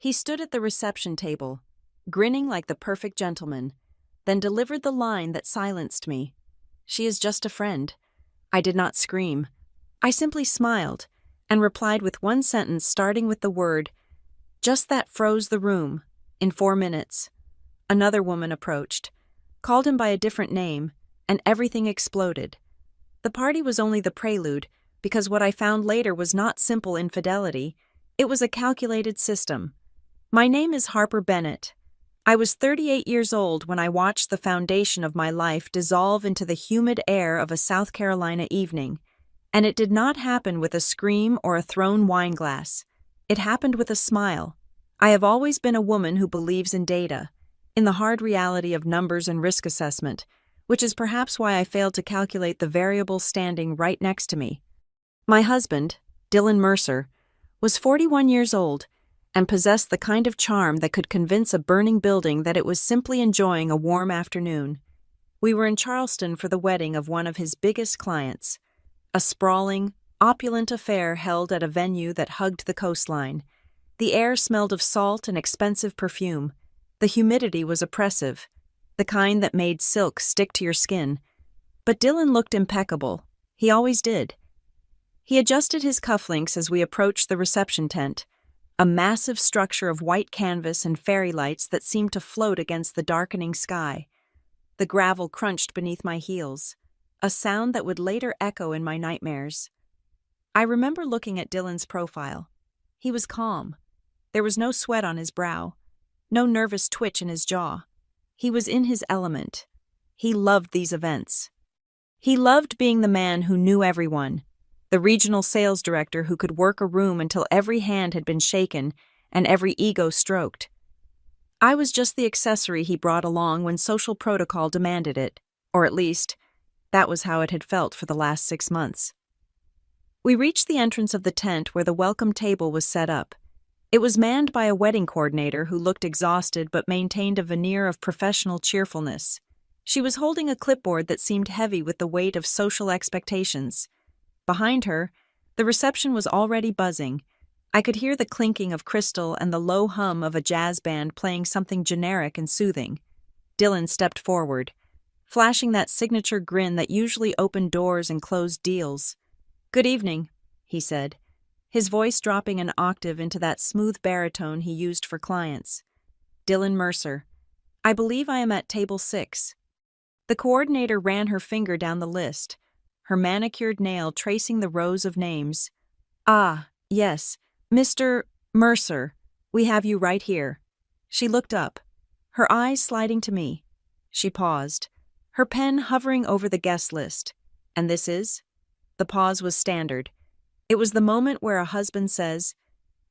He stood at the reception table, grinning like the perfect gentleman, then delivered the line that silenced me. "She is just a friend." I did not scream. I simply smiled and replied with one sentence starting with the word, "Just that froze the room." In 4 minutes. Another woman approached, called him by a different name, and everything exploded. The party was only the prelude, because what I found later was not simple infidelity, it was a calculated system. My name is Harper Bennett. I was 38 years old when I watched the foundation of my life dissolve into the humid air of a South Carolina evening, and it did not happen with a scream or a thrown wineglass. It happened with a smile. I have always been a woman who believes in data, in the hard reality of numbers and risk assessment, which is perhaps why I failed to calculate the variable standing right next to me. My husband, Dylan Mercer, was 41 years old and possessed the kind of charm that could convince a burning building that it was simply enjoying a warm afternoon. We were in Charleston for the wedding of one of his biggest clients, a sprawling, opulent affair held at a venue that hugged the coastline. The air smelled of salt and expensive perfume. The humidity was oppressive, the kind that made silk stick to your skin. But Dylan looked impeccable. He always did. He adjusted his cufflinks as we approached the reception tent, a massive structure of white canvas and fairy lights that seemed to float against the darkening sky. The gravel crunched beneath my heels, a sound that would later echo in my nightmares. I remember looking at Dylan's profile. He was calm. There was no sweat on his brow, no nervous twitch in his jaw. He was in his element. He loved these events. He loved being the man who knew everyone, the regional sales director who could work a room until every hand had been shaken and every ego stroked. I was just the accessory he brought along when social protocol demanded it, or at least, that was how it had felt for the last 6 months. We reached the entrance of the tent where the welcome table was set up. It was manned by a wedding coordinator who looked exhausted but maintained a veneer of professional cheerfulness. She was holding a clipboard that seemed heavy with the weight of social expectations. Behind her, the reception was already buzzing. I could hear the clinking of crystal and the low hum of a jazz band playing something generic and soothing. Dylan stepped forward, flashing that signature grin that usually opened doors and closed deals. "Good evening," he said, his voice dropping an octave into that smooth baritone he used for clients. "Dylan Mercer. I believe I am at table 6. The coordinator ran her finger down the list, her manicured nail tracing the rows of names. "Ah, yes, Mr. Mercer, we have you right here." She looked up, her eyes sliding to me. She paused, her pen hovering over the guest list. "And this is?" The pause was standard. It was the moment where a husband says,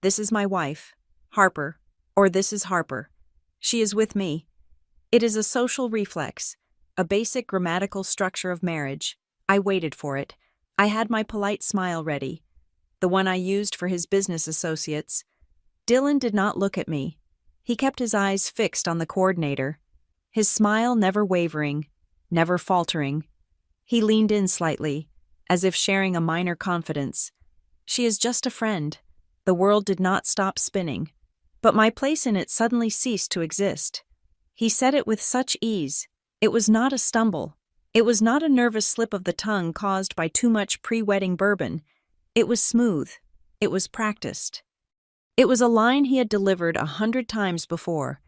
"This is my wife, Harper," or "This is Harper. She is with me." It is a social reflex, a basic grammatical structure of marriage. I waited for it. I had my polite smile ready, the one I used for his business associates. Dylan did not look at me. He kept his eyes fixed on the coordinator, his smile never wavering, never faltering. He leaned in slightly, as if sharing a minor confidence. "She is just a friend." The world did not stop spinning, but my place in it suddenly ceased to exist. He said it with such ease. It was not a stumble. It was not a nervous slip of the tongue caused by too much pre-wedding bourbon. It was smooth. It was practiced. It was a line he had delivered 100 times before,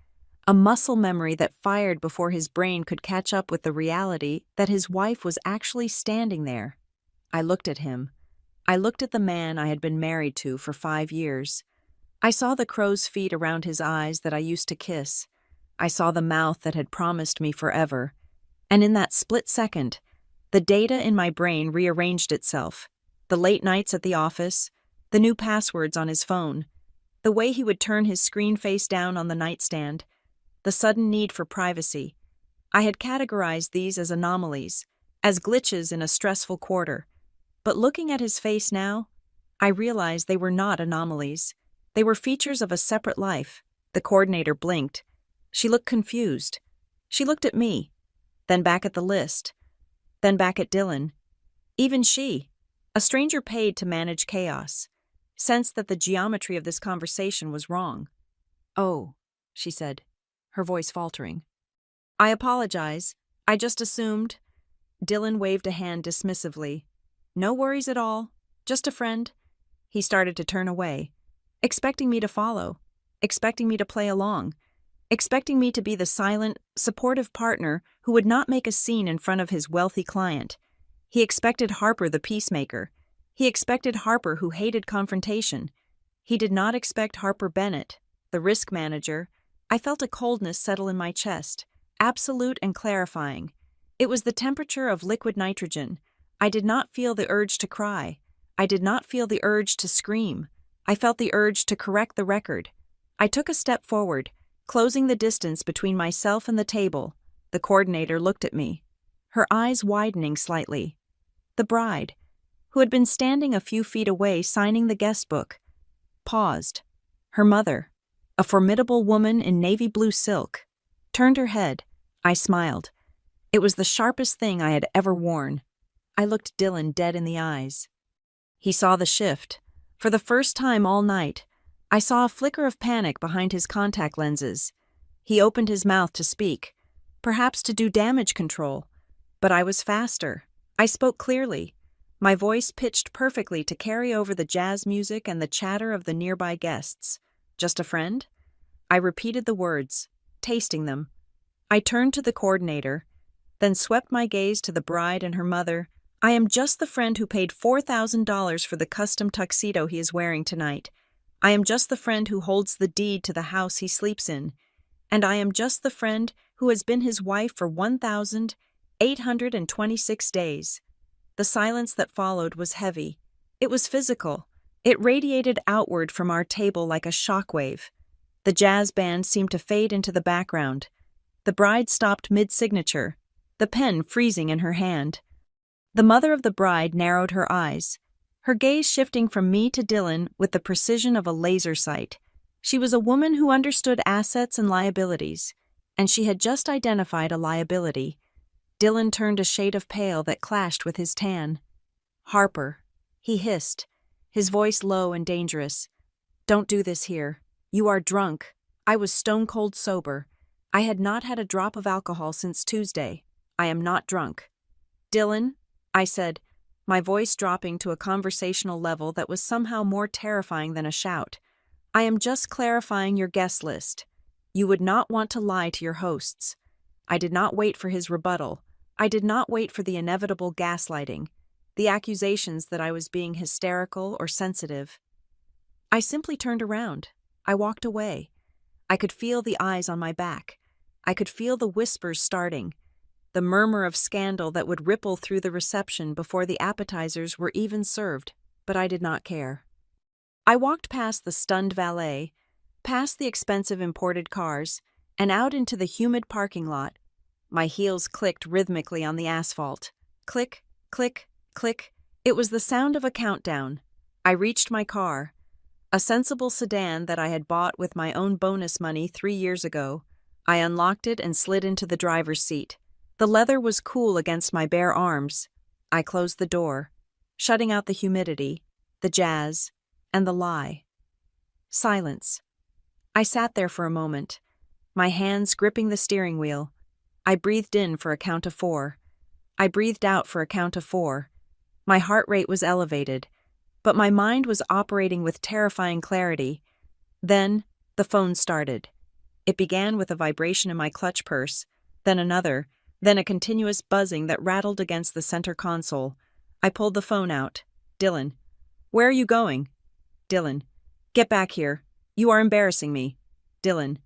a muscle memory that fired before his brain could catch up with the reality that his wife was actually standing there. I looked at him. I looked at the man I had been married to for 5 years. I saw the crow's feet around his eyes that I used to kiss. I saw the mouth that had promised me forever. And in that split second, the data in my brain rearranged itself. The late nights at the office, the new passwords on his phone, the way he would turn his screen face down on the nightstand, the sudden need for privacy. I had categorized these as anomalies, as glitches in a stressful quarter. But looking at his face now, I realized they were not anomalies. They were features of a separate life. The coordinator blinked. She looked confused. She looked at me, then back at the list, then back at Dylan. Even she, a stranger paid to manage chaos, sensed that the geometry of this conversation was wrong. Oh, she said, her voice faltering. I apologize. I just assumed. Dylan waved a hand dismissively. No worries at all. Just a friend. He started to turn away, expecting me to follow, expecting me to play along, expecting me to be the silent, supportive partner who would not make a scene in front of his wealthy client. He expected Harper the peacemaker. He expected Harper who hated confrontation. He did not expect Harper Bennett, the risk manager. I felt a coldness settle in my chest, absolute and clarifying. It was the temperature of liquid nitrogen. I did not feel the urge to cry. I did not feel the urge to scream. I felt the urge to correct the record. I took a step forward, closing the distance between myself and the table. The coordinator looked at me, her eyes widening slightly. The bride, who had been standing a few feet away signing the guest book, paused. Her mother, a formidable woman in navy blue silk, turned her head. I smiled. It was the sharpest thing I had ever worn. I looked Dylan dead in the eyes. He saw the shift. For the first time all night, I saw a flicker of panic behind his contact lenses. He opened his mouth to speak, perhaps to do damage control. But I was faster. I spoke clearly, my voice pitched perfectly to carry over the jazz music and the chatter of the nearby guests. Just a friend? I repeated the words, tasting them. I turned to the coordinator, then swept my gaze to the bride and her mother. I am just the friend who paid $4,000 for the custom tuxedo he is wearing tonight. I am just the friend who holds the deed to the house he sleeps in. And I am just the friend who has been his wife for 1,826 days. The silence that followed was heavy. It was physical. It radiated outward from our table like a shockwave. The jazz band seemed to fade into the background. The bride stopped mid-signature, the pen freezing in her hand. The mother of the bride narrowed her eyes, her gaze shifting from me to Dylan with the precision of a laser sight. She was a woman who understood assets and liabilities, and she had just identified a liability. Dylan turned a shade of pale that clashed with his tan. Harper, he hissed, his voice low and dangerous. Don't do this here. You are drunk. I was stone-cold sober. I had not had a drop of alcohol since Tuesday. I am not drunk. Dylan, I said, my voice dropping to a conversational level that was somehow more terrifying than a shout. I am just clarifying your guest list. You would not want to lie to your hosts. I did not wait for his rebuttal. I did not wait for the inevitable gaslighting, the accusations that I was being hysterical or sensitive. I simply turned around. I walked away. I could feel the eyes on my back. I could feel the whispers starting, the murmur of scandal that would ripple through the reception before the appetizers were even served, but I did not care. I walked past the stunned valet, past the expensive imported cars, and out into the humid parking lot. My heels clicked rhythmically on the asphalt. Click, click, click. It was the sound of a countdown. I reached my car, a sensible sedan that I had bought with my own bonus money 3 years ago. I unlocked it and slid into the driver's seat. The leather was cool against my bare arms. I closed the door, shutting out the humidity, the jazz, and the lie. Silence. I sat there for a moment, my hands gripping the steering wheel. I breathed in for a count of 4. I breathed out for a count of 4. My heart rate was elevated, but my mind was operating with terrifying clarity. Then, the phone started. It began with a vibration in my clutch purse, then another, then a continuous buzzing that rattled against the center console. I pulled the phone out. Dylan. Where are you going? Dylan. Get back here. You are embarrassing me. Dylan.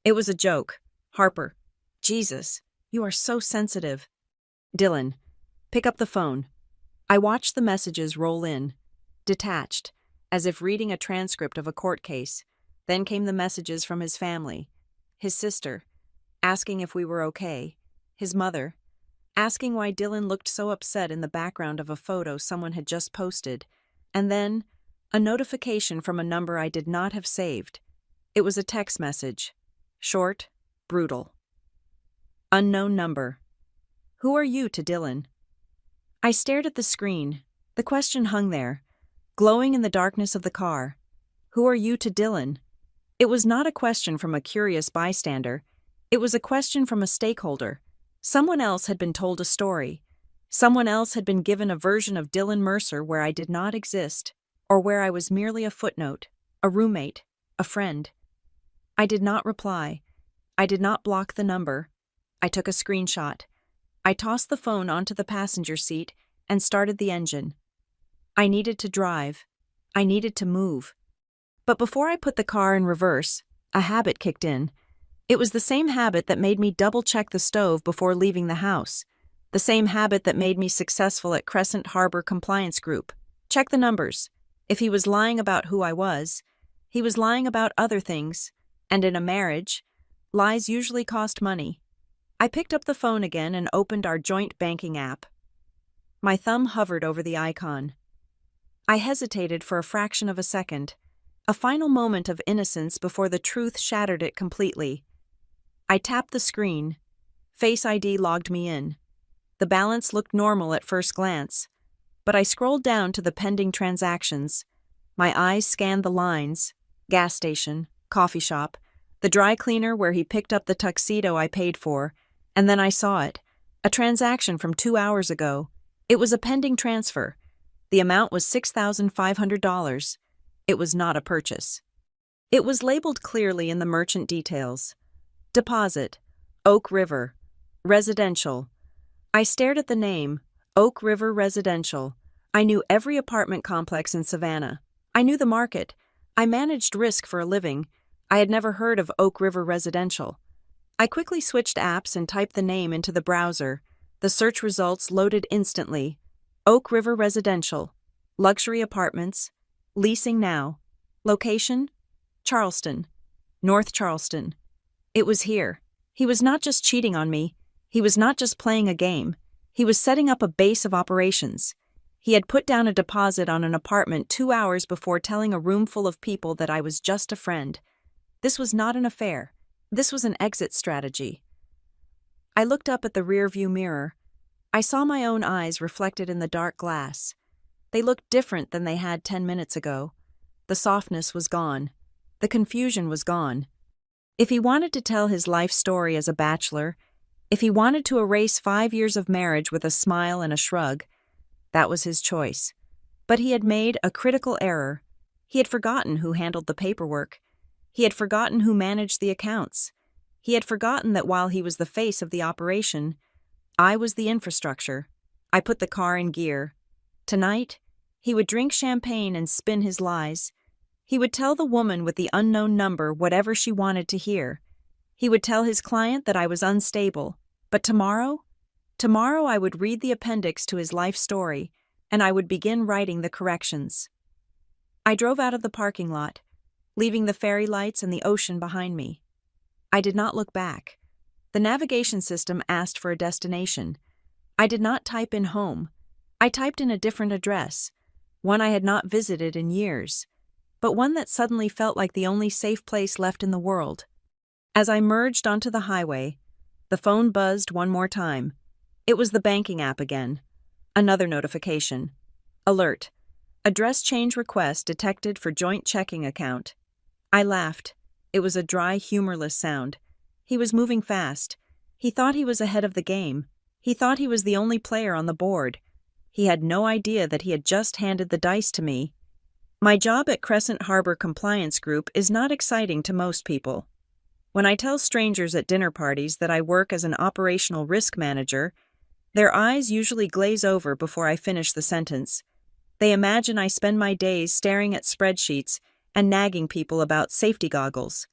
It was a joke. Harper. Jesus. You are so sensitive. Dylan. Pick up the phone. I watched the messages roll in, detached, as if reading a transcript of a court case. Then came the messages from his family. His sister, asking if we were okay. His mother, asking why Dylan looked so upset in the background of a photo someone had just posted. And then, a notification from a number I did not have saved. It was a text message. Short, brutal. Unknown number. Who are you to Dylan? I stared at the screen. The question hung there, glowing in the darkness of the car. Who are you to Dylan? It was not a question from a curious bystander. It was a question from a stakeholder. Someone else had been told a story. Someone else had been given a version of Dylan Mercer where I did not exist, or where I was merely a footnote, a roommate, a friend. I did not reply. I did not block the number. I took a screenshot. I tossed the phone onto the passenger seat and started the engine. I needed to drive. I needed to move. But before I put the car in reverse, a habit kicked in. It was the same habit that made me double-check the stove before leaving the house. The same habit that made me successful at Crescent Harbor Compliance Group. Check the numbers. If he was lying about who I was, he was lying about other things. And in a marriage, lies usually cost money. I picked up the phone again and opened our joint banking app. My thumb hovered over the icon. I hesitated for a fraction of a second, a final moment of innocence before the truth shattered it completely. I tapped the screen. Face ID logged me in. The balance looked normal at first glance, but I scrolled down to the pending transactions. My eyes scanned the lines: gas station, coffee shop, the dry cleaner where he picked up the tuxedo I paid for, and then I saw it. A transaction from 2 hours ago. It was a pending transfer. The amount was $6,500. It was not a purchase. It was labeled clearly in the merchant details. Deposit, Oak River, residential. I stared at the name, Oak River Residential. I knew every apartment complex in Savannah. I knew the market. I managed risk for a living. I had never heard of Oak River Residential. I quickly switched apps and typed the name into the browser. The search results loaded instantly. Oak River Residential. Luxury apartments. Leasing now. Location? Charleston. North Charleston. It was here. He was not just cheating on me. He was not just playing a game. He was setting up a base of operations. He had put down a deposit on an apartment 2 hours before telling a room full of people that I was just a friend. This was not an affair. This was an exit strategy. I looked up at the rearview mirror. I saw my own eyes reflected in the dark glass. They looked different than they had 10 minutes ago. The softness was gone. The confusion was gone. If he wanted to tell his life story as a bachelor, if he wanted to erase 5 years of marriage with a smile and a shrug, that was his choice. But he had made a critical error. He had forgotten who handled the paperwork. He had forgotten who managed the accounts. He had forgotten that while he was the face of the operation, I was the infrastructure. I put the car in gear. Tonight, he would drink champagne and spin his lies. He would tell the woman with the unknown number whatever she wanted to hear. He would tell his client that I was unstable. But tomorrow I would read the appendix to his life story, and I would begin writing the corrections. I drove out of the parking lot, leaving the fairy lights and the ocean behind me. I did not look back. The navigation system asked for a destination. I did not type in home. I typed in a different address, one I had not visited in years, but one that suddenly felt like the only safe place left in the world. As I merged onto the highway, the phone buzzed one more time. It was the banking app again. Another notification. Alert. Address change request detected for joint checking account. I laughed. It was a dry, humorless sound. He was moving fast. He thought he was ahead of the game. He thought he was the only player on the board. He had no idea that he had just handed the dice to me. My job at Crescent Harbor Compliance Group is not exciting to most people. When I tell strangers at dinner parties that I work as an operational risk manager, their eyes usually glaze over before I finish the sentence. They imagine I spend my days staring at spreadsheets and nagging people about safety goggles.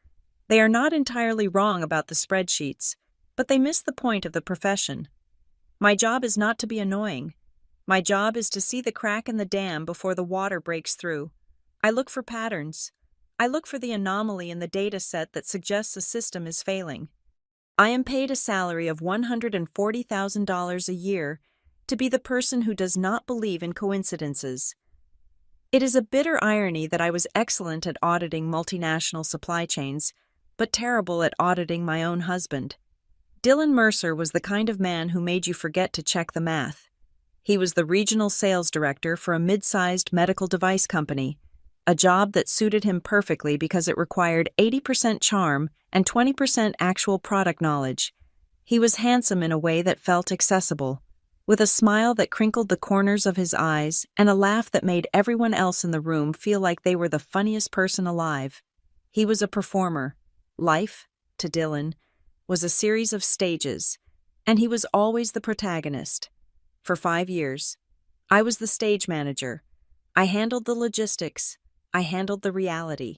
They are not entirely wrong about the spreadsheets, but they miss the point of the profession. My job is not to be annoying. My job is to see the crack in the dam before the water breaks through. I look for patterns. I look for the anomaly in the data set that suggests a system is failing. I am paid a salary of $140,000 a year to be the person who does not believe in coincidences. It is a bitter irony that I was excellent at auditing multinational supply chains, but terrible at auditing my own husband. Dylan Mercer was the kind of man who made you forget to check the math. He was the regional sales director for a mid-sized medical device company, a job that suited him perfectly because it required 80% charm and 20% actual product knowledge. He was handsome in a way that felt accessible, with a smile that crinkled the corners of his eyes and a laugh that made everyone else in the room feel like they were the funniest person alive. He was a performer. Life, to Dylan, was a series of stages, and he was always the protagonist. For 5 years, I was the stage manager. I handled the logistics. I handled the reality.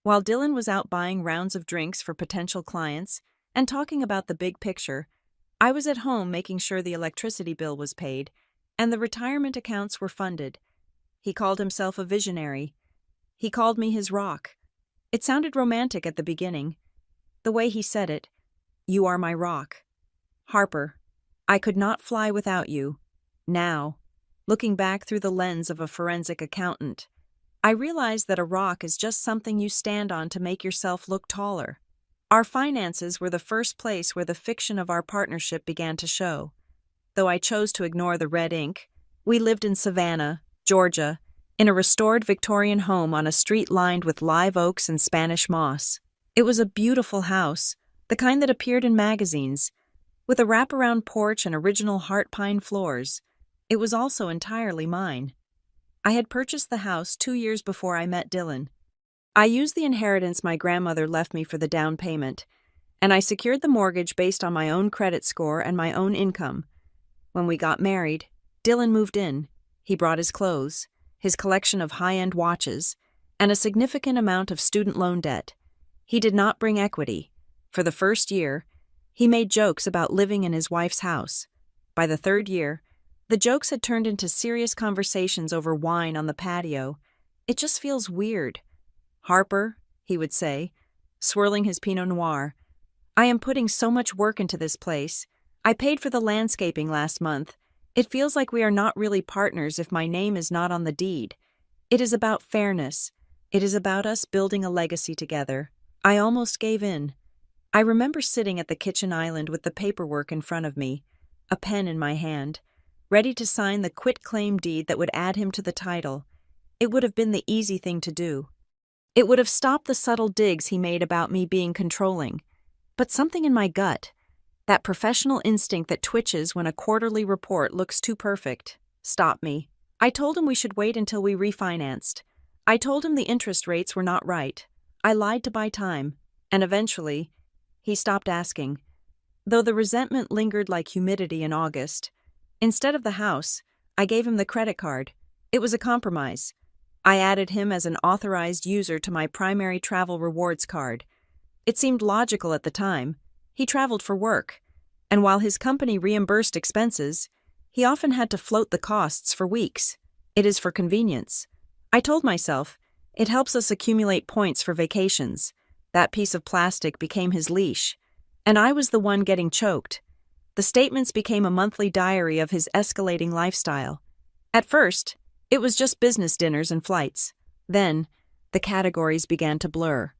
While Dylan was out buying rounds of drinks for potential clients and talking about the big picture, I was at home making sure the electricity bill was paid and the retirement accounts were funded. He called himself a visionary. He called me his rock. It sounded romantic at the beginning. The way he said it, "You are my rock. Harper, I could not fly without you." Now, looking back through the lens of a forensic accountant, I realized that a rock is just something you stand on to make yourself look taller. Our finances were the first place where the fiction of our partnership began to show. Though I chose to ignore the red ink, we lived in Savannah, Georgia, in a restored Victorian home on a street lined with live oaks and Spanish moss. It was a beautiful house, the kind that appeared in magazines, with a wraparound porch and original heart pine floors. It was also entirely mine. I had purchased the house 2 years before I met Dylan. I used the inheritance my grandmother left me for the down payment, and I secured the mortgage based on my own credit score and my own income. When we got married, Dylan moved in. He brought his clothes, his collection of high-end watches, and a significant amount of student loan debt. He did not bring equity. For the first year, he made jokes about living in his wife's house. By the 3rd year, the jokes had turned into serious conversations over wine on the patio. "It just feels weird. Harper," he would say, swirling his Pinot Noir, "I am putting so much work into this place. I paid for the landscaping last month. It feels like we are not really partners if my name is not on the deed. It is about fairness. It is about us building a legacy together." I almost gave in. I remember sitting at the kitchen island with the paperwork in front of me, a pen in my hand, ready to sign the quitclaim deed that would add him to the title. It would have been the easy thing to do. It would have stopped the subtle digs he made about me being controlling. But something in my gut, that professional instinct that twitches when a quarterly report looks too perfect, stopped me. I told him we should wait until we refinanced. I told him the interest rates were not right. I lied to buy time, and eventually, he stopped asking. Though the resentment lingered like humidity in August, instead of the house, I gave him the credit card. It was a compromise. I added him as an authorized user to my primary travel rewards card. It seemed logical at the time. He traveled for work, and while his company reimbursed expenses, he often had to float the costs for weeks. It is for convenience. I told myself, it helps us accumulate points for vacations. That piece of plastic became his leash, and I was the one getting choked. The statements became a monthly diary of his escalating lifestyle. At first, it was just business dinners and flights. Then, the categories began to blur.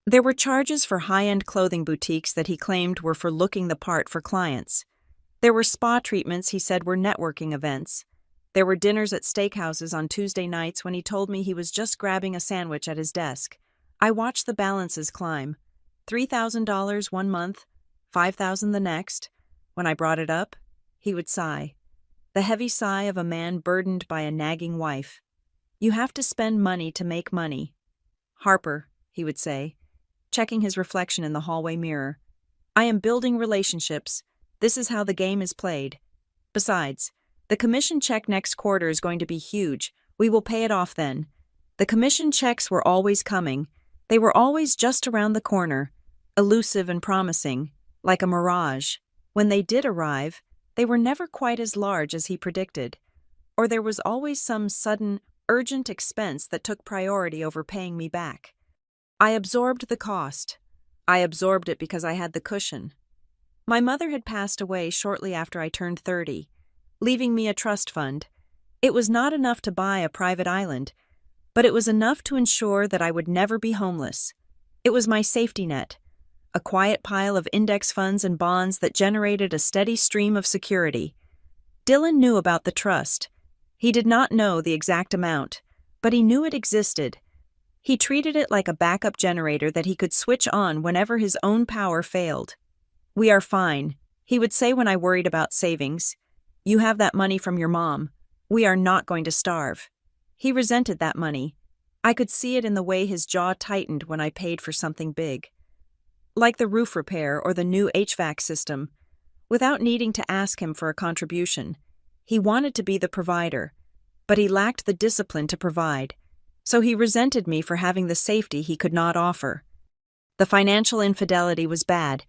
There were charges for high-end clothing boutiques that he claimed were for looking the part for clients. There were spa treatments he said were networking events. There were dinners at steakhouses on Tuesday nights when he told me he was just grabbing a sandwich at his desk. I watched the balances climb. $3,000 one month, $5,000 the next. When I brought it up, he would sigh. The heavy sigh of a man burdened by a nagging wife. "You have to spend money to make money." "Harper," he would say, checking his reflection in the hallway mirror, "I am building relationships. This is how the game is played. Besides, the commission check next quarter is going to be huge. We will pay it off then." The commission checks were always coming. They were always just around the corner, elusive and promising, like a mirage. When they did arrive, they were never quite as large as he predicted, or there was always some sudden, urgent expense that took priority over paying me back. I absorbed the cost. I absorbed it because I had the cushion. My mother had passed away shortly after I turned 30, leaving me a trust fund. It was not enough to buy a private island, but it was enough to ensure that I would never be homeless. It was my safety net, a quiet pile of index funds and bonds that generated a steady stream of security. Dylan knew about the trust. He did not know the exact amount, but he knew it existed. He treated it like a backup generator that he could switch on whenever his own power failed. "We are fine," he would say when I worried about savings. "You have that money from your mom. We are not going to starve." He resented that money. I could see it in the way his jaw tightened when I paid for something big, like the roof repair or the new HVAC system. Without needing to ask him for a contribution, he wanted to be the provider, but he lacked the discipline to provide, so he resented me for having the safety he could not offer. The financial infidelity was bad,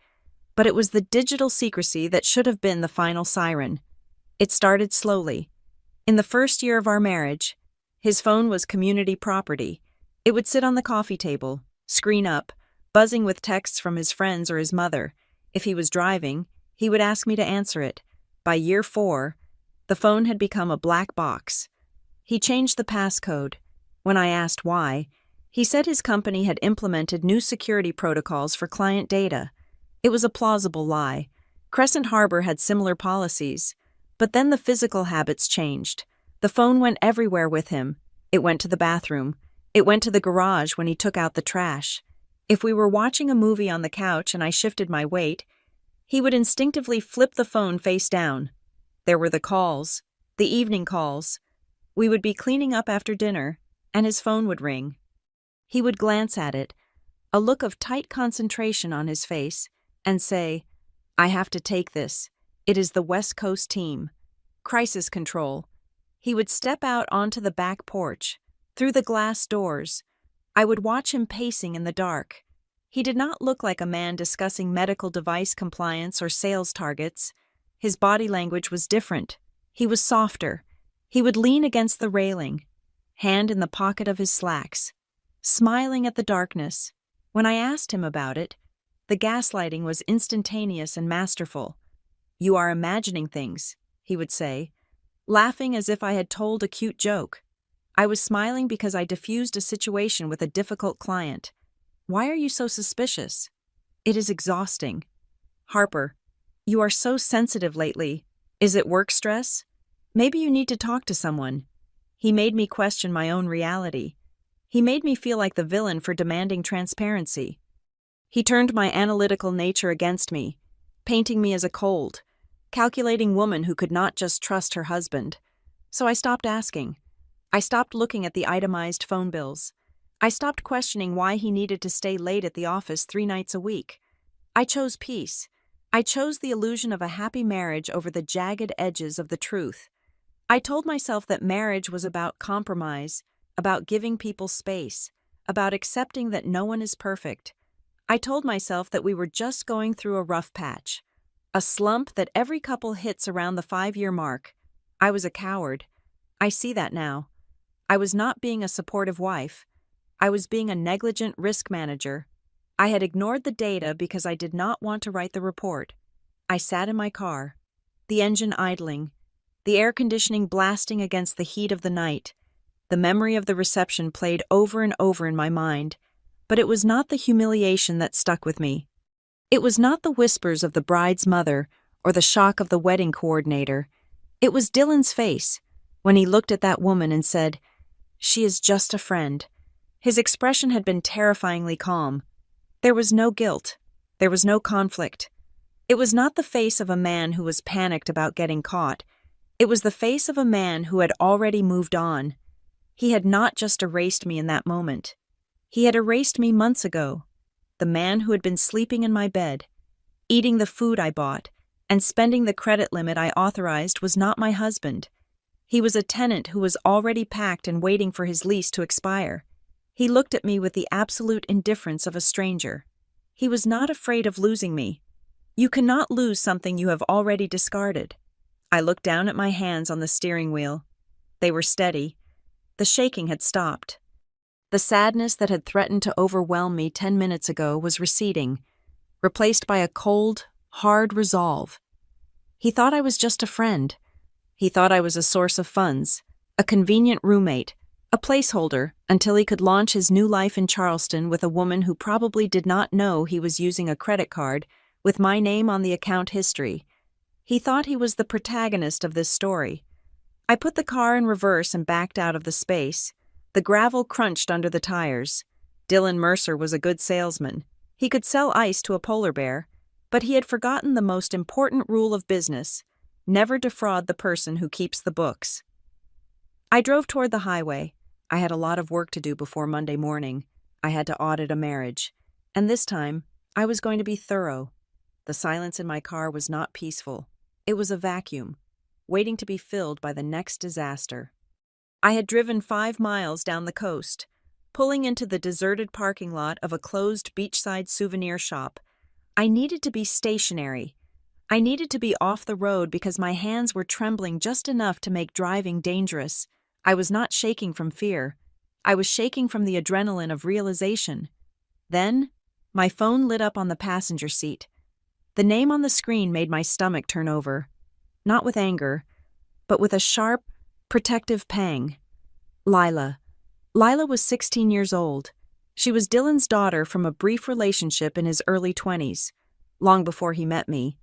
but it was the digital secrecy that should have been the final siren. It started slowly. In the first year of our marriage, his phone was community property. It would sit on the coffee table, screen up, buzzing with texts from his friends or his mother. If he was driving, he would ask me to answer it. By year 4, the phone had become a black box. He changed the passcode. When I asked why, he said his company had implemented new security protocols for client data. It was a plausible lie. Crescent Harbor had similar policies. But then the physical habits changed. The phone went everywhere with him. It went to the bathroom. It went to the garage when he took out the trash. If we were watching a movie on the couch and I shifted my weight, he would instinctively flip the phone face down. There were the calls, the evening calls. We would be cleaning up after dinner, and his phone would ring. He would glance at it, a look of tight concentration on his face, and say, "I have to take this. It is the West Coast team. Crisis control." He would step out onto the back porch, through the glass doors. I would watch him pacing in the dark. He did not look like a man discussing medical device compliance or sales targets. His body language was different. He was softer. He would lean against the railing, hand in the pocket of his slacks, smiling at the darkness. When I asked him about it, the gaslighting was instantaneous and masterful. "You are imagining things," he would say, laughing as if I had told a cute joke. I was smiling because I diffused a situation with a difficult client. "Why are you so suspicious?" "It is exhausting." "Harper, you are so sensitive lately. Is it work stress? Maybe you need to talk to someone." He made me question my own reality. He made me feel like the villain for demanding transparency. He turned my analytical nature against me, painting me as a cold, calculating woman who could not just trust her husband. So I stopped asking. I stopped looking at the itemized phone bills. I stopped questioning why he needed to stay late at the office 3 nights a week. I chose peace. I chose the illusion of a happy marriage over the jagged edges of the truth. I told myself that marriage was about compromise, about giving people space, about accepting that no one is perfect. I told myself that we were just going through a rough patch, a slump that every couple hits around the 5-year mark. I was a coward. I see that now. I was not being a supportive wife. I was being a negligent risk manager. I had ignored the data because I did not want to write the report. I sat in my car, the engine idling, the air conditioning blasting against the heat of the night. The memory of the reception played over and over in my mind, but it was not the humiliation that stuck with me. It was not the whispers of the bride's mother or the shock of the wedding coordinator. It was Dylan's face when he looked at that woman and said, "She is just a friend." His expression had been terrifyingly calm. There was no guilt. There was no conflict. It was not the face of a man who was panicked about getting caught. It was the face of a man who had already moved on. He had not just erased me in that moment. He had erased me months ago. The man who had been sleeping in my bed, eating the food I bought, and spending the credit limit I authorized was not my husband. He was a tenant who was already packed and waiting for his lease to expire. He looked at me with the absolute indifference of a stranger. He was not afraid of losing me. You cannot lose something you have already discarded. I looked down at my hands on the steering wheel. They were steady. The shaking had stopped. The sadness that had threatened to overwhelm me 10 minutes ago was receding, replaced by a cold, hard resolve. He thought I was just a friend. He thought I was a source of funds, a convenient roommate, a placeholder until he could launch his new life in Charleston with a woman who probably did not know he was using a credit card with my name on the account history. He thought he was the protagonist of this story. I put the car in reverse and backed out of the space. The gravel crunched under the tires. Dylan Mercer was a good salesman. He could sell ice to a polar bear, but he had forgotten the most important rule of business: never defraud the person who keeps the books. I drove toward the highway. I had a lot of work to do before Monday morning. I had to audit a marriage. And this time, I was going to be thorough. The silence in my car was not peaceful. It was a vacuum, waiting to be filled by the next disaster. I had driven 5 miles down the coast, pulling into the deserted parking lot of a closed beachside souvenir shop. I needed to be stationary. I needed to be off the road because my hands were trembling just enough to make driving dangerous. I was not shaking from fear. I was shaking from the adrenaline of realization. Then, my phone lit up on the passenger seat. The name on the screen made my stomach turn over, not with anger, but with a sharp, protective pang. Lila. Lila was 16 years old. She was Dylan's daughter from a brief relationship in his early 20s, long before he met me.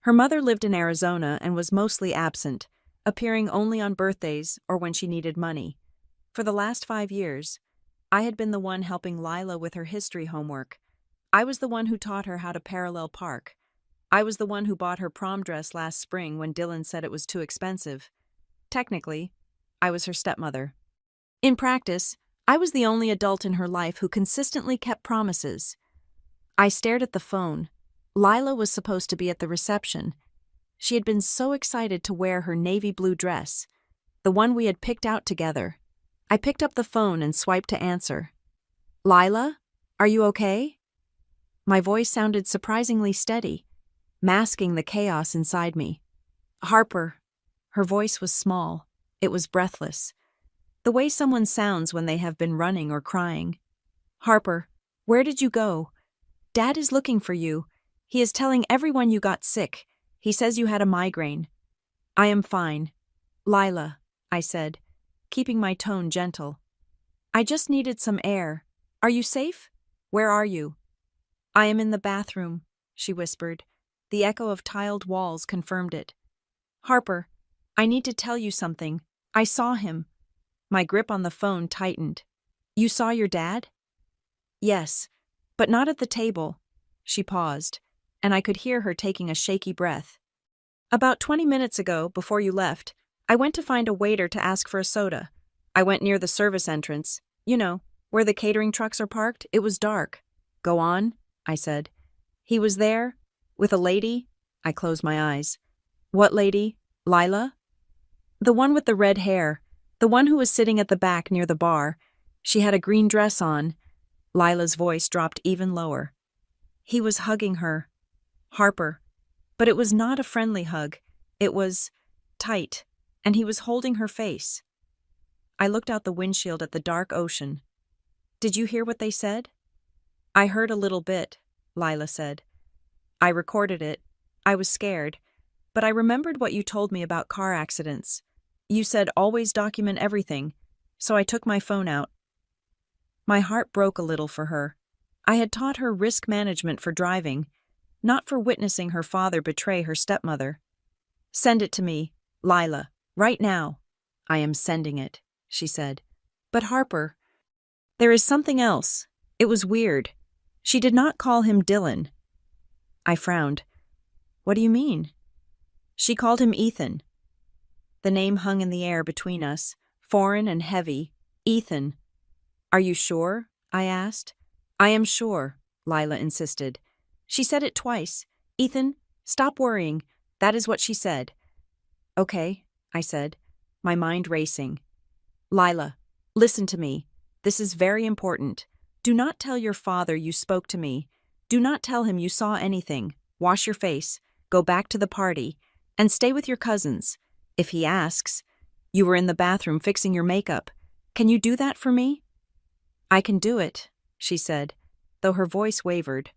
Her mother lived in Arizona and was mostly absent, appearing only on birthdays or when she needed money. For the last 5 years, I had been the one helping Lila with her history homework. I was the one who taught her how to parallel park. I was the one who bought her prom dress last spring when Dylan said it was too expensive. Technically, I was her stepmother. In practice, I was the only adult in her life who consistently kept promises. I stared at the phone. Lila was supposed to be at the reception. She had been so excited to wear her navy blue dress, the one we had picked out together. I picked up the phone and swiped to answer. "Lila, are you okay?" My voice sounded surprisingly steady, masking the chaos inside me. "Harper." Her voice was small. It was breathless. The way someone sounds when they have been running or crying. "Harper, where did you go? Dad is looking for you. He is telling everyone you got sick. He says you had a migraine." "I am fine." "Lila," I said, keeping my tone gentle. "I just needed some air. Are you safe? Where are you?" "I am in the bathroom," she whispered. The echo of tiled walls confirmed it. "Harper, I need to tell you something. I saw him." My grip on the phone tightened. "You saw your dad?" "Yes, but not at the table." She paused, and I could hear her taking a shaky breath. "About 20 minutes ago, before you left, I went to find a waiter to ask for a soda. I went near the service entrance, where the catering trucks are parked. It was dark." "Go on," I said. "He was there, with a lady." I closed my eyes. "What lady? Lila?" "The one with the red hair. The one who was sitting at the back near the bar. She had a green dress on." Lila's voice dropped even lower. "He was hugging her. Harper. But it was not a friendly hug. It was tight, and he was holding her face." I looked out the windshield at the dark ocean. "Did you hear what they said?" "I heard a little bit," Lila said. "I recorded it. I was scared. But I remembered what you told me about car accidents. You said always document everything, so I took my phone out." My heart broke a little for her. I had taught her risk management for driving, not for witnessing her father betray her stepmother. "Send it to me, Lila, right now." "I am sending it," she said. "But Harper, there is something else. It was weird. She did not call him Dylan." I frowned. "What do you mean?" "She called him Ethan." The name hung in the air between us, foreign and heavy. Ethan. "Are you sure?" I asked. "I am sure," Lila insisted. "She said it twice. Ethan, stop worrying. That is what she said." "Okay," I said, my mind racing. "Lila, listen to me. This is very important. Do not tell your father you spoke to me. Do not tell him you saw anything. Wash your face, go back to the party, and stay with your cousins. If he asks, you were in the bathroom fixing your makeup. Can you do that for me?" "I can do it," she said, though her voice wavered.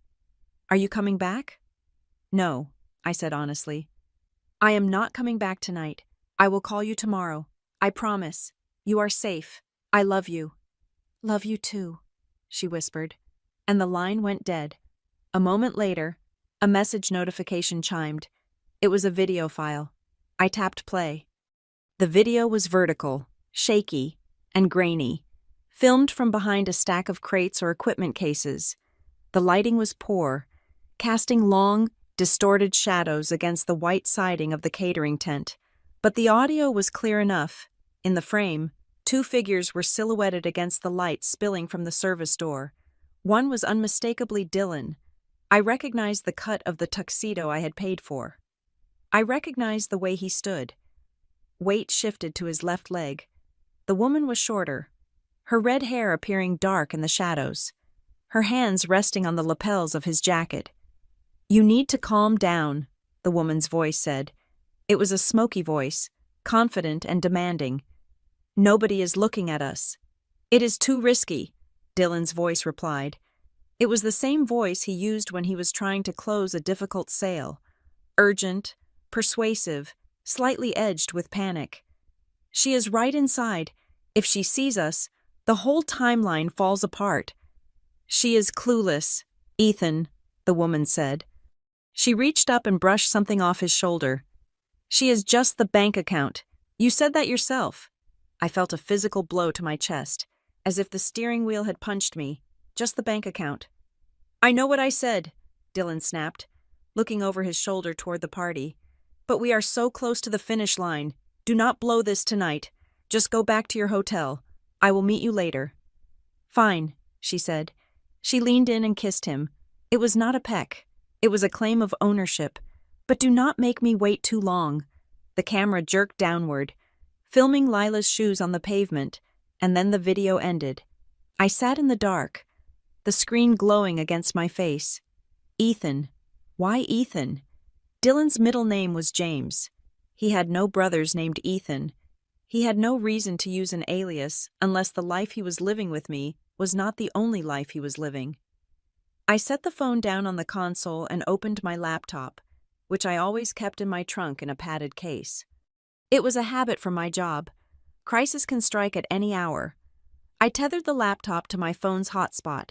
"Are you coming back?" "No," I said honestly. "I am not coming back tonight. I will call you tomorrow. I promise. You are safe. I love you." "Love you too," she whispered, and the line went dead. A moment later, a message notification chimed. It was a video file. I tapped play. The video was vertical, shaky, and grainy. filmed from behind a stack of crates or equipment cases. The lighting was poor, casting long, distorted shadows against the white siding of the catering tent. But the audio was clear enough. In the frame, two figures were silhouetted against the light spilling from the service door. One was unmistakably Dylan. I recognized the cut of the tuxedo I had paid for. I recognized the way he stood. Weight shifted to his left leg. The woman was shorter, her red hair appearing dark in the shadows, her hands resting on the lapels of his jacket. "You need to calm down," the woman's voice said. It was a smoky voice, confident and demanding. "Nobody is looking at us." "It is too risky," Dylan's voice replied. It was the same voice he used when he was trying to close a difficult sale. Urgent, persuasive, slightly edged with panic. "She is right inside. If she sees us, the whole timeline falls apart." "She is clueless, Ethan," the woman said. She reached up and brushed something off his shoulder. "She is just the bank account. You said that yourself." I felt a physical blow to my chest, as if the steering wheel had punched me. "Just the bank account." "I know what I said," Dylan snapped, looking over his shoulder toward the party. "But we are so close to the finish line. Do not blow this tonight. Just go back to your hotel. I will meet you later." "Fine," she said. She leaned in and kissed him. It was not a peck. It was a claim of ownership. "But do not make me wait too long." The camera jerked downward, filming Lila's shoes on the pavement, and then the video ended. I sat in the dark, the screen glowing against my face. Ethan. Why Ethan? Dylan's middle name was James. He had no brothers named Ethan. He had no reason to use an alias unless the life he was living with me was not the only life he was living. I set the phone down on the console and opened my laptop, which I always kept in my trunk in a padded case. It was a habit from my job. Crisis can strike at any hour. I tethered the laptop to my phone's hotspot.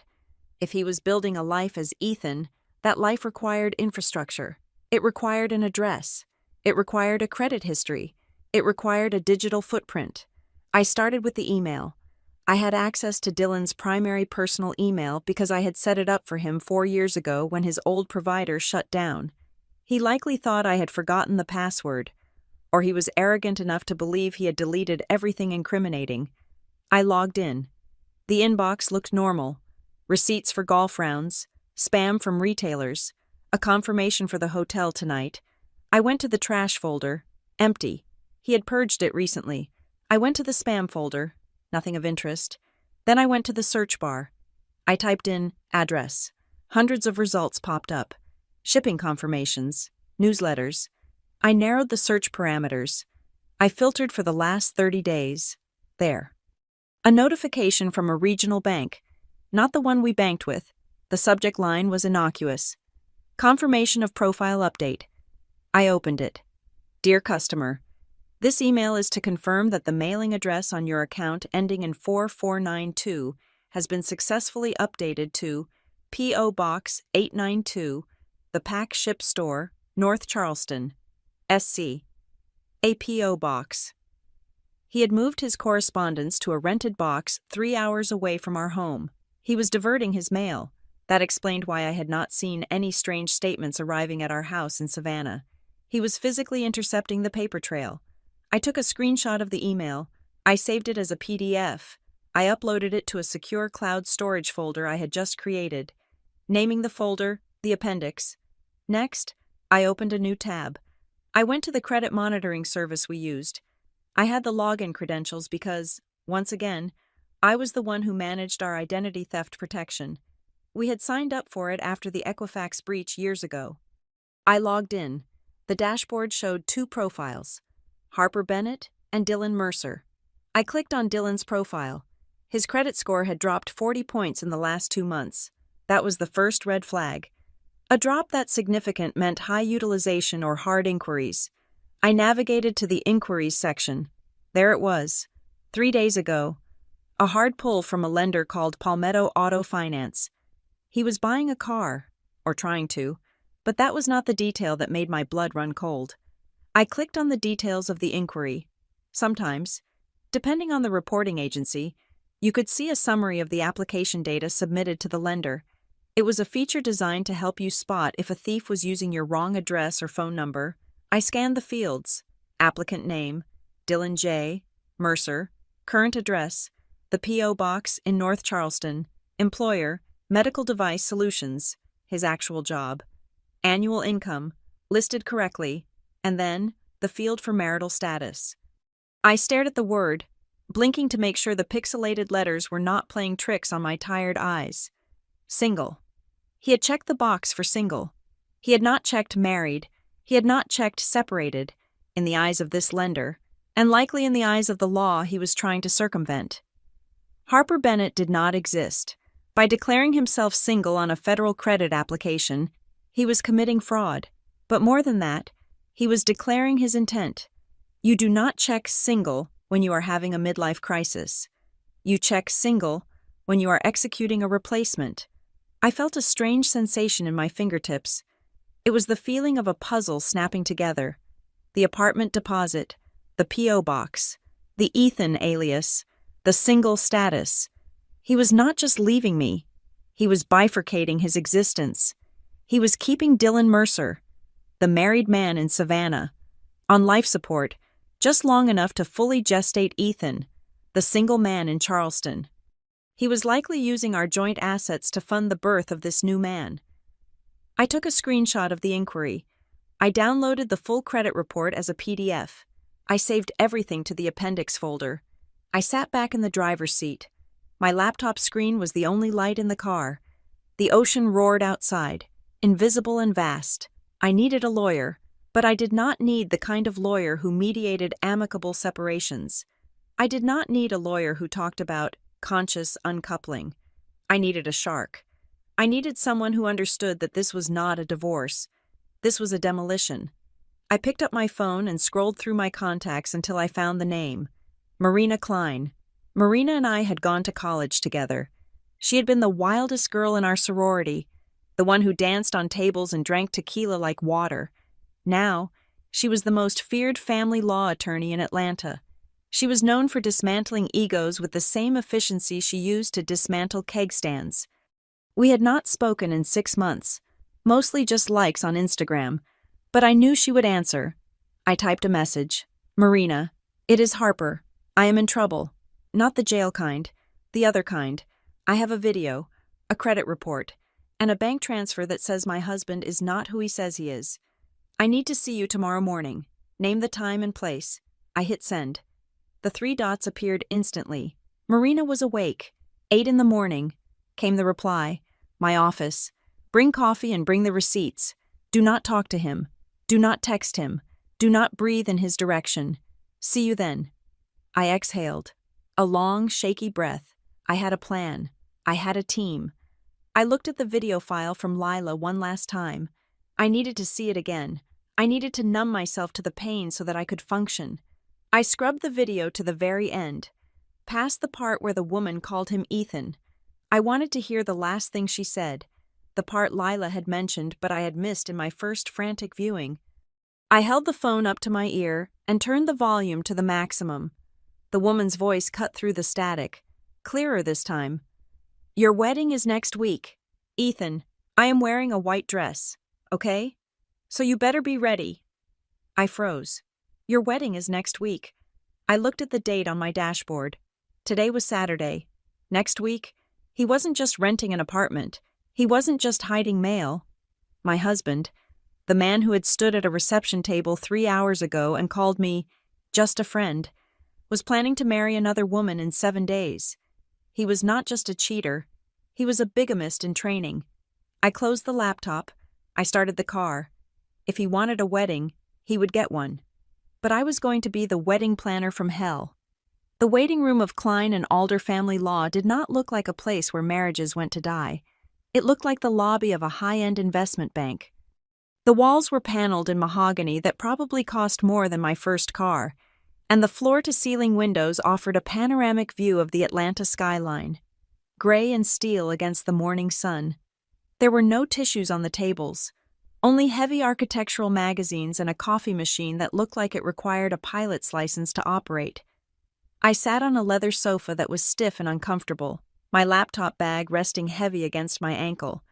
If he was building a life as Ethan, that life required infrastructure. It required an address. It required a credit history. It required a digital footprint. I started with the email. I had access to Dylan's primary personal email because I had set it up for him 4 years ago when his old provider shut down. He likely thought I had forgotten the password, or he was arrogant enough to believe he had deleted everything incriminating. I logged in. The inbox looked normal. Receipts for golf rounds, spam from retailers, a confirmation for the hotel tonight. I went to the trash folder. Empty. He had purged it recently. I went to the spam folder. Nothing of interest. Then I went to the search bar. I typed in address. Hundreds of results popped up. Shipping confirmations, newsletters. I narrowed the search parameters. I filtered for the last 30 days. There. A notification from a regional bank. Not the one we banked with. The subject line was innocuous. Confirmation of profile update. I opened it. Dear customer, this email is to confirm that the mailing address on your account ending in 4492 has been successfully updated to P.O. Box 892, The Pack Ship Store, North Charleston, SC. A P.O. Box. He had moved his correspondence to a rented box 3 hours away from our home. He was diverting his mail. That explained why I had not seen any strange statements arriving at our house in Savannah. He was physically intercepting the paper trail. I took a screenshot of the email. I saved it as a PDF. I uploaded it to a secure cloud storage folder I had just created, naming the folder, the appendix. Next, I opened a new tab. I went to the credit monitoring service we used. I had the login credentials because, once again, I was the one who managed our identity theft protection. We had signed up for it after the Equifax breach years ago. I logged in. The dashboard showed 2 profiles, Harper Bennett and Dylan Mercer. I clicked on Dylan's profile. His credit score had dropped 40 points in the last 2 months. That was the first red flag. A drop that significant meant high utilization or hard inquiries. I navigated to the inquiries section. There it was. 3 days ago. A hard pull from a lender called Palmetto Auto Finance. He was buying a car, or trying to, but that was not the detail that made my blood run cold. I clicked on the details of the inquiry. Sometimes, depending on the reporting agency, You could see a summary of the application data submitted to the lender. It was a feature designed to help you spot if a thief was using your wrong address or phone number. I scanned the fields: applicant name, Dylan J. Mercer, current address, the P.O. Box in North Charleston, employer, Medical Device Solutions, his actual job, annual income, listed correctly, and then the field for marital status. I stared at the word, blinking to make sure the pixelated letters were not playing tricks on my tired eyes. Single. He had checked the box for single. He had not checked married. He had not checked separated, in the eyes of this lender, and likely in the eyes of the law he was trying to circumvent. Harper Bennett did not exist. By declaring himself single on a federal credit application, he was committing fraud. But more than that, he was declaring his intent. You do not check single when you are having a midlife crisis. You check single when you are executing a replacement. I felt a strange sensation in my fingertips. It was the feeling of a puzzle snapping together. The apartment deposit, the P.O. box, the Ethan alias, the single status. He was not just leaving me. He was bifurcating his existence. He was keeping Dylan Mercer, the married man in Savannah, on life support, just long enough to fully gestate Ethan, the single man in Charleston. He was likely using our joint assets to fund the birth of this new man. I took a screenshot of the inquiry. I downloaded the full credit report as a PDF. I saved everything to the appendix folder. I sat back in the driver's seat. My laptop screen was the only light in the car. The ocean roared outside, invisible and vast. I needed a lawyer, but I did not need the kind of lawyer who mediated amicable separations. I did not need a lawyer who talked about conscious uncoupling. I needed a shark. I needed someone who understood that this was not a divorce. This was a demolition. I picked up my phone and scrolled through my contacts until I found the name: Marina Klein. Marina and I had gone to college together. She had been the wildest girl in our sorority, the one who danced on tables and drank tequila like water. Now, she was the most feared family law attorney in Atlanta. She was known for dismantling egos with the same efficiency she used to dismantle keg stands. We had not spoken in 6 months, mostly just likes on Instagram, but I knew she would answer. I typed a message. Marina, it is Harper. I am in trouble. Not the jail kind, the other kind. I have a video, a credit report, and a bank transfer that says my husband is not who he says he is. I need to see you tomorrow morning. Name the time and place. I hit send. The 3 dots appeared instantly. Marina was awake. 8 in the morning. Came the reply. My office. Bring coffee and bring the receipts. Do not talk to him. Do not text him. Do not breathe in his direction. See you then. I exhaled. A long, shaky breath. I had a plan. I had a team. I looked at the video file from Lila one last time. I needed to see it again. I needed to numb myself to the pain so that I could function. I scrubbed the video to the very end, past the part where the woman called him Ethan. I wanted to hear the last thing she said, the part Lila had mentioned but I had missed in my first frantic viewing. I held the phone up to my ear and turned the volume to the maximum. The woman's voice cut through the static, clearer this time. Your wedding is next week. Ethan, I am wearing a white dress, okay? So you better be ready. I froze. Your wedding is next week. I looked at the date on my dashboard. Today was Saturday. Next week, he wasn't just renting an apartment. He wasn't just hiding mail. My husband, the man who had stood at a reception table 3 hours ago and called me just a friend, was planning to marry another woman in 7 days. He was not just a cheater. He was a bigamist in training. I closed the laptop. I started the car. If he wanted a wedding, he would get one. But I was going to be the wedding planner from hell. The waiting room of Klein and Alder Family Law did not look like a place where marriages went to die. It looked like the lobby of a high-end investment bank. The walls were paneled in mahogany that probably cost more than my first car, and the floor-to-ceiling windows offered a panoramic view of the Atlanta skyline, gray and steel against the morning sun. There were no tissues on the tables, only heavy architectural magazines and a coffee machine that looked like it required a pilot's license to operate. I sat on a leather sofa that was stiff and uncomfortable, my laptop bag resting heavy against my ankle.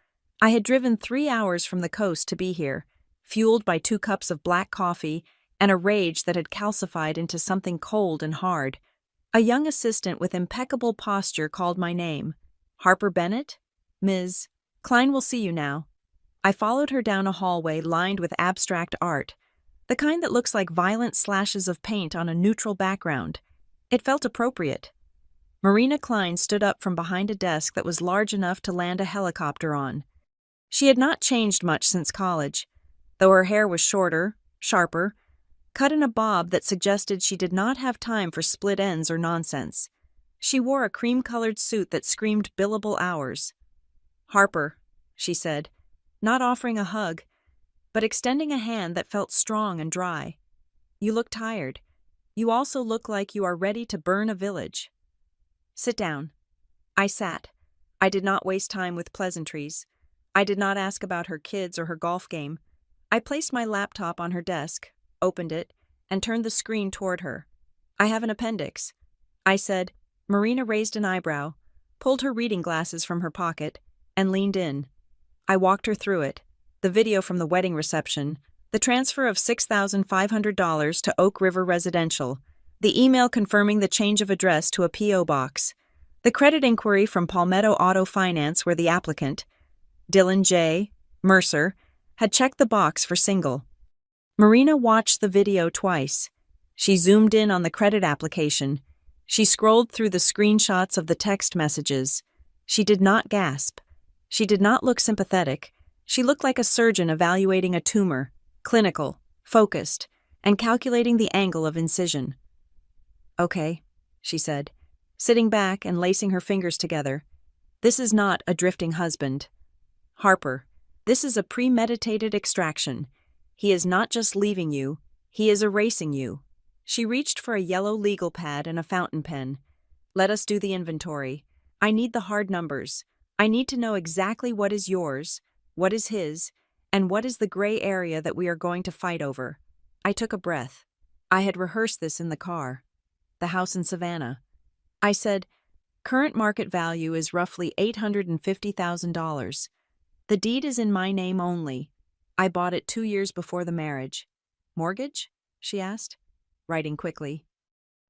I had driven 3 hours from the coast to be here, fueled by 2 cups of black coffee and a rage that had calcified into something cold and hard. A young assistant with impeccable posture called my name. Harper Bennett? Ms. Klein will see you now. I followed her down a hallway lined with abstract art, the kind that looks like violent slashes of paint on a neutral background. It felt appropriate. Marina Klein stood up from behind a desk that was large enough to land a helicopter on. She had not changed much since college, though her hair was shorter, sharper, cut in a bob that suggested she did not have time for split ends or nonsense. She wore a cream-colored suit that screamed billable hours. "Harper," she said, not offering a hug, but extending a hand that felt strong and dry. "You look tired. You also look like you are ready to burn a village." "Sit down." I sat. I did not waste time with pleasantries. I did not ask about her kids or her golf game. I placed my laptop on her desk, opened it, and turned the screen toward her. "I have an appendix," I said. Marina raised an eyebrow, pulled her reading glasses from her pocket, and leaned in. I walked her through it. The video from the wedding reception, the transfer of $6,500 to Oak River Residential, the email confirming the change of address to a P.O. box, the credit inquiry from Palmetto Auto Finance where the applicant, Dylan J. Mercer, had checked the box for single. Marina watched the video twice. She zoomed in on the credit application. She scrolled through the screenshots of the text messages. She did not gasp. She did not look sympathetic. She looked like a surgeon evaluating a tumor, clinical, focused, and calculating the angle of incision. "Okay," she said, sitting back and lacing her fingers together. "This is not a drifting husband. Harper, this is a premeditated extraction. He is not just leaving you, he is erasing you." She reached for a yellow legal pad and a fountain pen. "Let us do the inventory. I need the hard numbers. I need to know exactly what is yours, what is his, and what is the gray area that we are going to fight over." I took a breath. I had rehearsed this in the car. The house in Savannah. I said, "Current market value is roughly $850,000. The deed is in my name only. I bought it 2 years before the marriage." "Mortgage?" she asked, writing quickly.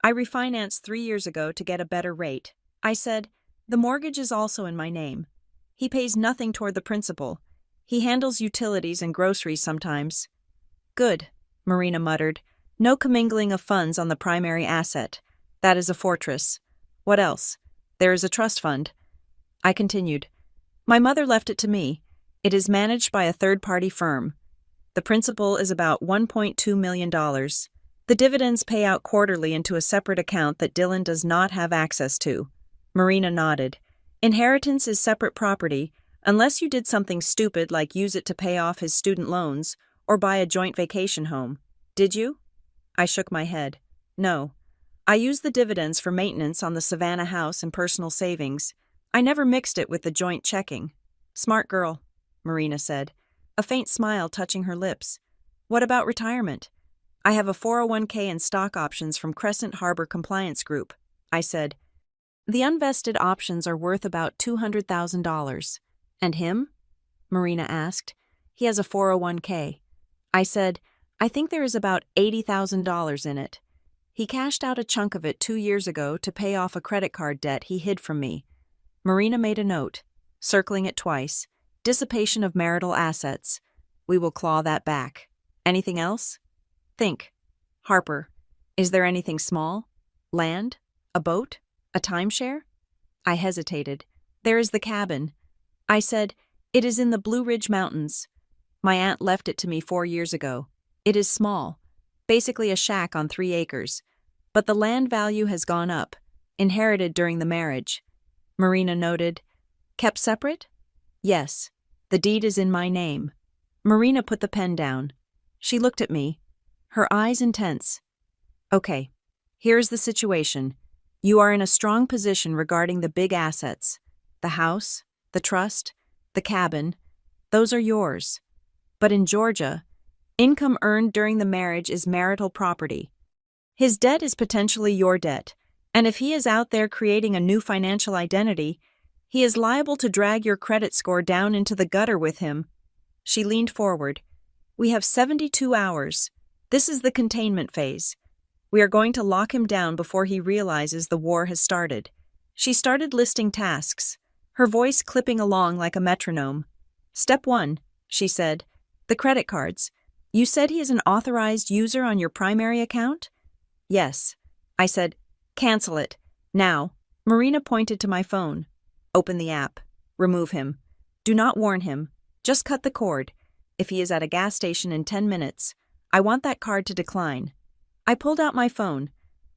"I refinanced 3 years ago to get a better rate." I said, "The mortgage is also in my name. He pays nothing toward the principal. He handles utilities and groceries sometimes." "Good," Marina muttered. "No commingling of funds on the primary asset. That is a fortress. What else? There is a trust fund." I continued. "My mother left it to me. It is managed by a third-party firm. The principal is about $1.2 million. The dividends pay out quarterly into a separate account that Dylan does not have access to." Marina nodded. "Inheritance is separate property, unless you did something stupid like use it to pay off his student loans or buy a joint vacation home. Did you?" I shook my head. "No. I used the dividends for maintenance on the Savannah house and personal savings. I never mixed it with the joint checking." "Smart girl," Marina said, a faint smile touching her lips. "What about retirement?" "I have a 401k and stock options from Crescent Harbor Compliance Group," I said. "The unvested options are worth about $200,000. "And him?" Marina asked. "He has a 401k. I said, "I think there is about $80,000 in it. He cashed out a chunk of it 2 years ago to pay off a credit card debt he hid from me." Marina made a note, circling it twice. "Dissipation of marital assets. We will claw that back. Anything else?" "Think. Harper, is there anything small? Land? A boat? A timeshare?" I hesitated. "There is the cabin." I said, "It is in the Blue Ridge Mountains. My aunt left it to me 4 years ago. It is small, basically a shack on 3 acres. But the land value has gone up, inherited during the marriage." Marina noted. "Kept separate?" "Yes. The deed is in my name." Marina put the pen down. She looked at me, her eyes intense. "Okay, here's the situation. You are in a strong position regarding the big assets. The house, the trust, the cabin, those are yours. But in Georgia, income earned during the marriage is marital property. His debt is potentially your debt. And if he is out there creating a new financial identity, he is liable to drag your credit score down into the gutter with him. She leaned forward. We have 72 hours. This is the containment phase. We are going to lock him down before he realizes the war has started. She started listing tasks, her voice clipping along like a metronome. Step 1, she said. The credit cards. You said he is an authorized user on your primary account? Yes. I said, cancel it. Now. Marina pointed to my phone. Open the app. Remove him. Do not warn him. Just cut the cord. If he is at a gas station in 10 minutes, I want that card to decline. I pulled out my phone.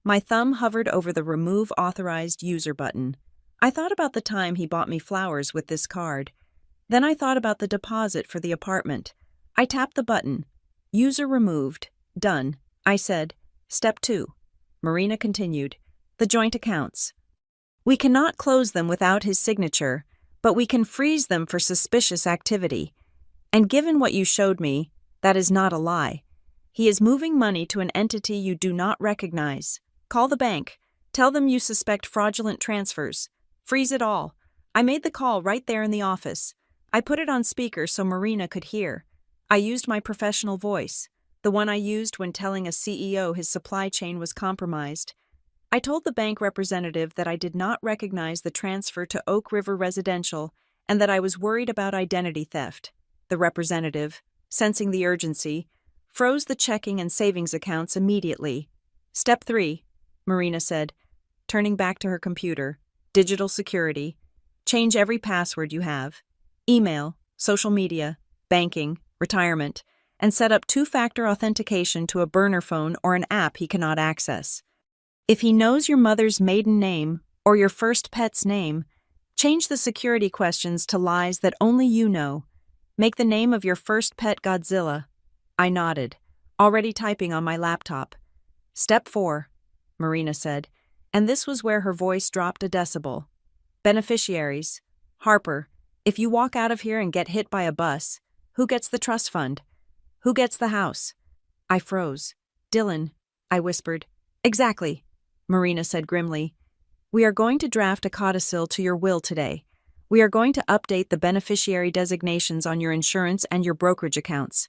My thumb hovered over the Remove Authorized User button. I thought about the time he bought me flowers with this card. Then I thought about the deposit for the apartment. I tapped the button. User removed. Done. I said, Step 2. Marina continued. The joint accounts. We cannot close them without his signature, but we can freeze them for suspicious activity. And given what you showed me, that is not a lie. He is moving money to an entity you do not recognize. Call the bank. Tell them you suspect fraudulent transfers. Freeze it all. I made the call right there in the office. I put it on speaker so Marina could hear. I used my professional voice, the one I used when telling a CEO his supply chain was compromised. I told the bank representative that I did not recognize the transfer to Oak River Residential and that I was worried about identity theft. The representative, sensing the urgency, froze the checking and savings accounts immediately. Step 3, Marina said, turning back to her computer. Digital security. Change every password you have. Email, social media, banking, retirement, and set up two-factor authentication to a burner phone or an app he cannot access. If he knows your mother's maiden name or your first pet's name, change the security questions to lies that only you know. Make the name of your first pet Godzilla. I nodded, already typing on my laptop. Step 4, Marina said, and this was where her voice dropped a decibel. Beneficiaries. Harper, if you walk out of here and get hit by a bus, who gets the trust fund? Who gets the house? I froze. Dylan, I whispered. Exactly, Marina said grimly. We are going to draft a codicil to your will today. We are going to update the beneficiary designations on your insurance and your brokerage accounts.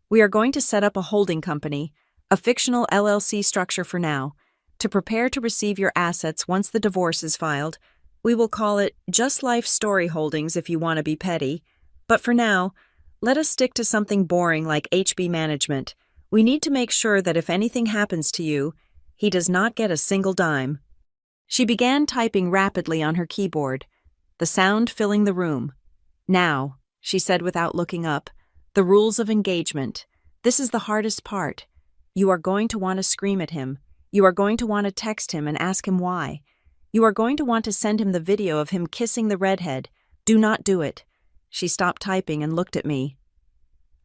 We are going to set up a holding company, a fictional LLC structure for now, to prepare to receive your assets once the divorce is filed. We will call it Just Life Story Holdings if you want to be petty. But for now, let us stick to something boring like HB Management. We need to make sure that if anything happens to you, he does not get a single dime. She began typing rapidly on her keyboard, the sound filling the room. Now, she said without looking up, the rules of engagement. This is the hardest part. You are going to want to scream at him. You are going to want to text him and ask him why. You are going to want to send him the video of him kissing the redhead. Do not do it. She stopped typing and looked at me.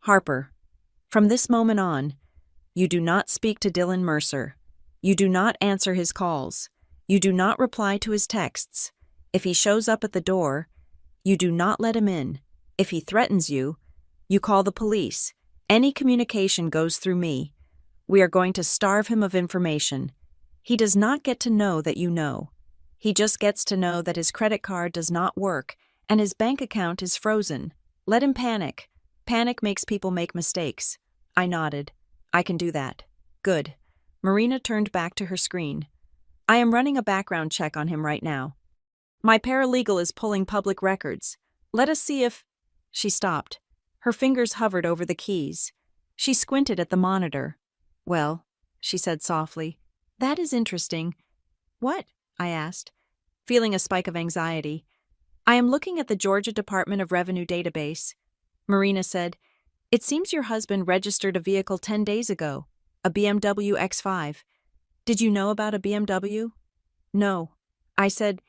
Harper, from this moment on, you do not speak to Dylan Mercer. You do not answer his calls. You do not reply to his texts. If he shows up at the door, you do not let him in. If he threatens you, you call the police. Any communication goes through me. We are going to starve him of information. He does not get to know that you know. He just gets to know that his credit card does not work and his bank account is frozen. Let him panic. Panic makes people make mistakes. I nodded. I can do that. Good. Marina turned back to her screen. I am running a background check on him right now. My paralegal is pulling public records. Let us see if... She stopped. Her fingers hovered over the keys. She squinted at the monitor. Well, she said softly, that is interesting. What? I asked, feeling a spike of anxiety. I am looking at the Georgia Department of Revenue database. Marina said, it seems your husband registered a vehicle 10 days ago, a BMW X5. Did you know about a BMW? No. I said,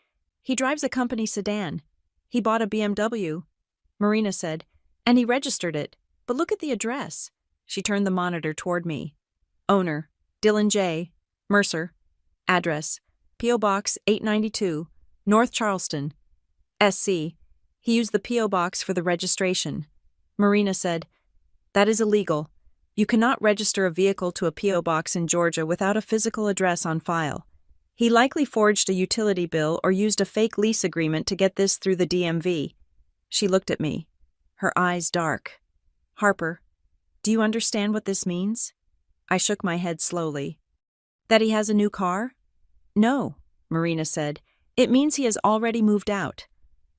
he drives a company sedan. He bought a BMW. Marina said, and he registered it. But look at the address. She turned the monitor toward me. Owner, Dylan J. Mercer. Address, P.O. Box 892, North Charleston. SC. He used the P.O. Box for the registration. Marina said, that is illegal. You cannot register a vehicle to a P.O. Box in Georgia without a physical address on file. He likely forged a utility bill or used a fake lease agreement to get this through the DMV. She looked at me, her eyes dark. Harper, do you understand what this means? I shook my head slowly. That he has a new car? No, Marina said. It means he has already moved out.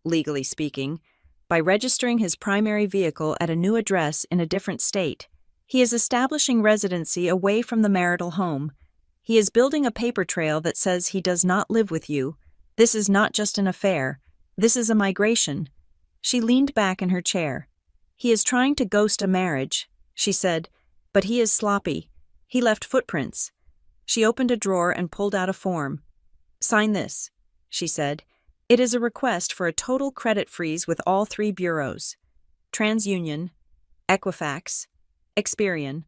Legally speaking, by registering his primary vehicle at a new address in a different state, he is establishing residency away from the marital home. He is building a paper trail that says he does not live with you. This is not just an affair. This is a migration. She leaned back in her chair. He is trying to ghost a marriage, she said, but he is sloppy. He left footprints. She opened a drawer and pulled out a form. Sign this, she said. It is a request for a total credit freeze with all 3 bureaus: TransUnion, Equifax, Experian.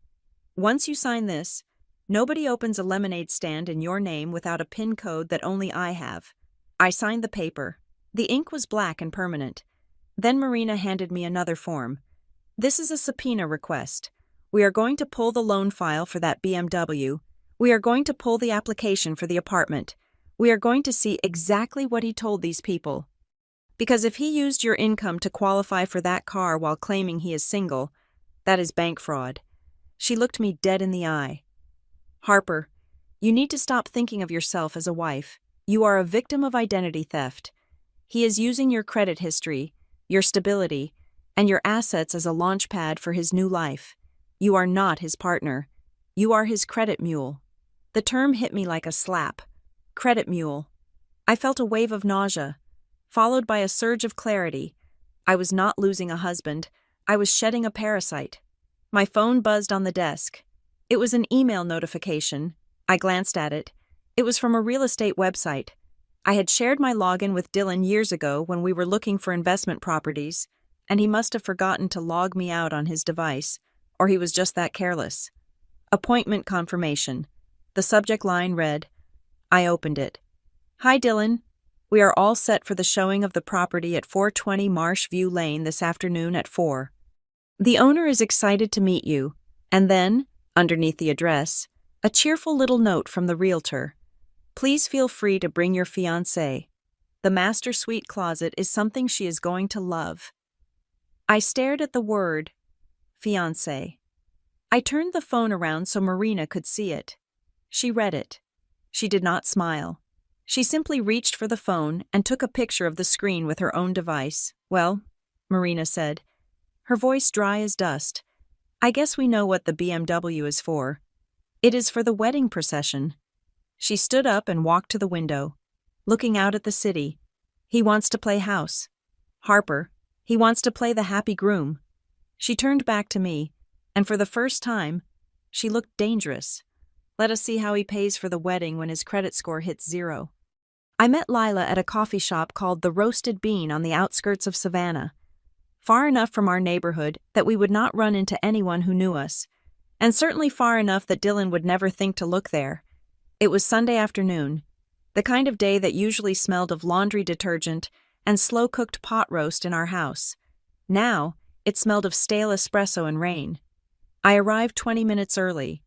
Once you sign this, nobody opens a lemonade stand in your name without a PIN code that only I have. I signed the paper. The ink was black and permanent. Then Marina handed me another form. This is a subpoena request. We are going to pull the loan file for that BMW. We are going to pull the application for the apartment. We are going to see exactly what he told these people. Because if he used your income to qualify for that car while claiming he is single, that is bank fraud. She looked me dead in the eye. Harper, you need to stop thinking of yourself as a wife. You are a victim of identity theft. He is using your credit history, your stability, and your assets as a launch pad for his new life. You are not his partner. You are his credit mule. The term hit me like a slap. Credit mule. I felt a wave of nausea, followed by a surge of clarity. I was not losing a husband. I was shedding a parasite. My phone buzzed on the desk. It was an email notification. I glanced at it. It was from a real estate website. I had shared my login with Dylan years ago when we were looking for investment properties, and he must have forgotten to log me out on his device, or he was just that careless. Appointment confirmation. The subject line read. I opened it. Hi, Dylan. We are all set for the showing of the property at 420 Marsh View Lane this afternoon at 4. The owner is excited to meet you. And then, underneath the address, a cheerful little note from the realtor. Please feel free to bring your fiancé. The master suite closet is something she is going to love. I stared at the word, fiancé. I turned the phone around so Marina could see it. She read it. She did not smile. She simply reached for the phone and took a picture of the screen with her own device. Well, Marina said, her voice dry as dust, I guess we know what the BMW is for. It is for the wedding procession. She stood up and walked to the window, looking out at the city. He wants to play house. Harper, he wants to play the happy groom. She turned back to me, and for the first time, she looked dangerous. Let us see how he pays for the wedding when his credit score hits 0. I met Lila at a coffee shop called The Roasted Bean on the outskirts of Savannah, far enough from our neighborhood that we would not run into anyone who knew us, and certainly far enough that Dylan would never think to look there. It was Sunday afternoon, the kind of day that usually smelled of laundry detergent and slow-cooked pot roast in our house. Now, it smelled of stale espresso and rain. I arrived 20 minutes early.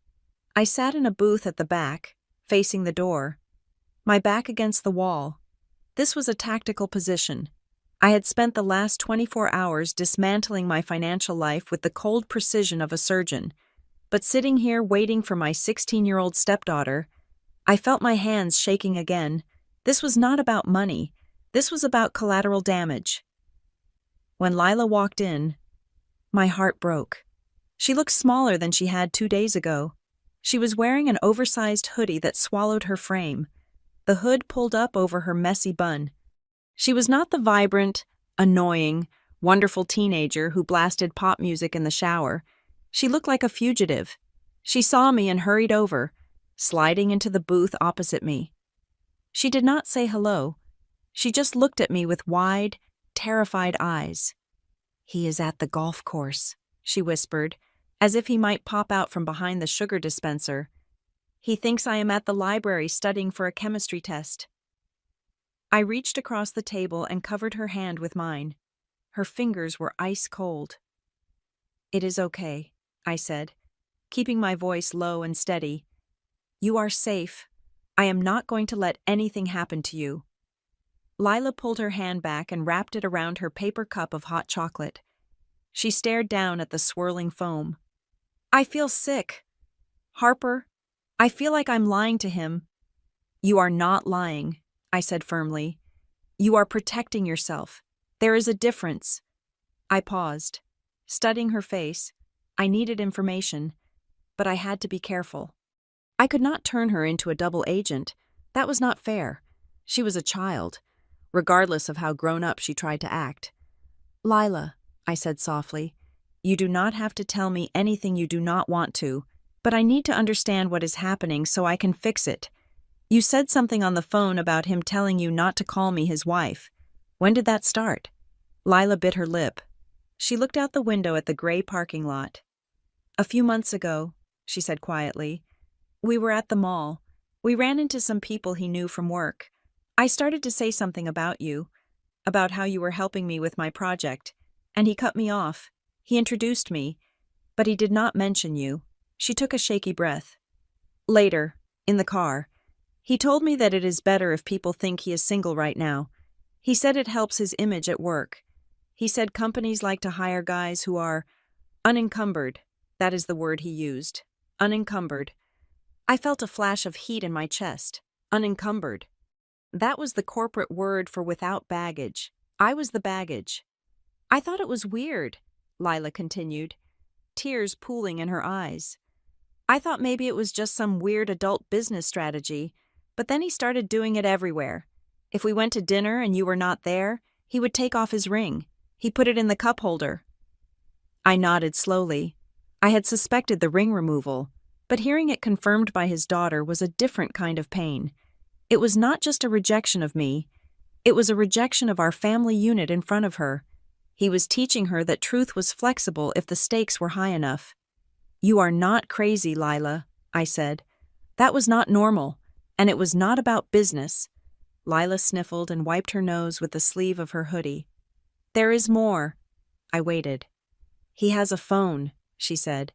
I sat in a booth at the back, facing the door, my back against the wall. This was a tactical position. I had spent the last 24 hours dismantling my financial life with the cold precision of a surgeon, but sitting here waiting for my 16-year-old stepdaughter, I felt my hands shaking again. This was not about money. This was about collateral damage. When Lila walked in, my heart broke. She looked smaller than she had 2 days ago. She was wearing an oversized hoodie that swallowed her frame, the hood pulled up over her messy bun. She was not the vibrant, annoying, wonderful teenager who blasted pop music in the shower. She looked like a fugitive. She saw me and hurried over, sliding into the booth opposite me. She did not say hello. She just looked at me with wide, terrified eyes. He is at the golf course, she whispered, as if he might pop out from behind the sugar dispenser. He thinks I am at the library studying for a chemistry test. I reached across the table and covered her hand with mine. Her fingers were ice cold. It is okay, I said, keeping my voice low and steady. You are safe. I am not going to let anything happen to you. Lila pulled her hand back and wrapped it around her paper cup of hot chocolate. She stared down at the swirling foam. I feel sick. Harper, I feel like I'm lying to him. You are not lying, I said firmly. You are protecting yourself. There is a difference. I paused. Studying her face, I needed information, but I had to be careful. I could not turn her into a double agent. That was not fair. She was a child, regardless of how grown up she tried to act. Lila, I said softly, you do not have to tell me anything you do not want to, but I need to understand what is happening so I can fix it. You said something on the phone about him telling you not to call me his wife. When did that start? Lila bit her lip. She looked out the window at the gray parking lot. A few months ago, she said quietly. We were at the mall. We ran into some people he knew from work. I started to say something about you, about how you were helping me with my project, and he cut me off. He introduced me, but he did not mention you. She took a shaky breath. Later, in the car, he told me that it is better if people think he is single right now. He said it helps his image at work. He said companies like to hire guys who are unencumbered. That is the word he used. Unencumbered. I felt a flash of heat in my chest. Unencumbered. That was the corporate word for without baggage. I was the baggage. I thought it was weird, Lila continued, tears pooling in her eyes. I thought maybe it was just some weird adult business strategy, but then he started doing it everywhere. If we went to dinner and you were not there, he would take off his ring. He put it in the cup holder. I nodded slowly. I had suspected the ring removal, but hearing it confirmed by his daughter was a different kind of pain. It was not just a rejection of me. It was a rejection of our family unit in front of her. He was teaching her that truth was flexible if the stakes were high enough. You are not crazy, Lila, I said. That was not normal, and it was not about business. Lila sniffled and wiped her nose with the sleeve of her hoodie. There is more. I waited. He has a phone, she said.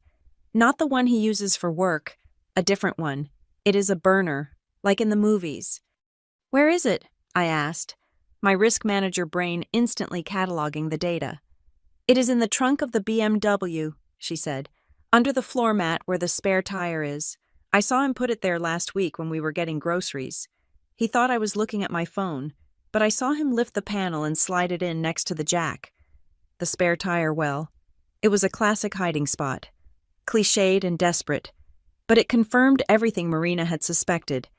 Not the one he uses for work, a different one. It is a burner, like in the movies. Where is it? I asked, my risk manager brain instantly cataloging the data. It is in the trunk of the BMW, she said, under the floor mat where the spare tire is. I saw him put it there last week when we were getting groceries. He thought I was looking at my phone, but I saw him lift the panel and slide it in next to the jack. The spare tire, well, it was a classic hiding spot. Cliched and desperate, but it confirmed everything Marina had suspected.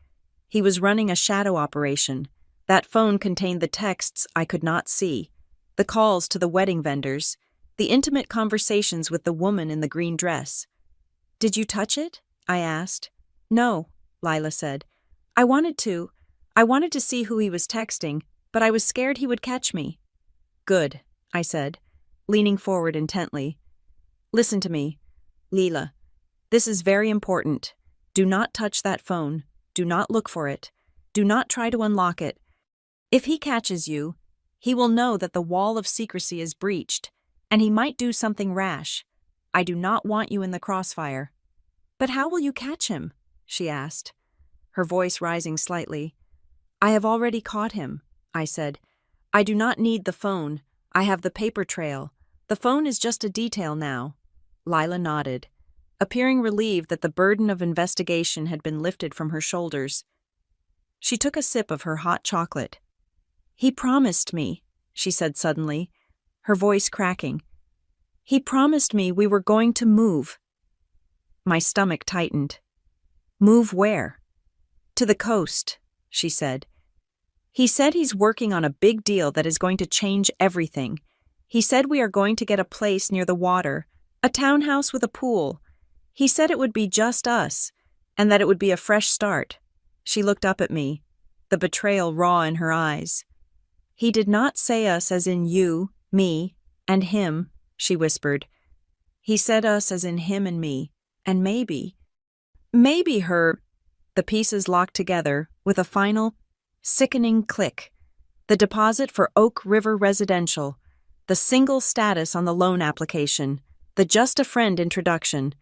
He was running a shadow operation. That phone contained the texts I could not see, the calls to the wedding vendors, the intimate conversations with the woman in the green dress. Did you touch it? I asked. No, Lila said. I wanted to see who he was texting, but I was scared he would catch me. Good, I said, leaning forward intently. Listen to me, Lila. This is very important. Do not touch that phone. Do not look for it. Do not try to unlock it. If he catches you, he will know that the wall of secrecy is breached, and he might do something rash. I do not want you in the crossfire. But how will you catch him? She asked, her voice rising slightly. I have already caught him, I said. I do not need the phone. I have the paper trail. The phone is just a detail now. Lila nodded, appearing relieved that the burden of investigation had been lifted from her shoulders. She took a sip of her hot chocolate. He promised me, she said suddenly, her voice cracking. He promised me we were going to move. My stomach tightened. Move where? To the coast, she said. He said he's working on a big deal that is going to change everything. He said we are going to get a place near the water, a townhouse with a pool. He said it would be just us, and that it would be a fresh start. She looked up at me, the betrayal raw in her eyes. He did not say us as in you, me, and him, she whispered. He said us as in him and me, and maybe her. The pieces locked together with a final, sickening click. The deposit for Oak River Residential, the single status on the loan application, the just a friend introduction.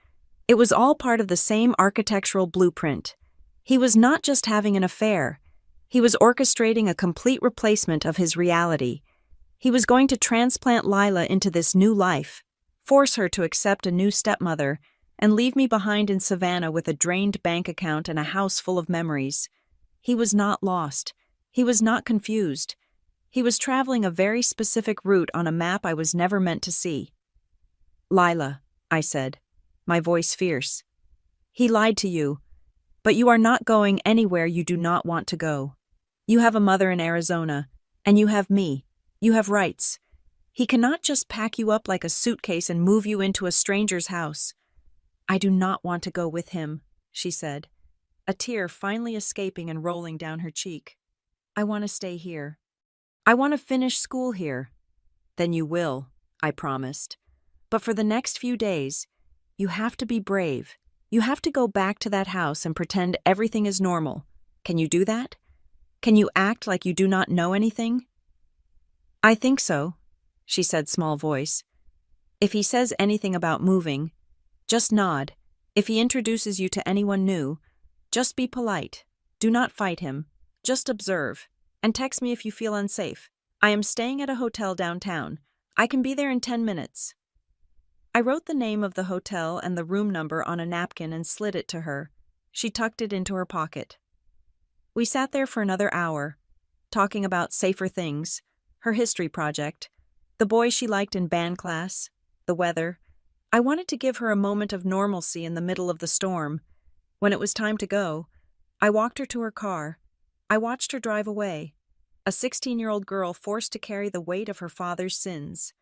It was all part of the same architectural blueprint. He was not just having an affair. He was orchestrating a complete replacement of his reality. He was going to transplant Lila into this new life, force her to accept a new stepmother, and leave me behind in Savannah with a drained bank account and a house full of memories. He was not lost. He was not confused. He was traveling a very specific route on a map I was never meant to see. "Lila," I said, my voice fierce. "He lied to you, but you are not going anywhere you do not want to go. You have a mother in Arizona, and you have me. You have rights. He cannot just pack you up like a suitcase and move you into a stranger's house." "I do not want to go with him," she said, a tear finally escaping and rolling down her cheek. "I want to stay here. I want to finish school here." "Then you will," I promised. "But for the next few days, you have to be brave. You have to go back to that house and pretend everything is normal. Can you do that? Can you act like you do not know anything?" "I think so," she said, small voice. "If he says anything about moving, just nod. If he introduces you to anyone new, just be polite. Do not fight him. Just observe. And text me if you feel unsafe. I am staying at a hotel downtown. I can be there in 10 minutes. I wrote the name of the hotel and the room number on a napkin and slid it to her. She tucked it into her pocket. We sat there for another hour, talking about safer things, her history project, the boy she liked in band class, the weather. I wanted to give her a moment of normalcy in the middle of the storm. When it was time to go, I walked her to her car. I watched her drive away, a 16-year-old girl forced to carry the weight of her father's sins.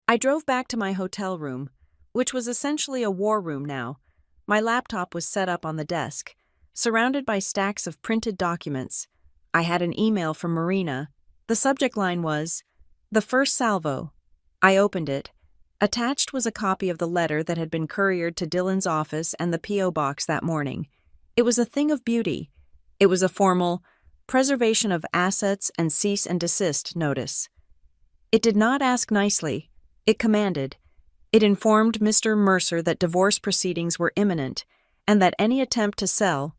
I drove back to my hotel room, which was essentially a war room now. My laptop was set up on the desk, surrounded by stacks of printed documents. I had an email from Marina. The subject line was, "The first salvo." I opened it. Attached was a copy of the letter that had been couriered to Dylan's office and the P.O. box that morning. It was a thing of beauty. It was a formal preservation of assets and cease and desist notice. It did not ask nicely. It commanded. It informed Mr. Mercer that divorce proceedings were imminent and that any attempt to sell,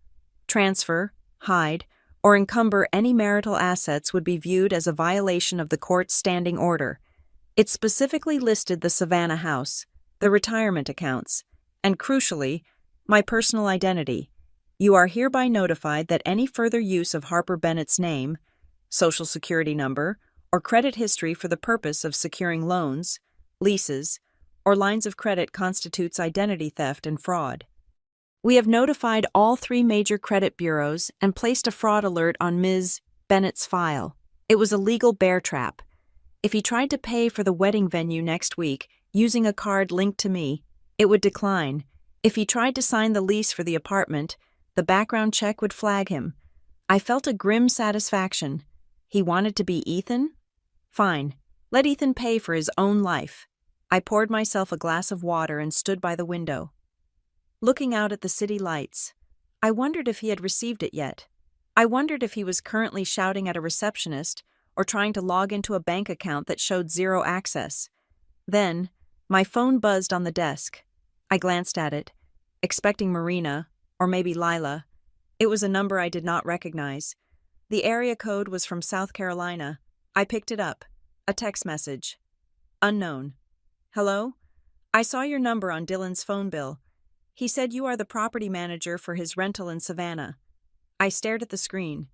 transfer, hide, or encumber any marital assets would be viewed as a violation of the court's standing order. It specifically listed the Savannah house, the retirement accounts, and crucially, my personal identity. You are hereby notified that any further use of Harper Bennett's name, social security number, or credit history for the purpose of securing loans, leases, or lines of credit constitutes identity theft and fraud. We have notified all 3 major credit bureaus and placed a fraud alert on Ms. Bennett's file. It was a legal bear trap. If he tried to pay for the wedding venue next week using a card linked to me, it would decline. If he tried to sign the lease for the apartment, the background check would flag him. I felt a grim satisfaction. He wanted to be Ethan? Fine. Let Ethan pay for his own life. I poured myself a glass of water and stood by the window. Looking out at the city lights, I wondered if he had received it yet. I wondered if he was currently shouting at a receptionist or trying to log into a bank account that showed 0 access. Then, my phone buzzed on the desk. I glanced at it, expecting Marina, or maybe Lila. It was a number I did not recognize. The area code was from South Carolina. I picked it up. A text message. Unknown. "Hello? I saw your number on Dylan's phone bill. He said you are the property manager for his rental in Savannah." I stared at the screen.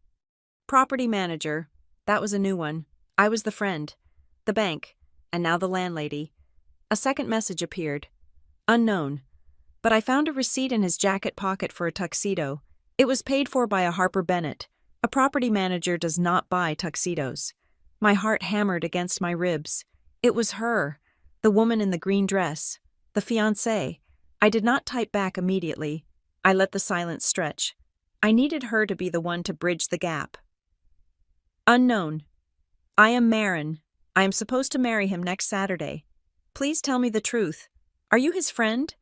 Property manager. That was a new one. I was the friend, the bank, and now the landlady. A second message appeared. Unknown. But I found a receipt in his jacket pocket for a tuxedo. It was paid for by a Harper Bennett. A property manager does not buy tuxedos. My heart hammered against my ribs. It was her, the woman in the green dress, the fiancée. I did not type back immediately. I let the silence stretch. I needed her to be the one to bridge the gap. Unknown. I am Marin. I am supposed to marry him next Saturday. Please tell me the truth. Are you his friend?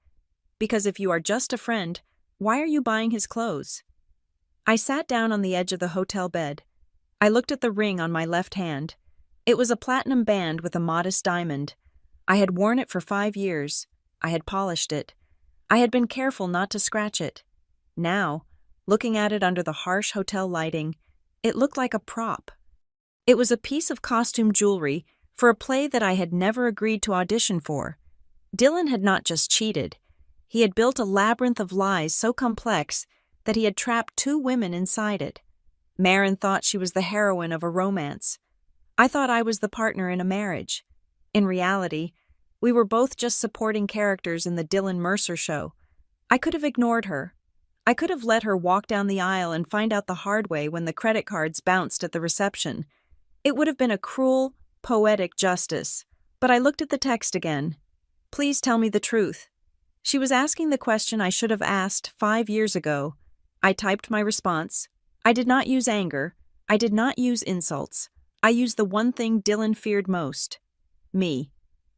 Because if you are just a friend, why are you buying his clothes? I sat down on the edge of the hotel bed. I looked at the ring on my left hand. It was a platinum band with a modest diamond. I had worn it for 5 years. I had polished it. I had been careful not to scratch it. Now, Looking at it under the harsh hotel lighting, it looked like a prop. It was a piece of costume jewelry for a play that I had never agreed to audition for. Dylan had not just cheated. He had built a labyrinth of lies so complex that he had trapped two women inside it. Maren thought she was the heroine of a romance. I thought I was the partner in a marriage. In reality, we were both just supporting characters in the Dylan Mercer show. I could have ignored her. I could have let her walk down the aisle and find out the hard way when the credit cards bounced at the reception. It would have been a cruel, poetic justice. But I looked at the text again. Please tell me the truth. She was asking the question I should have asked 5 years ago. I typed my response. I did not use anger. I did not use insults. I used the one thing Dylan feared most. Me.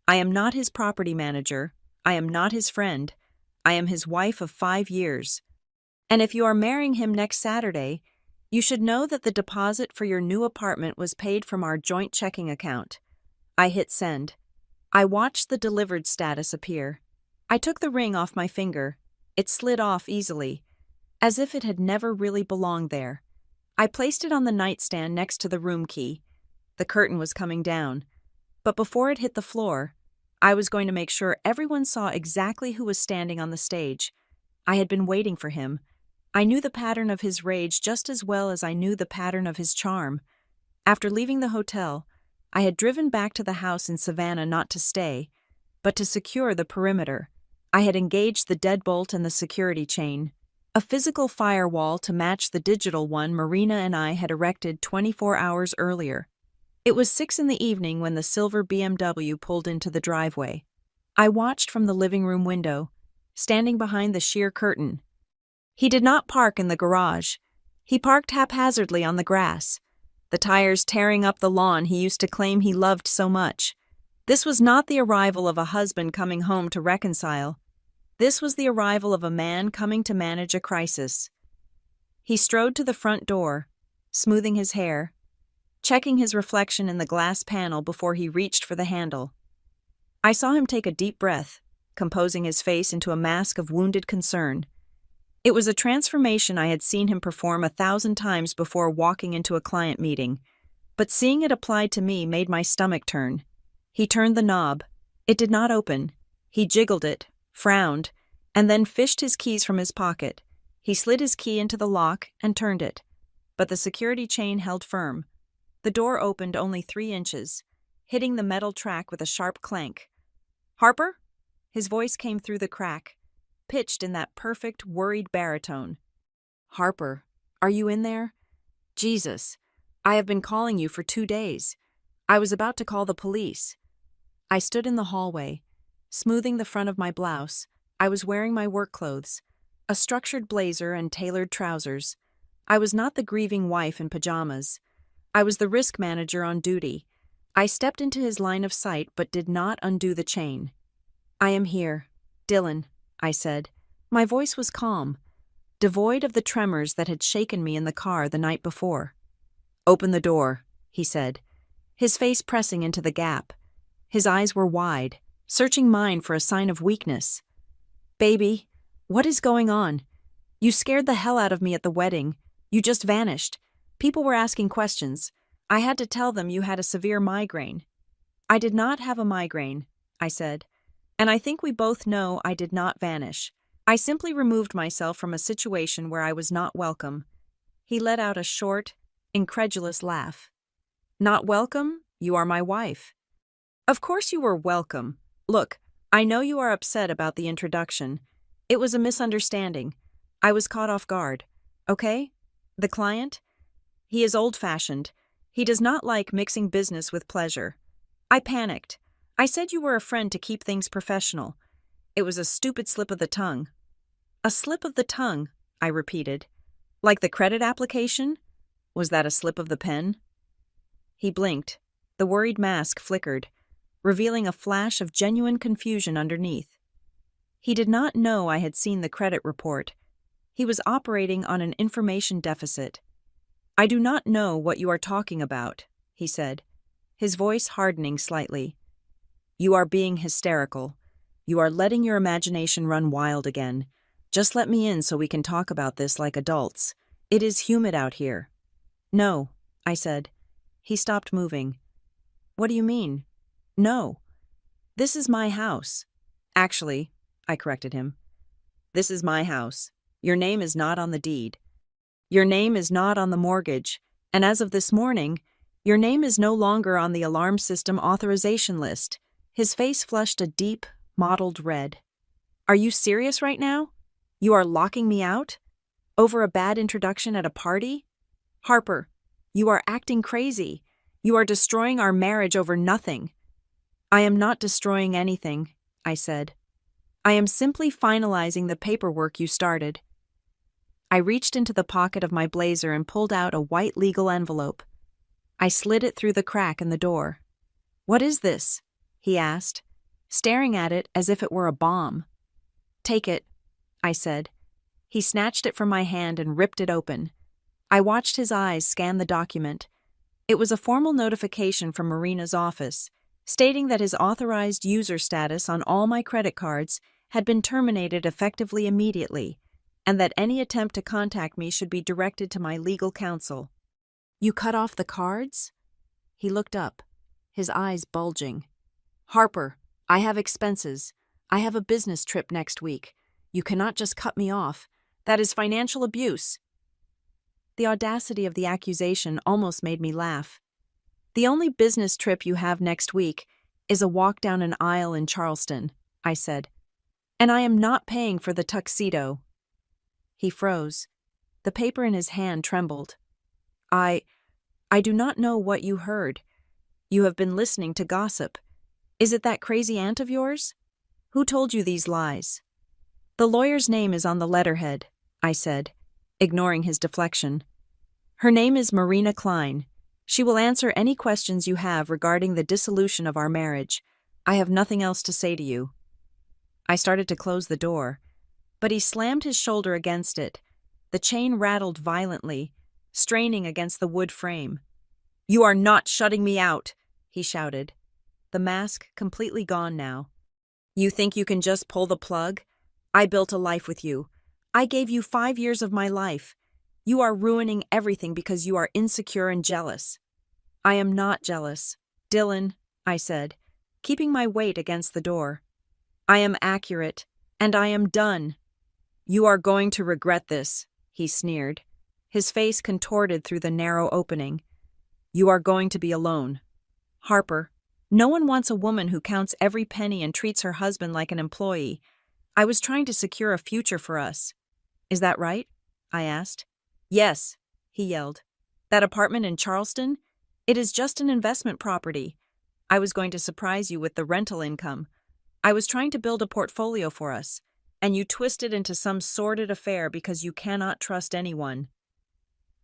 I am not his property manager. I am not his friend. I am his wife of 5 years. And if you are marrying him next Saturday, you should know that the deposit for your new apartment was paid from our joint checking account. I hit send. I watched the delivered status appear. I took the ring off my finger. It slid off easily, as if it had never really belonged there. I placed it on the nightstand next to the room key. The curtain was coming down. But before it hit the floor, I was going to make sure everyone saw exactly who was standing on the stage. I had been waiting for him. I knew the pattern of his rage just as well as I knew the pattern of his charm. After leaving the hotel, I had driven back to the house in Savannah not to stay, but to secure the perimeter. I had engaged the deadbolt and the security chain, a physical firewall to match the digital one Marina and I had erected 24 hours earlier. It was 6 p.m. when the silver BMW pulled into the driveway. I watched from the living room window, standing behind the sheer curtain. He did not park in the garage. He parked haphazardly on the grass, the tires tearing up the lawn he used to claim he loved so much. This was not the arrival of a husband coming home to reconcile. This was the arrival of a man coming to manage a crisis. He strode to the front door, smoothing his hair, checking his reflection in the glass panel before he reached for the handle. I saw him take a deep breath, composing his face into a mask of wounded concern. It was a transformation I had seen him perform 1,000 times before walking into a client meeting, but seeing it applied to me made my stomach turn. He turned the knob. It did not open. He jiggled it, frowned, and then fished his keys from his pocket. He slid his key into the lock and turned it, but the security chain held firm. The door opened only 3 inches, hitting the metal track with a sharp clank. "Harper?" His voice came through the crack, pitched in that perfect, worried baritone. "Harper, are you in there? Jesus, I have been calling you for 2 days. I was about to call the police." I stood in the hallway, smoothing the front of my blouse. I was wearing my work clothes, a structured blazer and tailored trousers. I was not the grieving wife in pajamas. I was the risk manager on duty. I stepped into his line of sight but did not undo the chain. "I am here, Dylan," I said. My voice was calm, devoid of the tremors that had shaken me in the car the night before. "Open the door," he said, his face pressing into the gap. His eyes were wide, searching mine for a sign of weakness. "Baby, what is going on? You scared the hell out of me at the wedding. You just vanished. People were asking questions. I had to tell them you had a severe migraine." "I did not have a migraine," I said. "And I think we both know I did not vanish. I simply removed myself from a situation where I was not welcome." He let out a short, incredulous laugh. "Not welcome? You are my wife." "Of course you were welcome. Look, I know you are upset about the introduction. It was a misunderstanding. I was caught off guard. Okay? The client? He is old-fashioned. He does not like mixing business with pleasure. I panicked. I said you were a friend to keep things professional. It was a stupid slip of the tongue." "A slip of the tongue," I repeated. "Like the credit application? Was that a slip of the pen?" He blinked. The worried mask flickered, revealing a flash of genuine confusion underneath. He did not know I had seen the credit report. He was operating on an information deficit. "I do not know what you are talking about," he said, his voice hardening slightly. "You are being hysterical. You are letting your imagination run wild again. Just let me in so we can talk about this like adults. It is humid out here. No, I said. He stopped moving. What do you mean? No. This is my house. Actually, I corrected him. This is my house. Your name is not on the deed. Your name is not on the mortgage, and as of this morning, your name is no longer on the alarm system authorization list. His face flushed a deep, mottled red. Are you serious right now? You are locking me out? Over a bad introduction at a party? Harper, you are acting crazy. You are destroying our marriage over nothing. I am not destroying anything, I said. I am simply finalizing the paperwork you started. I reached into the pocket of my blazer and pulled out a white legal envelope. I slid it through the crack in the door. What is this? He asked, staring at it as if it were a bomb. Take it, I said. He snatched it from my hand and ripped it open. I watched his eyes scan the document. It was a formal notification from Marina's office, stating that his authorized user status on all my credit cards had been terminated effectively immediately, and that any attempt to contact me should be directed to my legal counsel. You cut off the cards? He looked up, his eyes bulging. Harper, I have expenses. I have a business trip next week. You cannot just cut me off. That is financial abuse. The audacity of the accusation almost made me laugh. The only business trip you have next week is a walk down an aisle in Charleston, I said. And I am not paying for the tuxedo. He froze. The paper in his hand trembled. I do not know what you heard. You have been listening to gossip. Is it that crazy aunt of yours? Who told you these lies? The lawyer's name is on the letterhead, I said, ignoring his deflection. Her name is Marina Klein. She will answer any questions you have regarding the dissolution of our marriage. I have nothing else to say to you. I started to close the door, but he slammed his shoulder against it. The chain rattled violently, straining against the wood frame. You are not shutting me out, he shouted, the mask completely gone now. You think you can just pull the plug? I built a life with you. I gave you 5 years of my life. You are ruining everything because you are insecure and jealous. I am not jealous. Dylan, I said, keeping my weight against the door. I am accurate, and I am done. You are going to regret this, he sneered, his face contorted through the narrow opening. You are going to be alone. Harper, no one wants a woman who counts every penny and treats her husband like an employee. I was trying to secure a future for us. Is that right? I asked. Yes, he yelled. That apartment in Charleston? It is just an investment property. I was going to surprise you with the rental income. I was trying to build a portfolio for us, and you twist it into some sordid affair because you cannot trust anyone.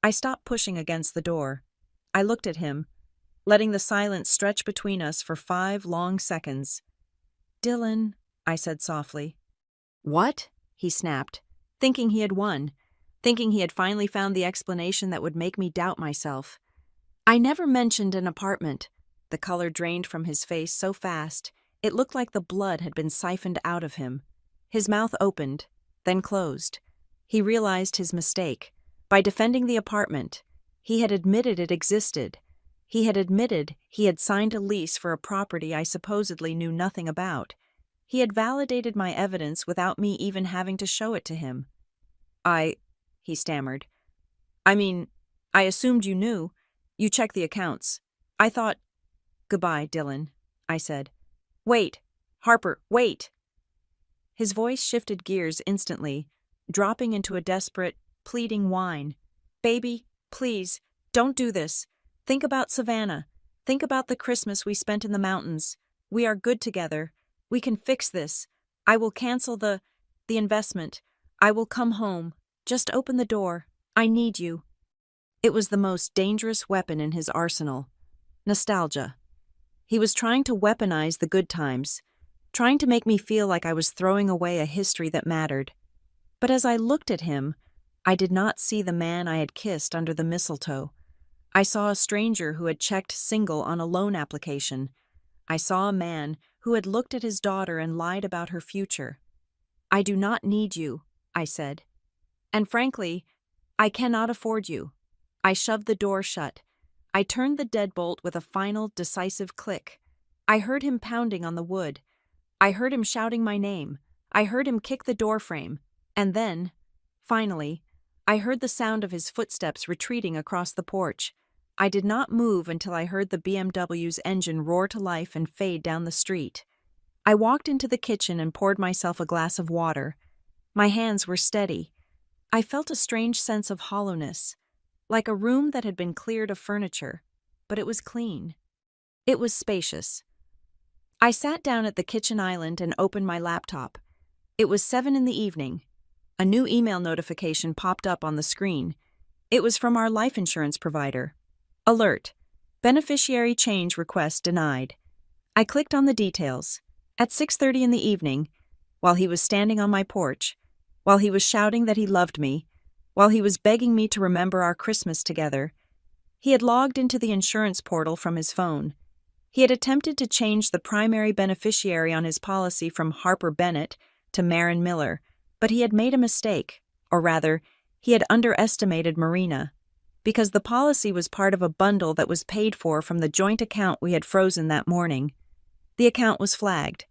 I stopped pushing against the door. I looked at him, letting the silence stretch between us for 5 long seconds. Dylan, I said softly. What? He snapped, thinking he had won, thinking he had finally found the explanation that would make me doubt myself. I never mentioned an apartment. The color drained from his face so fast, it looked like the blood had been siphoned out of him. His mouth opened, then closed. He realized his mistake. By defending the apartment, he had admitted it existed. He had admitted he had signed a lease for a property I supposedly knew nothing about. He had validated my evidence without me even having to show it to him. He stammered. I assumed you knew. You checked the accounts. I thought... Goodbye, Dylan, I said. Wait, Harper, wait. His voice shifted gears instantly, dropping into a desperate, pleading whine. Baby, please, don't do this. Think about Savannah. Think about the Christmas we spent in the mountains. We are good together. We can fix this. I will cancel the investment. I will come home. Just open the door. I need you. It was the most dangerous weapon in his arsenal. Nostalgia. He was trying to weaponize the good times, trying to make me feel like I was throwing away a history that mattered. But as I looked at him, I did not see the man I had kissed under the mistletoe. I saw a stranger who had checked single on a loan application. I saw a man who had looked at his daughter and lied about her future. I do not need you, I said. And frankly, I cannot afford you. I shoved the door shut. I turned the deadbolt with a final, decisive click. I heard him pounding on the wood. I heard him shouting my name. I heard him kick the doorframe. And then, finally, I heard the sound of his footsteps retreating across the porch. I did not move until I heard the BMW's engine roar to life and fade down the street. I walked into the kitchen and poured myself a glass of water. My hands were steady. I felt a strange sense of hollowness, like a room that had been cleared of furniture, but it was clean. It was spacious. I sat down at the kitchen island and opened my laptop. It was 7 p.m. A new email notification popped up on the screen. It was from our life insurance provider. Alert. Beneficiary change request denied. I clicked on the details. At 6:30 in the evening, while he was standing on my porch, while he was shouting that he loved me, while he was begging me to remember our Christmas together, he had logged into the insurance portal from his phone. He had attempted to change the primary beneficiary on his policy from Harper Bennett to Marin Miller, but he had made a mistake, or rather, he had underestimated Marina, because the policy was part of a bundle that was paid for from the joint account we had frozen that morning. The account was flagged,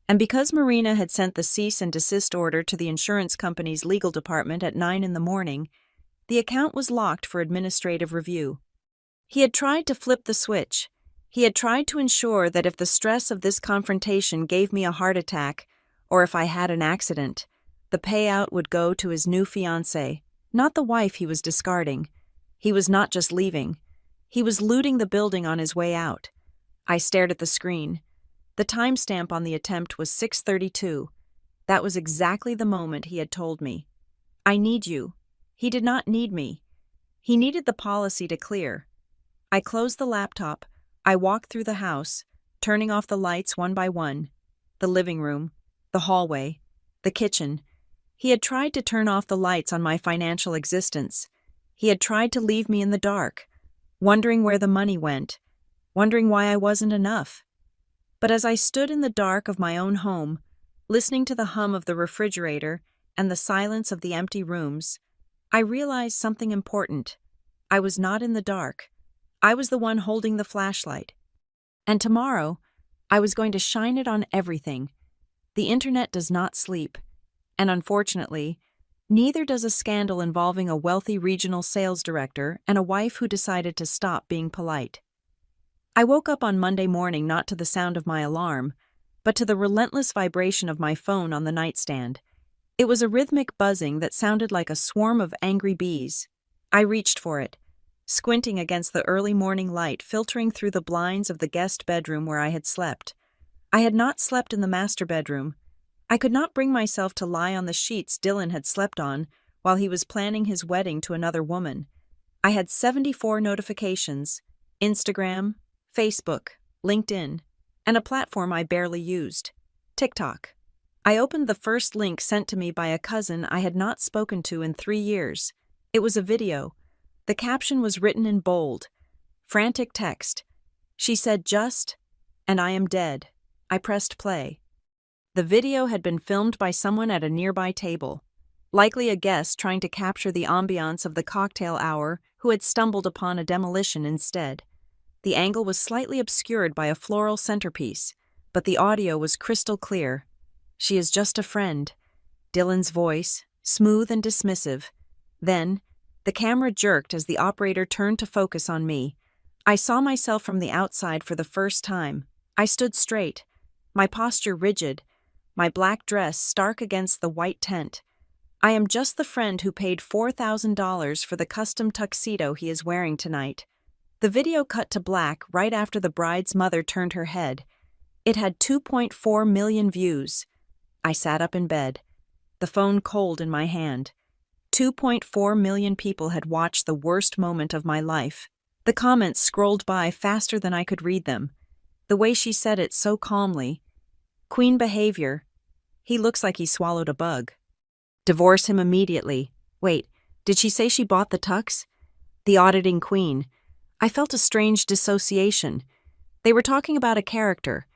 and because Marina had sent the cease and desist order to the insurance company's legal department at 9 a.m, the account was locked for administrative review. He had tried to flip the switch. He had tried to ensure that if the stress of this confrontation gave me a heart attack, or if I had an accident, the payout would go to his new fiancée, not the wife he was discarding. He was not just leaving. He was looting the building on his way out. I stared at the screen. The timestamp on the attempt was 6:32. That was exactly the moment he had told me. I need you. He did not need me. He needed the policy to clear. I closed the laptop. I walked through the house, turning off the lights one by one. The living room, the hallway, the kitchen. He had tried to turn off the lights on my financial existence. He had tried to leave me in the dark, wondering where the money went, wondering why I wasn't enough. But as I stood in the dark of my own home, listening to the hum of the refrigerator and the silence of the empty rooms, I realized something important. I was not in the dark. I was the one holding the flashlight. And tomorrow, I was going to shine it on everything. The internet does not sleep. And unfortunately, neither does a scandal involving a wealthy regional sales director and a wife who decided to stop being polite. I woke up on Monday morning not to the sound of my alarm, but to the relentless vibration of my phone on the nightstand. It was a rhythmic buzzing that sounded like a swarm of angry bees. I reached for it, squinting against the early morning light filtering through the blinds of the guest bedroom where I had slept. I had not slept in the master bedroom. I could not bring myself to lie on the sheets Dylan had slept on while he was planning his wedding to another woman. I had 74 notifications, Instagram, Facebook, LinkedIn, and a platform I barely used, TikTok. I opened the first link sent to me by a cousin I had not spoken to in 3 years. It was a video. The caption was written in bold, frantic text. She said just, and I am dead. I pressed play. The video had been filmed by someone at a nearby table, likely a guest trying to capture the ambiance of the cocktail hour who had stumbled upon a demolition instead. The angle was slightly obscured by a floral centerpiece, but the audio was crystal clear. She is just a friend. Dylan's voice, smooth and dismissive. Then, the camera jerked as the operator turned to focus on me. I saw myself from the outside for the first time. I stood straight, my posture rigid, my black dress stark against the white tent. I am just the friend who paid $4,000 for the custom tuxedo he is wearing tonight. The video cut to black right after the bride's mother turned her head. It had 2.4 million views. I sat up in bed, the phone cold in my hand. 2.4 million people had watched the worst moment of my life. The comments scrolled by faster than I could read them. The way she said it so calmly. Queen behavior. He looks like he swallowed a bug. Divorce him immediately. Wait, did she say she bought the tux? The auditing queen. I felt a strange dissociation. They were talking about a character.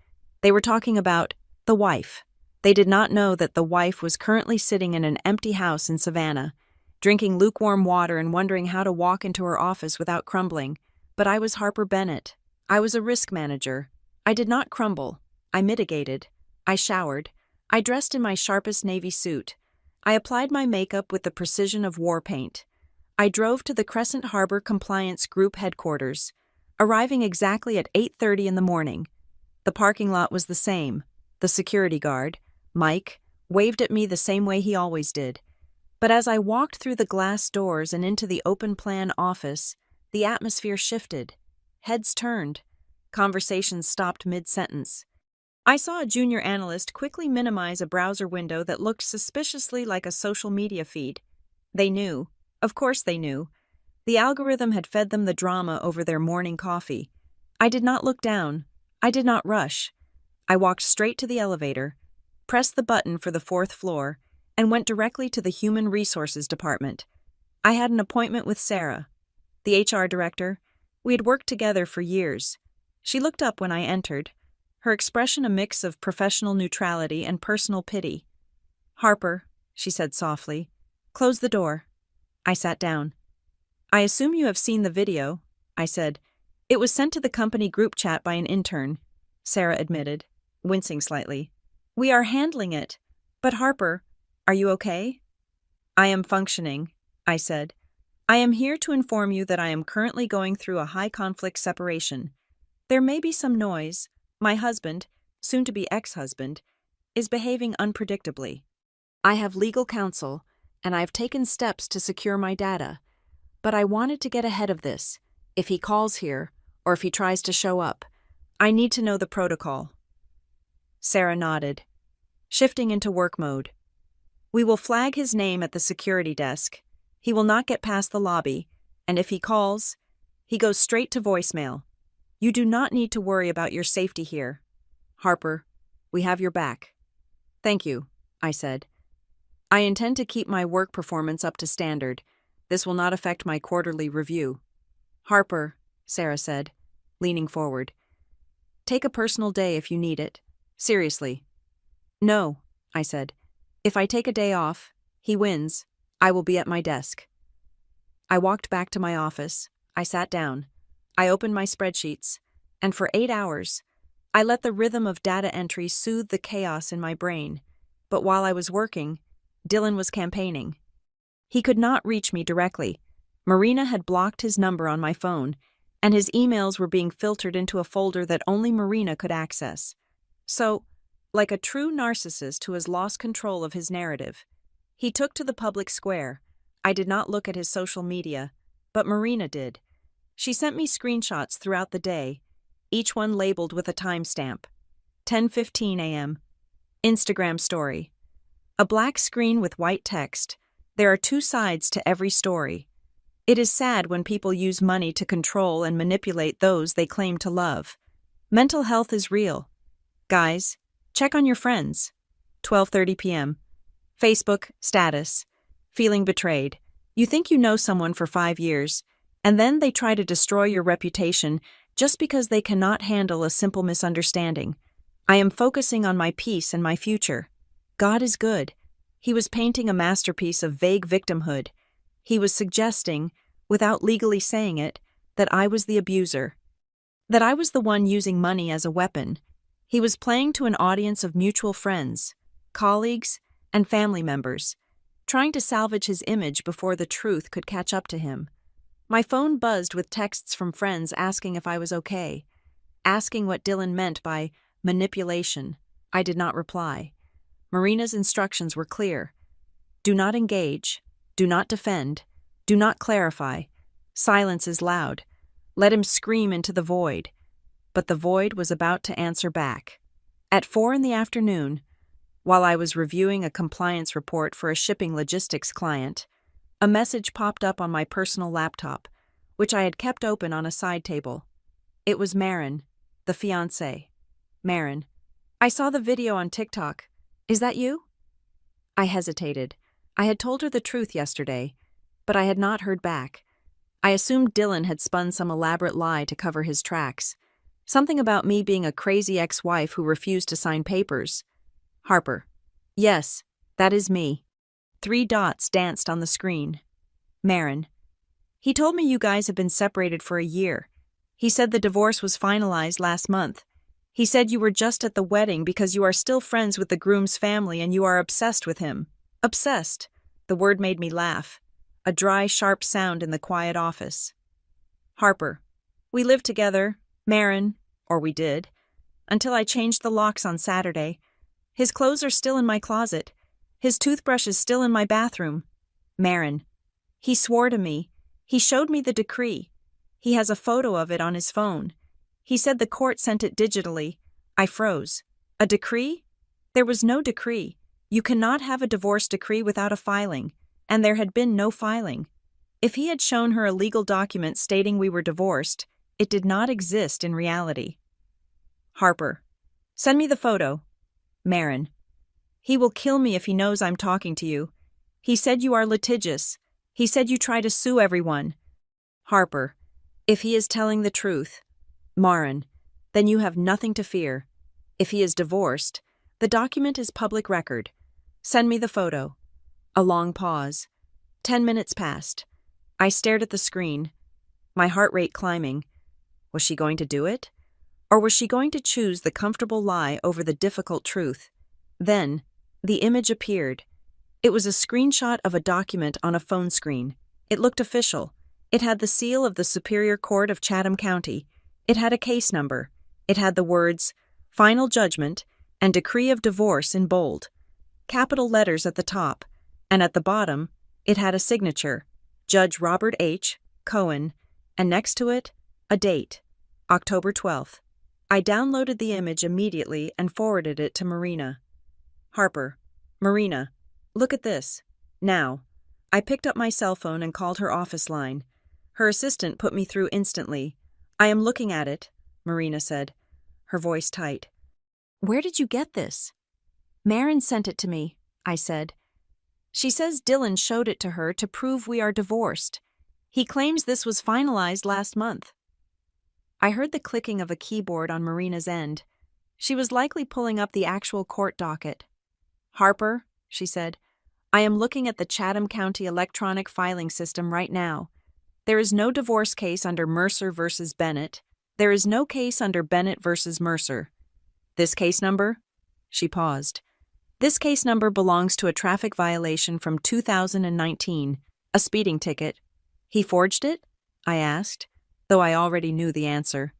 They were talking about the wife. They did not know that the wife was currently sitting in an empty house in Savannah, drinking lukewarm water and wondering how to walk into her office without crumbling. But I was Harper Bennett. I was a risk manager. I did not crumble. I mitigated. I showered. I dressed in my sharpest navy suit. I applied my makeup with the precision of war paint. I drove to the Crescent Harbor Compliance Group headquarters, arriving exactly at 8:30 in the morning. The parking lot was the same. The security guard, Mike, waved at me the same way he always did. But as I walked through the glass doors and into the open-plan office, the atmosphere shifted. Heads turned. Conversations stopped mid-sentence. I saw a junior analyst quickly minimize a browser window that looked suspiciously like a social media feed. They knew. Of course they knew. The algorithm had fed them the drama over their morning coffee. I did not look down. I did not rush. I walked straight to the elevator, pressed the button for the 4th floor, and went directly to the Human Resources Department. I had an appointment with Sarah, the HR director. We had worked together for years. She looked up when I entered, her expression a mix of professional neutrality and personal pity. "Harper," she said softly, "close the door." I sat down. "I assume you have seen the video," I said. "It was sent to the company group chat by an intern," Sarah admitted, wincing slightly. "We are handling it. But Harper, are you okay?" "I am functioning," I said. "I am here to inform you that I am currently going through a high-conflict separation. There may be some noise. My husband, soon-to-be ex-husband, is behaving unpredictably. I have legal counsel, and I have taken steps to secure my data. But I wanted to get ahead of this. If he calls here, or if he tries to show up, I need to know the protocol." Sarah nodded, shifting into work mode. "We will flag his name at the security desk. He will not get past the lobby, and if he calls, he goes straight to voicemail. You do not need to worry about your safety here. Harper, we have your back." "Thank you," I said. "I intend to keep my work performance up to standard. This will not affect my quarterly review." "Harper," Sarah said, leaning forward, "take a personal day if you need it. Seriously." "No," I said. "If I take a day off, he wins. I will be at my desk." I walked back to my office. I sat down. I opened my spreadsheets, and for 8 hours, I let the rhythm of data entry soothe the chaos in my brain. But while I was working, Dylan was campaigning. He could not reach me directly. Marina had blocked his number on my phone, and his emails were being filtered into a folder that only Marina could access. So, like a true narcissist who has lost control of his narrative, he took to the public square. I did not look at his social media, but Marina did. She sent me screenshots throughout the day, each one labeled with a timestamp. 10:15 a.m. Instagram story. A black screen with white text. There are 2 sides to every story. It is sad when people use money to control and manipulate those they claim to love. Mental health is real. Guys, check on your friends. 12:30 p.m. Facebook status. Feeling betrayed. You think you know someone for 5 years, and then they try to destroy your reputation just because they cannot handle a simple misunderstanding. I am focusing on my peace and my future. God is good. He was painting a masterpiece of vague victimhood. He was suggesting, without legally saying it, that I was the abuser. That I was the one using money as a weapon. He was playing to an audience of mutual friends, colleagues, and family members, trying to salvage his image before the truth could catch up to him. My phone buzzed with texts from friends asking if I was okay, asking what Dylan meant by manipulation. I did not reply. Marina's instructions were clear. Do not engage. Do not defend. Do not clarify. Silence is loud. Let him scream into the void. But the void was about to answer back. At 4 p.m, while I was reviewing a compliance report for a shipping logistics client, a message popped up on my personal laptop, which I had kept open on a side table. It was Marin, the fiancé. Marin, I saw the video on TikTok. Is that you? I hesitated. I had told her the truth yesterday, but I had not heard back. I assumed Dylan had spun some elaborate lie to cover his tracks. Something about me being a crazy ex-wife who refused to sign papers. Harper, Yes, that is me. 3 dots danced on the screen. Marin. He told me you guys have been separated for a year. He said the divorce was finalized last month. He said you were just at the wedding because you are still friends with the groom's family and you are obsessed with him. Obsessed. The word made me laugh. A dry, sharp sound in the quiet office. Harper. We lived together, Marin, or we did, until I changed the locks on Saturday. His clothes are still in my closet. His toothbrush is still in my bathroom. Marin. He swore to me. He showed me the decree. He has a photo of it on his phone. He said the court sent it digitally. I froze. A decree? There was no decree. You cannot have a divorce decree without a filing, and there had been no filing. If he had shown her a legal document stating we were divorced, it did not exist in reality. Harper. Send me the photo. Marin. He will kill me if he knows I'm talking to you. He said you are litigious. He said you try to sue everyone. Harper. If he is telling the truth. Marin. Then you have nothing to fear. If he is divorced, the document is public record. Send me the photo. A long pause. 10 minutes passed. I stared at the screen, my heart rate climbing. Was she going to do it? Or was she going to choose the comfortable lie over the difficult truth? Then, the image appeared. It was a screenshot of a document on a phone screen. It looked official. It had the seal of the Superior Court of Chatham County. It had a case number. It had the words, Final Judgment and Decree of Divorce in bold. Capital letters at the top, and at the bottom, it had a signature, Judge Robert H. Cohen, and next to it, a date, October 12th. I downloaded the image immediately and forwarded it to Marina. Harper. Marina. Look at this. Now. I picked up my cell phone and called her office line. Her assistant put me through instantly. I am looking at it, Marina said, her voice tight. Where did you get this? Marin sent it to me, I said. She says Dylan showed it to her to prove we are divorced. He claims this was finalized last month. I heard the clicking of a keyboard on Marina's end. She was likely pulling up the actual court docket. Harper, she said, I am looking at the Chatham County electronic filing system right now. There is no divorce case under Mercer versus Bennett. There is no case under Bennett versus Mercer. This case number? She paused. This case number belongs to a traffic violation from 2019, a speeding ticket. He forged it? I asked, though I already knew the answer.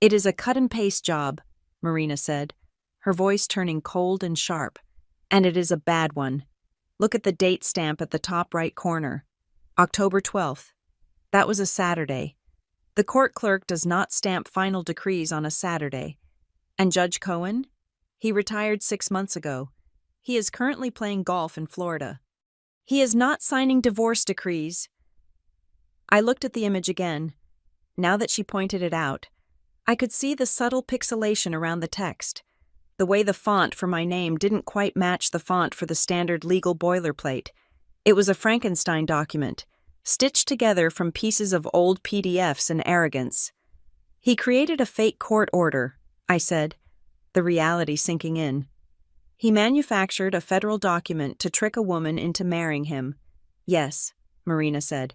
It is a cut-and-paste job, Marina said, her voice turning cold and sharp. And it is a bad one. Look at the date stamp at the top right corner. October 12th. That was a Saturday. The court clerk does not stamp final decrees on a Saturday. And Judge Cohen? He retired 6 months ago. He is currently playing golf in Florida. He is not signing divorce decrees. I looked at the image again. Now that she pointed it out, I could see the subtle pixelation around the text. The way the font for my name didn't quite match the font for the standard legal boilerplate. It was a Frankenstein document, stitched together from pieces of old PDFs and arrogance. He created a fake court order, I said, the reality sinking in. He manufactured a federal document to trick a woman into marrying him. Yes, Marina said.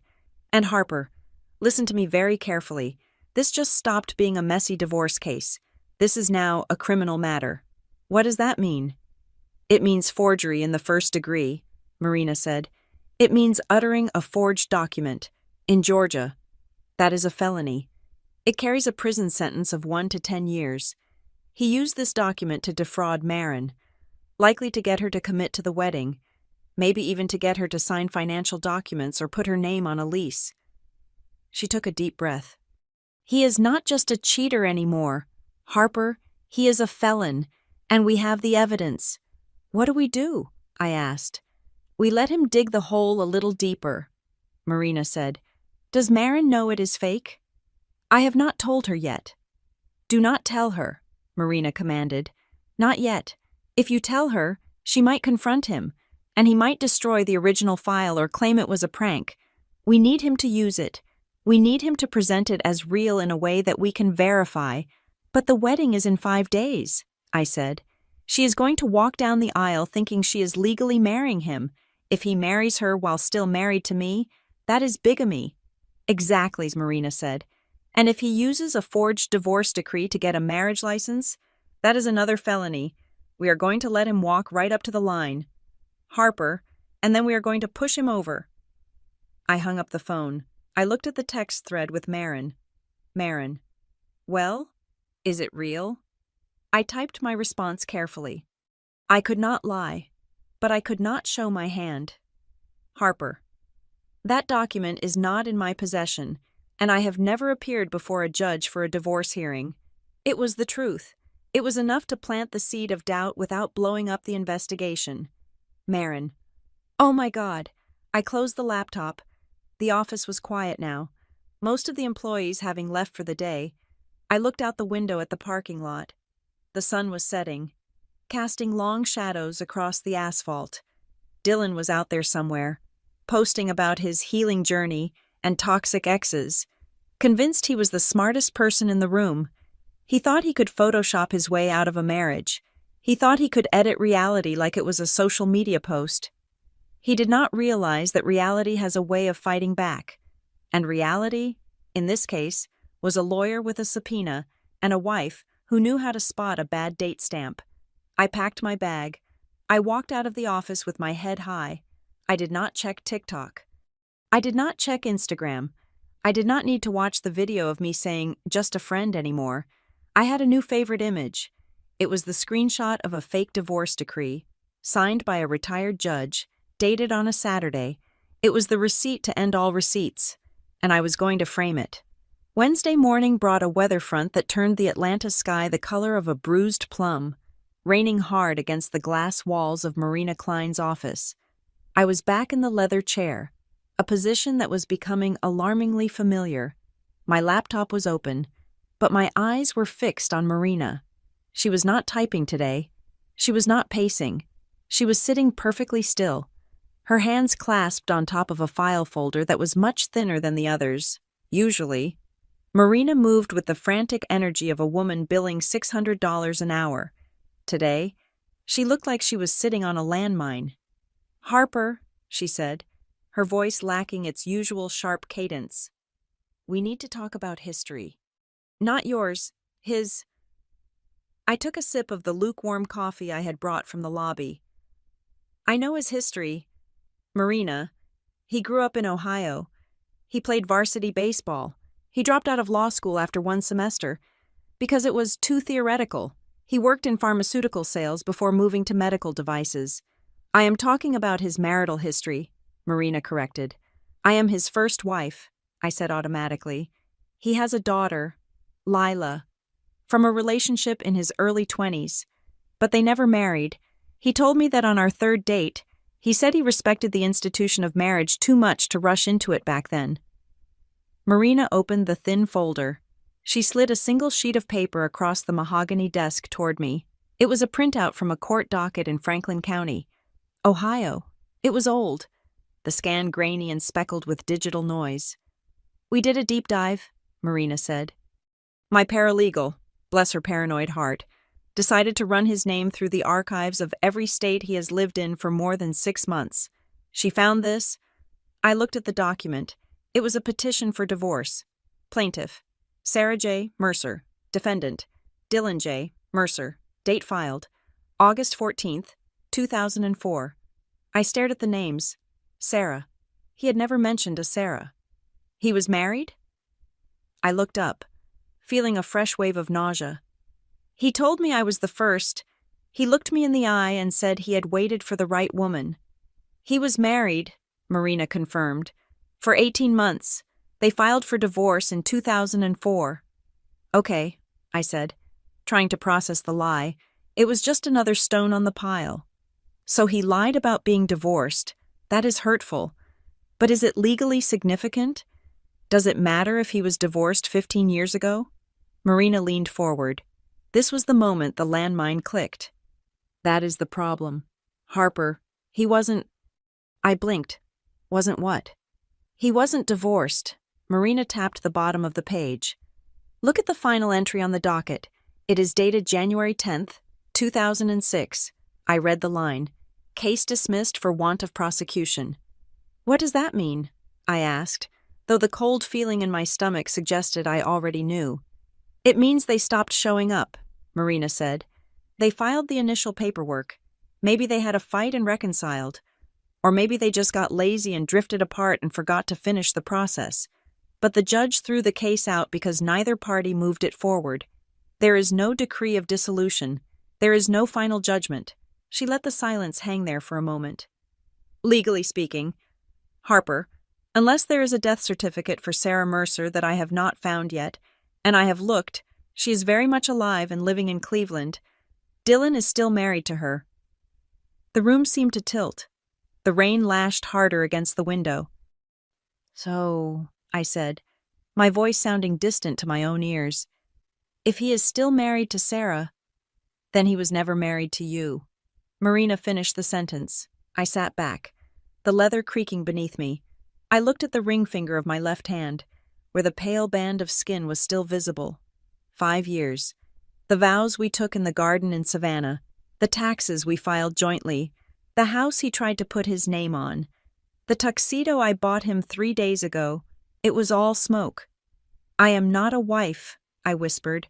And Harper, listen to me very carefully. This just stopped being a messy divorce case. This is now a criminal matter. What does that mean? It means forgery in the first degree, Marina said. It means uttering a forged document. In Georgia, that is a felony. It carries a prison sentence of 1 to 10 years. He used this document to defraud Marin, likely to get her to commit to the wedding, maybe even to get her to sign financial documents or put her name on a lease. She took a deep breath. He is not just a cheater anymore. Harper, he is a felon, and we have the evidence. What do we do? I asked. We let him dig the hole a little deeper, Marina said. Does Marin know it is fake? I have not told her yet. Do not tell her, Marina commanded. Not yet. If you tell her, she might confront him, and he might destroy the original file or claim it was a prank. We need him to use it. We need him to present it as real in a way that we can verify. But the wedding is in 5 days, I said. She is going to walk down the aisle thinking she is legally marrying him. If he marries her while still married to me, that is bigamy. Exactly, Marina said. And if he uses a forged divorce decree to get a marriage license, that is another felony. We are going to let him walk right up to the line. Harper, and then we are going to push him over. I hung up the phone. I looked at the text thread with Marin. Marin. Well, is it real? I typed my response carefully. I could not lie, but I could not show my hand. Harper. That document is not in my possession, and I have never appeared before a judge for a divorce hearing. It was the truth. It was enough to plant the seed of doubt without blowing up the investigation. Marin. Oh my God. I closed the laptop. The office was quiet now, most of the employees having left for the day. I looked out the window at the parking lot. The sun was setting, casting long shadows across the asphalt. Dylan was out there somewhere, posting about his healing journey and toxic exes, convinced he was the smartest person in the room. He thought he could Photoshop his way out of a marriage. He thought he could edit reality like it was a social media post. He did not realize that reality has a way of fighting back. And reality, in this case, was a lawyer with a subpoena and a wife who knew how to spot a bad date stamp. I packed my bag. I walked out of the office with my head high. I did not check TikTok. I did not check Instagram. I did not need to watch the video of me saying, just a friend anymore. I had a new favorite image. It was the screenshot of a fake divorce decree, signed by a retired judge, dated on a Saturday. It was the receipt to end all receipts, and I was going to frame it. Wednesday morning brought a weather front that turned the Atlanta sky the color of a bruised plum, raining hard against the glass walls of Marina Klein's office. I was back in the leather chair, a position that was becoming alarmingly familiar. My laptop was open, but my eyes were fixed on Marina. She was not typing today. She was not pacing. She was sitting perfectly still, her hands clasped on top of a file folder that was much thinner than the others. Usually, Marina moved with the frantic energy of a woman billing $600 an hour. Today, she looked like she was sitting on a landmine. Harper, she said, her voice lacking its usual sharp cadence. We need to talk about history. Not yours, his. I took a sip of the lukewarm coffee I had brought from the lobby. I know his history. Marina. He grew up in Ohio. He played varsity baseball. He dropped out of law school after one semester because it was too theoretical. He worked in pharmaceutical sales before moving to medical devices. I am talking about his marital history, Marina corrected. I am his first wife, I said automatically. He has a daughter, Lila, from a relationship in his early 20s, but they never married. He told me that on our third date, he said he respected the institution of marriage too much to rush into it back then. Marina opened the thin folder. She slid a single sheet of paper across the mahogany desk toward me. It was a printout from a court docket in Franklin County, Ohio. It was old, the scan grainy and speckled with digital noise. We did a deep dive, Marina said. My paralegal, bless her paranoid heart, decided to run his name through the archives of every state he has lived in for more than 6 months. She found this. I looked at the document. It was a petition for divorce. Plaintiff, Sarah J. Mercer. Defendant, Dylan J. Mercer. Date filed, August 14th, 2004. I stared at the names. Sarah. He had never mentioned a Sarah. He was married? I looked up, feeling a fresh wave of nausea. He told me I was the first. He looked me in the eye and said he had waited for the right woman. He was married, Marina confirmed, for 18 months. They filed for divorce in 2004. Okay, I said, trying to process the lie. It was just another stone on the pile. So he lied about being divorced. That is hurtful. But is it legally significant? Does it matter if he was divorced 15 years ago? Marina leaned forward. This was the moment the landmine clicked. That is the problem. Harper, he wasn't. I blinked. Wasn't what? He wasn't divorced. Marina tapped the bottom of the page. Look at the final entry on the docket. It is dated January 10th, 2006. I read the line. Case dismissed for want of prosecution. What does that mean? I asked, though the cold feeling in my stomach suggested I already knew. It means they stopped showing up, Marina said. They filed the initial paperwork. Maybe they had a fight and reconciled. Or maybe they just got lazy and drifted apart and forgot to finish the process. But the judge threw the case out because neither party moved it forward. There is no decree of dissolution. There is no final judgment. She let the silence hang there for a moment. Legally speaking, Harper, unless there is a death certificate for Sarah Mercer that I have not found yet, and I have looked, she is very much alive and living in Cleveland. Dylan is still married to her. The room seemed to tilt. The rain lashed harder against the window. So, I said, my voice sounding distant to my own ears, if he is still married to Sarah, then he was never married to you. Marina finished the sentence. I sat back, the leather creaking beneath me. I looked at the ring finger of my left hand, where the pale band of skin was still visible. 5 years. The vows we took in the garden in Savannah, the taxes we filed jointly, the house he tried to put his name on, the tuxedo I bought him 3 days ago, it was all smoke. I am not a wife, I whispered.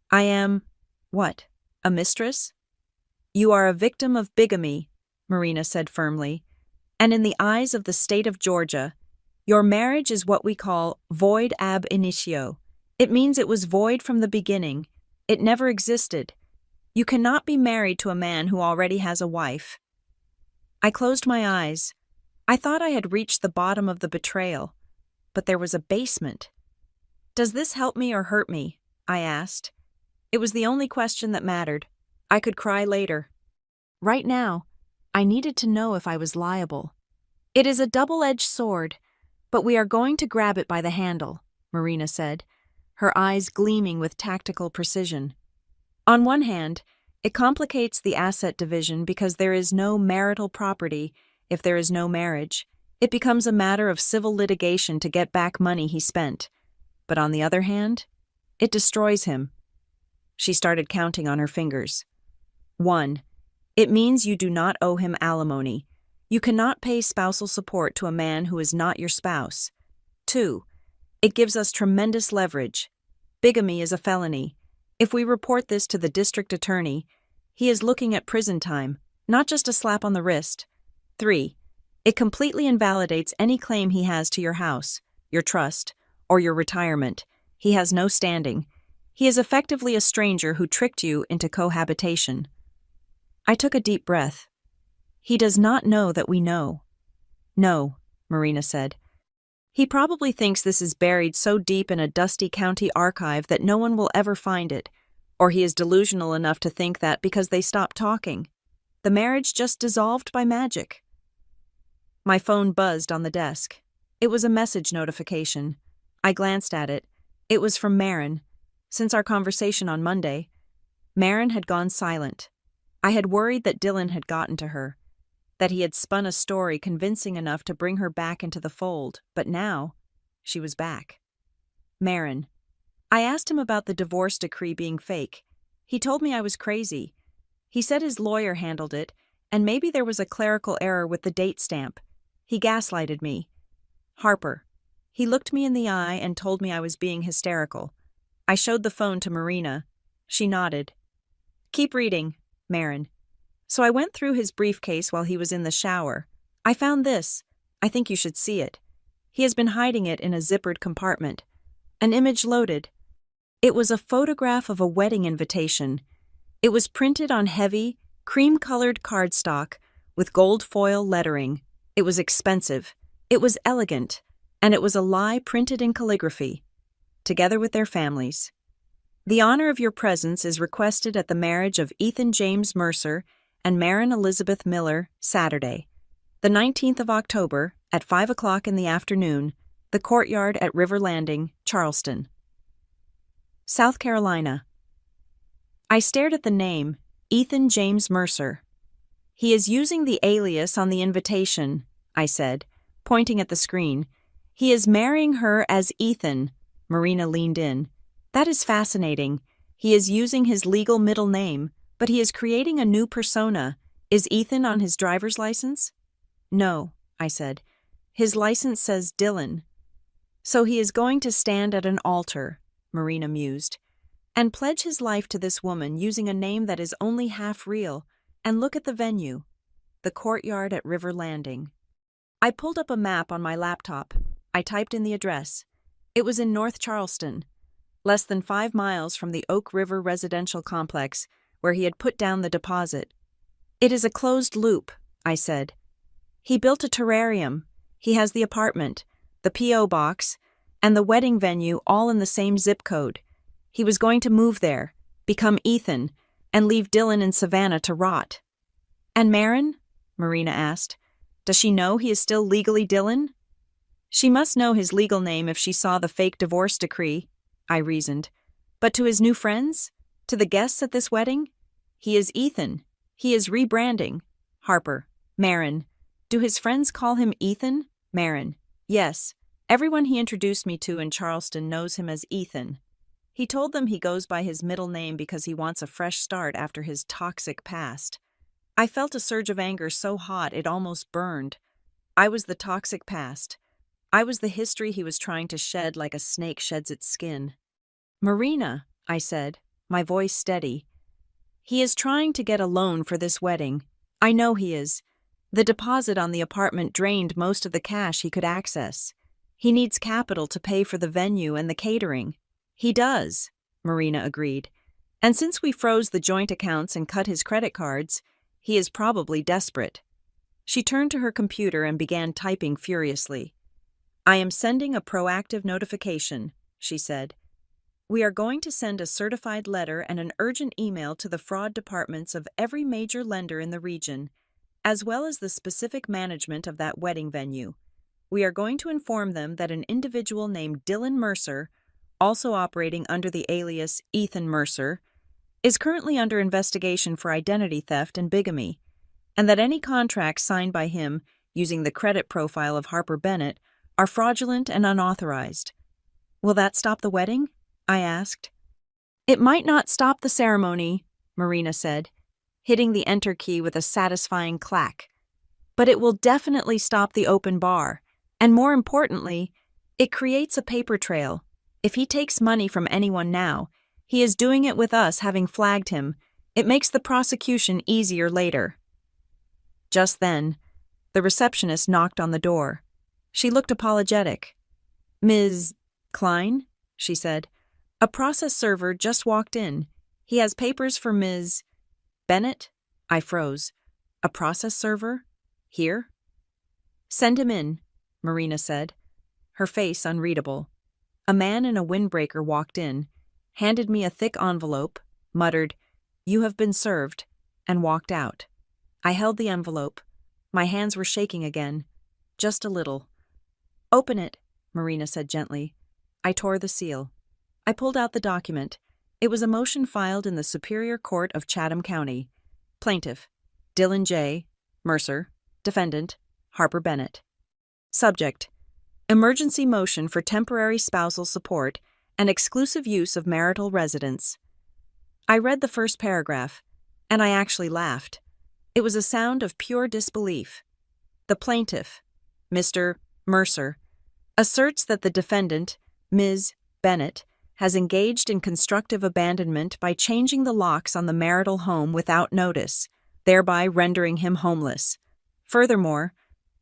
I am, what, a mistress? You are a victim of bigamy, Marina said firmly, and in the eyes of the state of Georgia, your marriage is what we call void ab initio. It means it was void from the beginning. It never existed. You cannot be married to a man who already has a wife. I closed my eyes. I thought I had reached the bottom of the betrayal, but there was a basement. Does this help me or hurt me? I asked. It was the only question that mattered. I could cry later. Right now, I needed to know if I was liable. It is a double-edged sword, but we are going to grab it by the handle, Marina said, her eyes gleaming with tactical precision. On one hand, it complicates the asset division because there is no marital property if there is no marriage. It becomes a matter of civil litigation to get back money he spent. But on the other hand, it destroys him. She started counting on her fingers. 1. It means you do not owe him alimony. You cannot pay spousal support to a man who is not your spouse. 2. It gives us tremendous leverage. Bigamy is a felony. If we report this to the district attorney, he is looking at prison time, not just a slap on the wrist. 3. It completely invalidates any claim he has to your house, your trust, or your retirement. He has no standing. He is effectively a stranger who tricked you into cohabitation. I took a deep breath. He does not know that we know. No, Marina said. He probably thinks this is buried so deep in a dusty county archive that no one will ever find it, or he is delusional enough to think that because they stopped talking. The marriage just dissolved by magic. My phone buzzed on the desk. It was a message notification. I glanced at it. It was from Marin. Since our conversation on Monday, Marin had gone silent. I had worried that Dylan had gotten to her, that he had spun a story convincing enough to bring her back into the fold, but now, she was back. Marin. I asked him about the divorce decree being fake. He told me I was crazy. He said his lawyer handled it, and maybe there was a clerical error with the date stamp. He gaslighted me. Harper. He looked me in the eye and told me I was being hysterical. I showed the phone to Marina. She nodded. Keep reading, Marin. So I went through his briefcase while he was in the shower. I found this. I think you should see it. He has been hiding it in a zippered compartment. An image loaded. It was a photograph of a wedding invitation. It was printed on heavy, cream-colored cardstock with gold foil lettering. It was expensive. It was elegant. And it was a lie printed in calligraphy. Together with their families. The honor of your presence is requested at the marriage of Ethan James Mercer and Marin Elizabeth Miller, Saturday, the 19th of October, at 5 o'clock in the afternoon, the courtyard at River Landing, Charleston, South Carolina. I stared at the name, Ethan James Mercer. He is using the alias on the invitation, I said, pointing at the screen. He is marrying her as Ethan. Marina leaned in. That is fascinating. He is using his legal middle name, But he is creating a new persona. Is Ethan on his driver's license? No, I said. His license says Dylan. So he is going to stand at an altar, Marina mused, and pledge his life to this woman using a name that is only half real. And look at the venue. The courtyard at River Landing. I pulled up a map on my laptop. I typed in the address. It was in North Charleston, less than 5 miles from the Oak River residential complex where he had put down the deposit. It is a closed loop, I said. He built a terrarium. He has the apartment, the P.O. box, and the wedding venue all in the same zip code. He was going to move there, become Ethan, and leave Dylan in Savannah to rot. And Marin? Marina asked. Does she know he is still legally Dylan? She must know his legal name if she saw the fake divorce decree, I reasoned. But to his new friends? To the guests at this wedding? He is Ethan. He is rebranding. Harper. Marin. Do his friends call him Ethan? Marin. Yes. Everyone he introduced me to in Charleston knows him as Ethan. He told them he goes by his middle name because he wants a fresh start after his toxic past. I felt a surge of anger so hot it almost burned. I was the toxic past. I was the history he was trying to shed like a snake sheds its skin. Marina, I said, my voice steady. He is trying to get a loan for this wedding. I know he is. The deposit on the apartment drained most of the cash he could access. He needs capital to pay for the venue and the catering. He does, Marina agreed. And since we froze the joint accounts and cut his credit cards, he is probably desperate. She turned to her computer and began typing furiously. I am sending a proactive notification, she said. We are going to send a certified letter and an urgent email to the fraud departments of every major lender in the region, as well as the specific management of that wedding venue. We are going to inform them that an individual named Dylan Mercer, also operating under the alias Ethan Mercer, is currently under investigation for identity theft and bigamy, and that any contracts signed by him using the credit profile of Harper Bennett are fraudulent and unauthorized. Will that stop the wedding? I asked. It might not stop the ceremony, Marina said, hitting the enter key with a satisfying clack. But it will definitely stop the open bar, and more importantly, it creates a paper trail. If he takes money from anyone now, he is doing it with us having flagged him. It makes the prosecution easier later. Just then, the receptionist knocked on the door. She looked apologetic. Ms. Klein, she said. A process server just walked in. He has papers for Ms. Bennett? I froze. A process server? Here? Send him in, Marina said, her face unreadable. A man in a windbreaker walked in, handed me a thick envelope, muttered, "You have been served," and walked out. I held the envelope. My hands were shaking again, just a little. Open it, Marina said gently. I tore the seal. I pulled out the document. It was a motion filed in the Superior Court of Chatham County. Plaintiff, Dylan J. Mercer. Defendant, Harper Bennett. Subject, emergency motion for temporary spousal support and exclusive use of marital residence. I read the first paragraph, and I actually laughed. It was a sound of pure disbelief. The plaintiff, Mr. Mercer, asserts that the defendant, Ms. Bennett, has engaged in constructive abandonment by changing the locks on the marital home without notice, thereby rendering him homeless. Furthermore,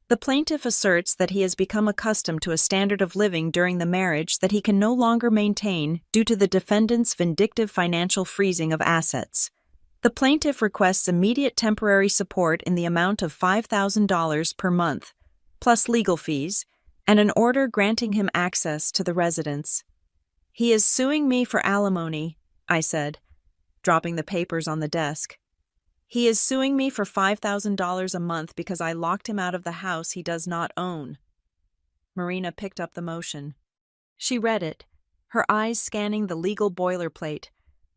the plaintiff asserts that he has become accustomed to a standard of living during the marriage that he can no longer maintain due to the defendant's vindictive financial freezing of assets. The plaintiff requests immediate temporary support in the amount of $5,000 per month, plus legal fees, and an order granting him access to the residence. He is suing me for alimony, I said, dropping the papers on the desk. He is suing me for $5,000 a month because I locked him out of the house he does not own. Marina picked up the motion. She read it, her eyes scanning the legal boilerplate.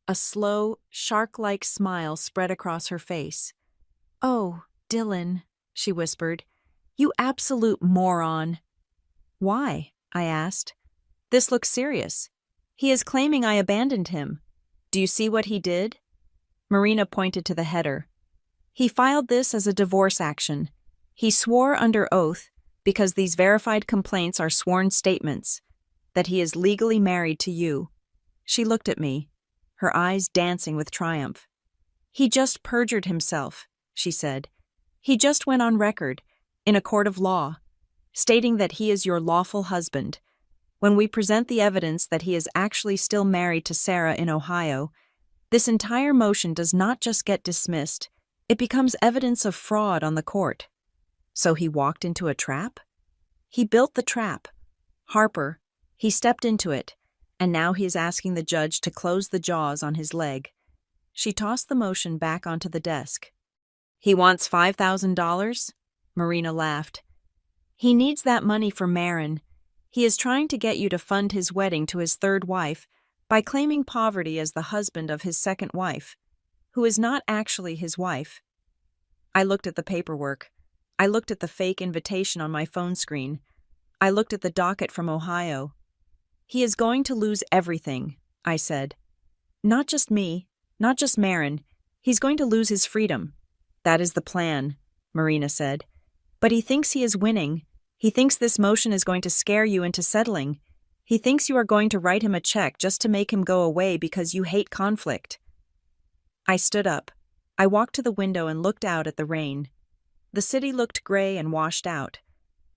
A slow, shark-like smile spread across her face. "Oh, Dylan," she whispered, "you absolute moron." "Why?" I asked. "This looks serious. He is claiming I abandoned him. Do you see what he did?" Marina pointed to the header. He filed this as a divorce action. He swore under oath, because these verified complaints are sworn statements, that he is legally married to you. She looked at me, her eyes dancing with triumph. He just perjured himself, she said. He just went on record, in a court of law, stating that he is your lawful husband. When we present the evidence that he is actually still married to Sarah in Ohio, this entire motion does not just get dismissed, it becomes evidence of fraud on the court. So he walked into a trap? He built the trap. Harper, he stepped into it, and now he is asking the judge to close the jaws on his leg. She tossed the motion back onto the desk. He wants $5,000? Marina laughed. He needs that money for Marin. He is trying to get you to fund his wedding to his third wife by claiming poverty as the husband of his second wife, who is not actually his wife. I looked at the paperwork. I looked at the fake invitation on my phone screen. I looked at the docket from Ohio. He is going to lose everything, I said. Not just me, not just Marin. He's going to lose his freedom. That is the plan, Marina said. But he thinks he is winning. He thinks this motion is going to scare you into settling. He thinks you are going to write him a check just to make him go away because you hate conflict. I stood up. I walked to the window and looked out at the rain. The city looked gray and washed out,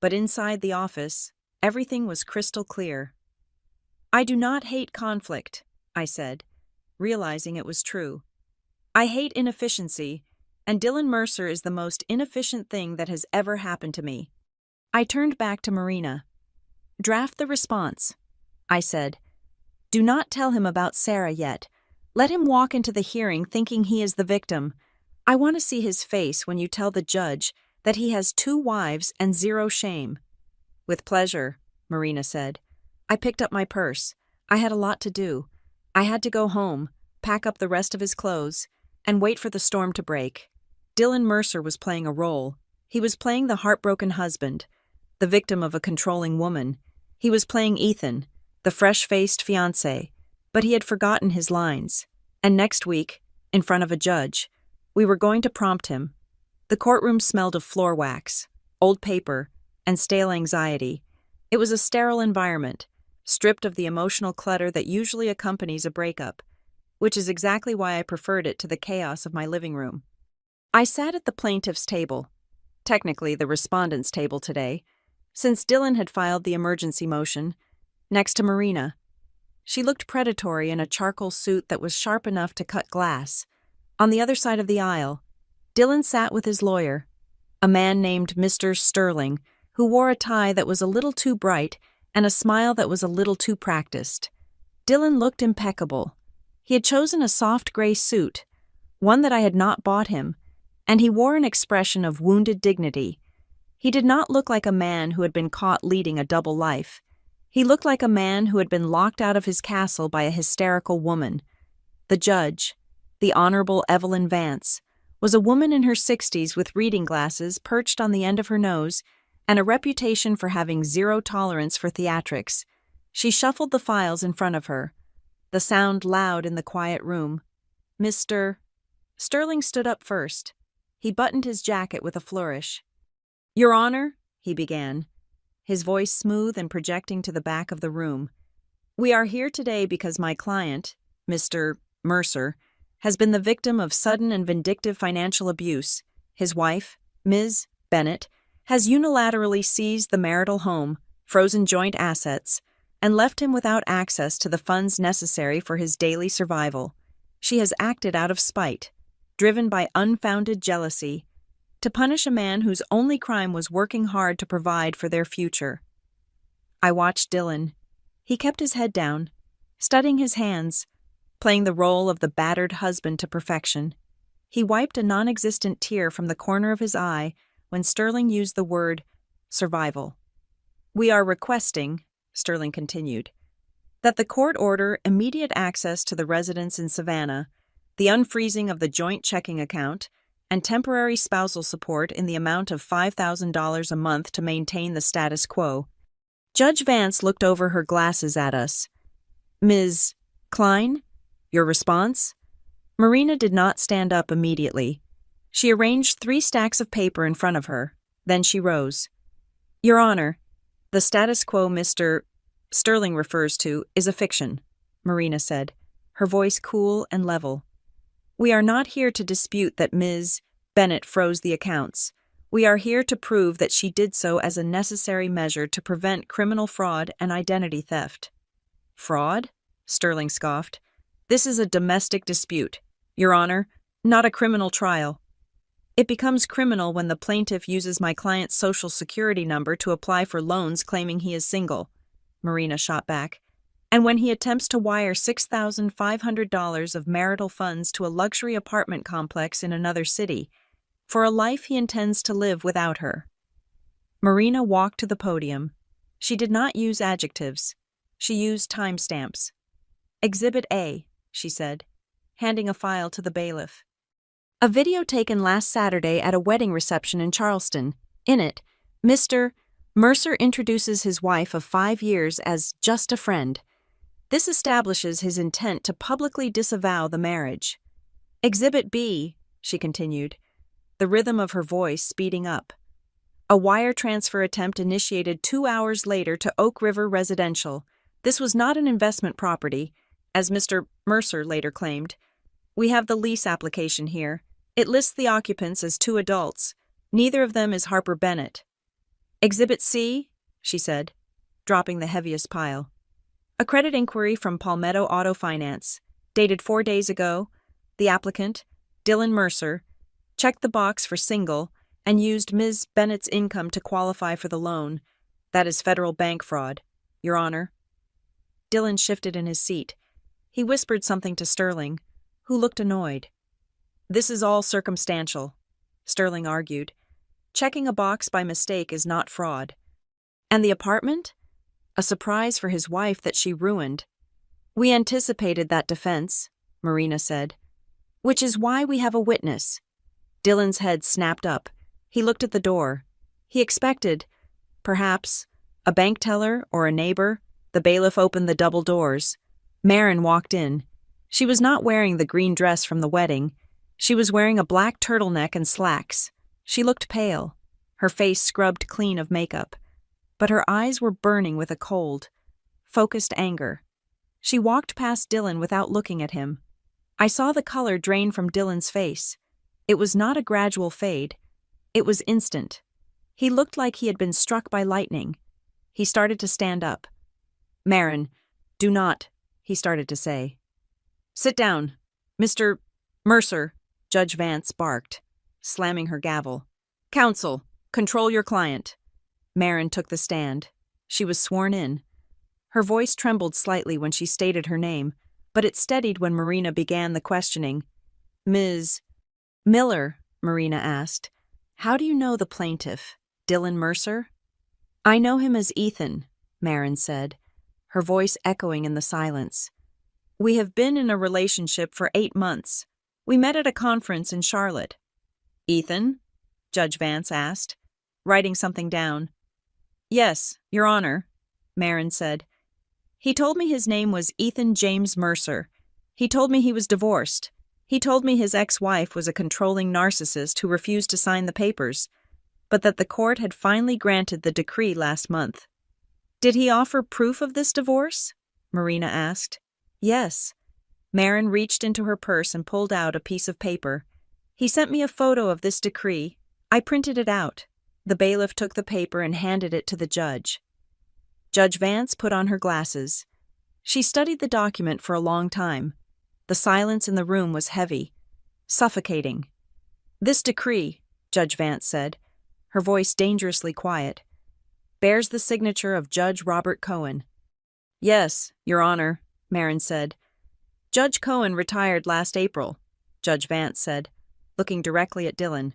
but inside the office, everything was crystal clear. I do not hate conflict, I said, realizing it was true. I hate inefficiency, and Dylan Mercer is the most inefficient thing that has ever happened to me. I turned back to Marina. Draft the response, I said. Do not tell him about Sarah yet. Let him walk into the hearing thinking he is the victim. I want to see his face when you tell the judge that he has 2 wives and 0 shame. With pleasure, Marina said. I picked up my purse. I had a lot to do. I had to go home, pack up the rest of his clothes, and wait for the storm to break. Dylan Mercer was playing a role. He was playing the heartbroken husband, the victim of a controlling woman. He was playing Ethan, the fresh-faced fiancé, but he had forgotten his lines. And next week, in front of a judge, we were going to prompt him. The courtroom smelled of floor wax, old paper, and stale anxiety. It was a sterile environment, stripped of the emotional clutter that usually accompanies a breakup, which is exactly why I preferred it to the chaos of my living room. I sat at the plaintiff's table, technically the respondent's table today, since Dylan had filed the emergency motion, next to Marina. She looked predatory in a charcoal suit that was sharp enough to cut glass. On the other side of the aisle, Dylan sat with his lawyer, a man named Mr. Sterling, who wore a tie that was a little too bright and a smile that was a little too practiced. Dylan looked impeccable. He had chosen a soft gray suit, one that I had not bought him, and he wore an expression of wounded dignity. He did not look like a man who had been caught leading a double life. He looked like a man who had been locked out of his castle by a hysterical woman. The judge, the Honorable Evelyn Vance, was a woman in her 60s with reading glasses perched on the end of her nose and a reputation for having 0 tolerance for theatrics. She shuffled the files in front of her, the sound loud in the quiet room. Mr. Sterling stood up first. He buttoned his jacket with a flourish. Your Honor, he began, his voice smooth and projecting to the back of the room. We are here today because my client, Mr. Mercer, has been the victim of sudden and vindictive financial abuse. His wife, Ms. Bennett, has unilaterally seized the marital home, frozen joint assets, and left him without access to the funds necessary for his daily survival. She has acted out of spite, driven by unfounded jealousy, to punish a man whose only crime was working hard to provide for their future. I watched Dylan. He kept his head down, studying his hands, playing the role of the battered husband to perfection. He wiped a non-existent tear from the corner of his eye when Sterling used the word survival. We are requesting, Sterling continued, that the court order immediate access to the residence in Savannah, the unfreezing of the joint checking account, and temporary spousal support in the amount of $5,000 a month to maintain the status quo. Judge Vance looked over her glasses at us. Ms. Klein, your response? Marina did not stand up immediately. She arranged 3 stacks of paper in front of her. Then she rose. Your Honor, the status quo Mr. Sterling refers to is a fiction, Marina said, her voice cool and level. We are not here to dispute that Ms. Bennett froze the accounts. We are here to prove that she did so as a necessary measure to prevent criminal fraud and identity theft. Fraud? Sterling scoffed. This is a domestic dispute, Your Honor, not a criminal trial. It becomes criminal when the plaintiff uses my client's social security number to apply for loans claiming he is single, Marina shot back, and when he attempts to wire $6,500 of marital funds to a luxury apartment complex in another city, for a life he intends to live without her. Marina walked to the podium. She did not use adjectives. She used timestamps. Exhibit A, she said, handing a file to the bailiff. A video taken last Saturday at a wedding reception in Charleston. In it, Mr. Mercer introduces his wife of 5 years as just a friend. This establishes his intent to publicly disavow the marriage. Exhibit B, she continued, the rhythm of her voice speeding up. A wire transfer attempt initiated 2 hours later to Oak River Residential. This was not an investment property, as Mr. Mercer later claimed. We have the lease application here. It lists the occupants as 2 adults. Neither of them is Harper Bennett. Exhibit C, she said, dropping the heaviest pile. A credit inquiry from Palmetto Auto Finance, dated 4 days ago. The applicant, Dylan Mercer, checked the box for single and used Ms. Bennett's income to qualify for the loan. That is federal bank fraud, Your Honor. Dylan shifted in his seat. He whispered something to Sterling, who looked annoyed. This is all circumstantial, Sterling argued. Checking a box by mistake is not fraud. And the apartment? A surprise for his wife that she ruined. We anticipated that defense, Marina said. Which is why we have a witness. Dylan's head snapped up. He looked at the door. He expected, perhaps, a bank teller or a neighbor. The bailiff opened the double doors. Marin walked in. She was not wearing the green dress from the wedding. She was wearing a black turtleneck and slacks. She looked pale, her face scrubbed clean of makeup, but her eyes were burning with a cold, focused anger. She walked past Dylan without looking at him. I saw the color drain from Dylan's face. It was not a gradual fade. It was instant. He looked like he had been struck by lightning. He started to stand up. Marin, do not, he started to say. Sit down, Mr. Mercer, Judge Vance barked, slamming her gavel. Counsel, control your client. Marin took the stand. She was sworn in. Her voice trembled slightly when she stated her name, but it steadied when Marina began the questioning. Ms. Miller, Marina asked, how do you know the plaintiff, Dylan Mercer? I know him as Ethan, Marin said, her voice echoing in the silence. We have been in a relationship for 8 months. We met at a conference in Charlotte. Ethan? Judge Vance asked, writing something down. Yes, Your Honor, Marin said. He told me his name was Ethan James Mercer. He told me he was divorced. He told me his ex-wife was a controlling narcissist who refused to sign the papers, but that the court had finally granted the decree last month. Did he offer proof of this divorce? Marina asked. Yes. Marin reached into her purse and pulled out a piece of paper. He sent me a photo of this decree. I printed it out. The bailiff took the paper and handed it to the judge. Judge Vance put on her glasses. She studied the document for a long time. The silence in the room was heavy, suffocating. This decree, Judge Vance said, her voice dangerously quiet, bears the signature of Judge Robert Cohen. Yes, Your Honor, Marin said. Judge Cohen retired last April, Judge Vance said, looking directly at Dylan.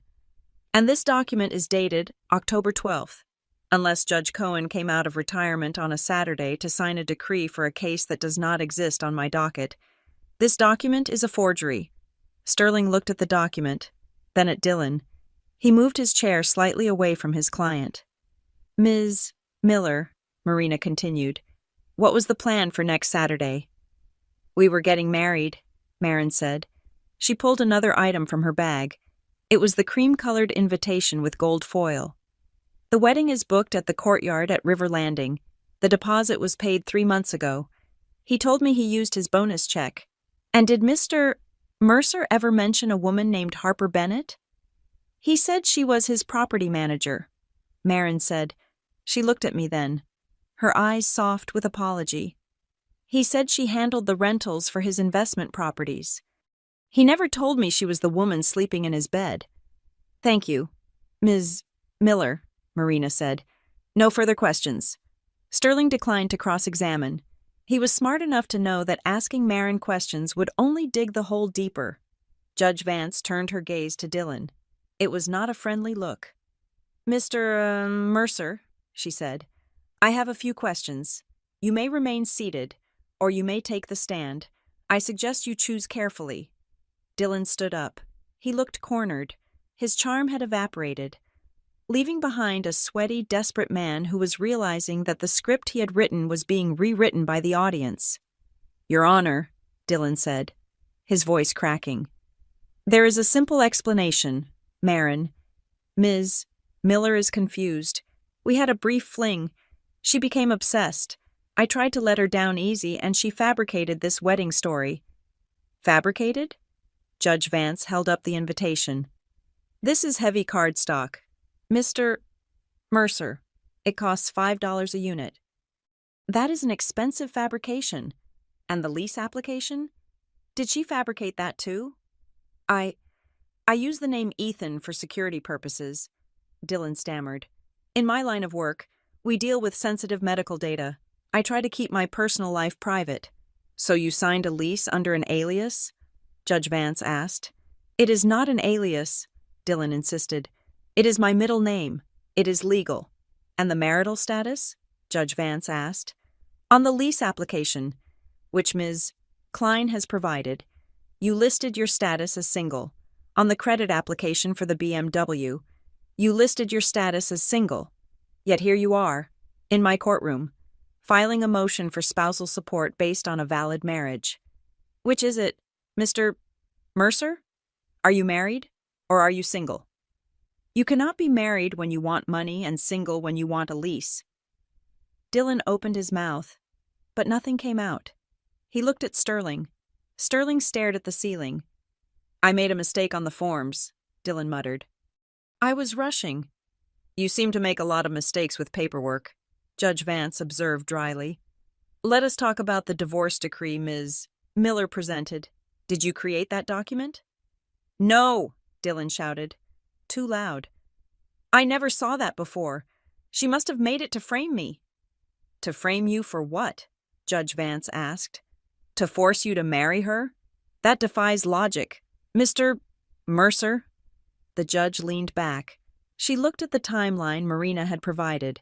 And this document is dated October 12th, unless Judge Cohen came out of retirement on a Saturday to sign a decree for a case that does not exist on my docket. This document is a forgery. Sterling looked at the document, then at Dylan. He moved his chair slightly away from his client. Ms. Miller, Marina continued, what was the plan for next Saturday? We were getting married, Marin said. She pulled another item from her bag. It was the cream-colored invitation with gold foil. The wedding is booked at the courtyard at River Landing. The deposit was paid 3 months ago. He told me he used his bonus check. And did Mr. Mercer ever mention a woman named Harper Bennett? He said she was his property manager. Marin said. She looked at me then, her eyes soft with apology. He said she handled the rentals for his investment properties. He never told me she was the woman sleeping in his bed. Thank you, Ms. Miller, Marina said. No further questions. Sterling declined to cross-examine. He was smart enough to know that asking Marin questions would only dig the hole deeper. Judge Vance turned her gaze to Dylan. It was not a friendly look. Mr. Mercer, she said, I have a few questions. You may remain seated, or you may take the stand. I suggest you choose carefully. Dylan stood up. He looked cornered. His charm had evaporated, leaving behind a sweaty, desperate man who was realizing that the script he had written was being rewritten by the audience. Your Honor, Dylan said, his voice cracking. There is a simple explanation, Marin. Ms. Miller is confused. We had a brief fling. She became obsessed. I tried to let her down easy, and she fabricated this wedding story. Fabricated? Judge Vance held up the invitation. This is heavy cardstock. Mr. Mercer, it costs $5 a unit. That is an expensive fabrication. And the lease application? Did she fabricate that too? I use the name Ethan for security purposes, Dylan stammered. In my line of work, we deal with sensitive medical data. I try to keep my personal life private. So you signed a lease under an alias? Judge Vance asked. It is not an alias, Dylan insisted. It is my middle name. It is legal. And the marital status? Judge Vance asked. On the lease application, which Ms. Klein has provided, you listed your status as single. On the credit application for the BMW, you listed your status as single. Yet here you are, in my courtroom, filing a motion for spousal support based on a valid marriage. Which is it, Mr. Mercer? Are you married, or are you single? You cannot be married when you want money and single when you want a lease. Dylan opened his mouth, but nothing came out. He looked at Sterling. Sterling stared at the ceiling. I made a mistake on the forms, Dylan muttered. I was rushing. You seem to make a lot of mistakes with paperwork, Judge Vance observed dryly. Let us talk about the divorce decree Ms. Miller presented. Did you create that document? No, Dylan shouted. Too loud. I never saw that before. She must have made it to frame me. To frame you for what? Judge Vance asked. To force you to marry her? That defies logic. Mr. Mercer? The judge leaned back. She looked at the timeline Marina had provided.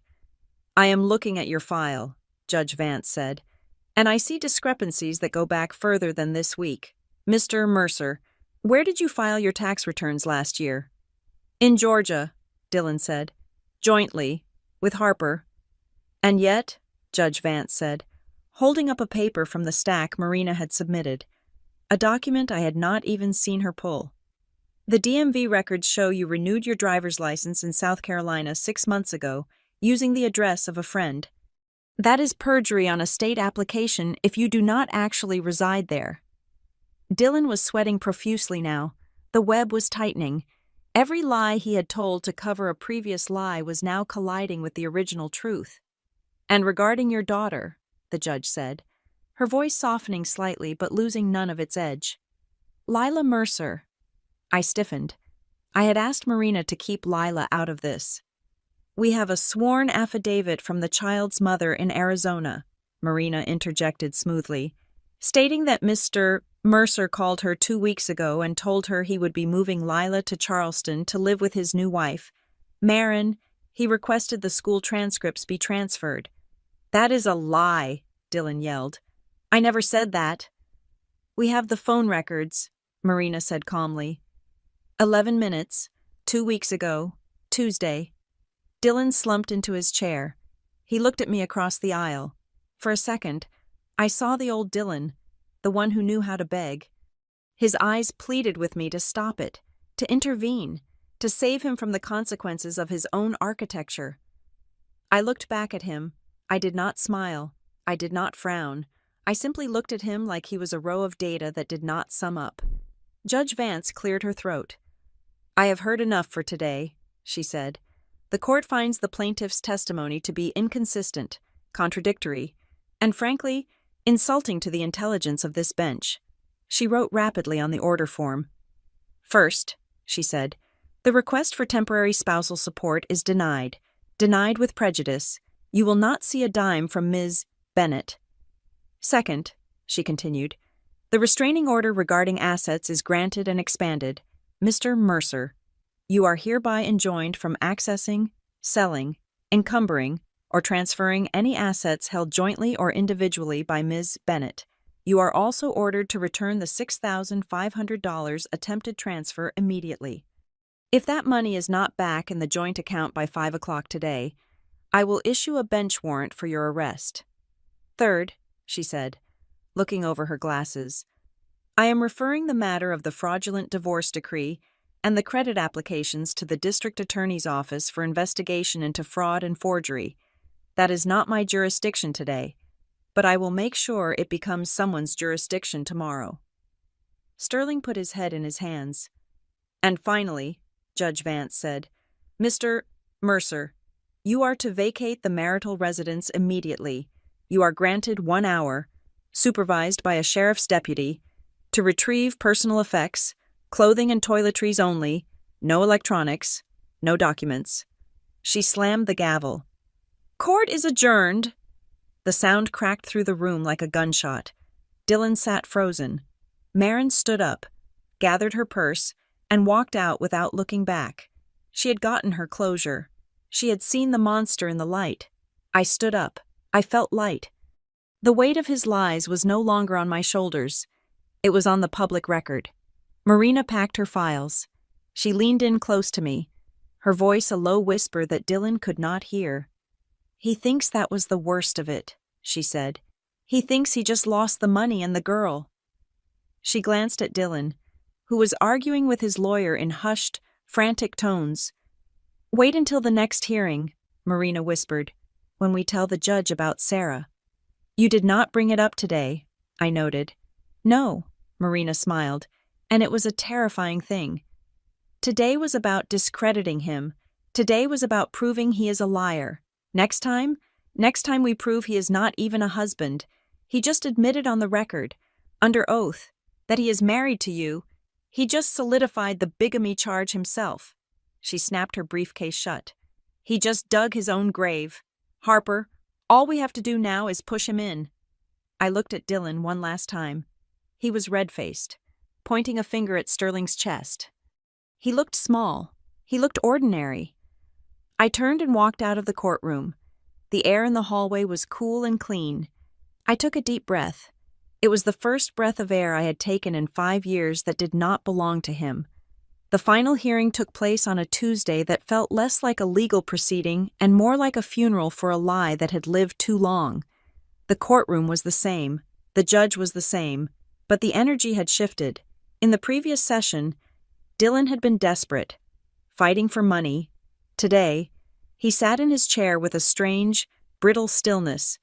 I am looking at your file, Judge Vance said, and I see discrepancies that go back further than this week. Mr. Mercer, where did you file your tax returns last year? In Georgia, Dylan said. Jointly, with Harper. And yet, Judge Vance said, holding up a paper from the stack Marina had submitted, a document I had not even seen her pull. The DMV records show you renewed your driver's license in South Carolina 6 months ago, using the address of a friend. That is perjury on a state application if you do not actually reside there. Dylan was sweating profusely now. The web was tightening. Every lie he had told to cover a previous lie was now colliding with the original truth. And regarding your daughter, the judge said, her voice softening slightly but losing none of its edge. Lila Mercer. I stiffened. I had asked Marina to keep Lila out of this. We have a sworn affidavit from the child's mother in Arizona, Marina interjected smoothly, stating that Mr. Mercer called her 2 weeks ago and told her he would be moving Lila to Charleston to live with his new wife. Marin, he requested the school transcripts be transferred. That is a lie, Dylan yelled. I never said that. We have the phone records, Marina said calmly. 11 minutes, 2 weeks ago, Tuesday. Dylan slumped into his chair. He looked at me across the aisle. For a second, I saw the old Dylan, the one who knew how to beg. His eyes pleaded with me to stop it, to intervene, to save him from the consequences of his own architecture. I looked back at him. I did not smile. I did not frown. I simply looked at him like he was a row of data that did not sum up. Judge Vance cleared her throat. "I have heard enough for today," she said. "The court finds the plaintiff's testimony to be inconsistent, contradictory, and frankly, insulting to the intelligence of this bench." She wrote rapidly on the order form. "First," she said, "the request for temporary spousal support is denied. Denied with prejudice. You will not see a dime from Ms. Bennett. Second," she continued, "the restraining order regarding assets is granted and expanded. Mr. Mercer, you are hereby enjoined from accessing, selling, encumbering, or transferring any assets held jointly or individually by Ms. Bennett. You are also ordered to return the $6,500 attempted transfer immediately. If that money is not back in the joint account by 5 o'clock today, I will issue a bench warrant for your arrest. Third," she said, looking over her glasses, "I am referring the matter of the fraudulent divorce decree and the credit applications to the district attorney's office for investigation into fraud and forgery. That is not my jurisdiction today, but I will make sure it becomes someone's jurisdiction tomorrow." Sterling put his head in his hands. "And finally," Judge Vance said, "Mr. Mercer, you are to vacate the marital residence immediately. You are granted 1 hour, supervised by a sheriff's deputy, to retrieve personal effects, clothing and toiletries only, no electronics, no documents." She slammed the gavel. "Court is adjourned." The sound cracked through the room like a gunshot. Dylan sat frozen. Marin stood up, gathered her purse, and walked out without looking back. She had gotten her closure. She had seen the monster in the light. I stood up. I felt light. The weight of his lies was no longer on my shoulders. It was on the public record. Marina packed her files. She leaned in close to me, her voice a low whisper that Dylan could not hear. "He thinks that was the worst of it," she said. "He thinks he just lost the money and the girl." She glanced at Dylan, who was arguing with his lawyer in hushed, frantic tones. "Wait until the next hearing," Marina whispered, "when we tell the judge about Sarah." "You did not bring it up today," I noted. "No," Marina smiled, and it was a terrifying thing. "Today was about discrediting him. Today was about proving he is a liar. Next time we prove he is not even a husband. He just admitted on the record, under oath, that he is married to you. He just solidified the bigamy charge himself." She snapped her briefcase shut. "He just dug his own grave. Harper, all we have to do now is push him in." I looked at Dylan one last time. He was red-faced, pointing a finger at Sterling's chest. He looked small. He looked ordinary. I turned and walked out of the courtroom. The air in the hallway was cool and clean. I took a deep breath. It was the first breath of air I had taken in 5 years that did not belong to him. The final hearing took place on a Tuesday that felt less like a legal proceeding and more like a funeral for a lie that had lived too long. The courtroom was the same. The judge was the same. But the energy had shifted. In the previous session, Dylan had been desperate, fighting for money. Today, he sat in his chair with a strange, brittle stillness,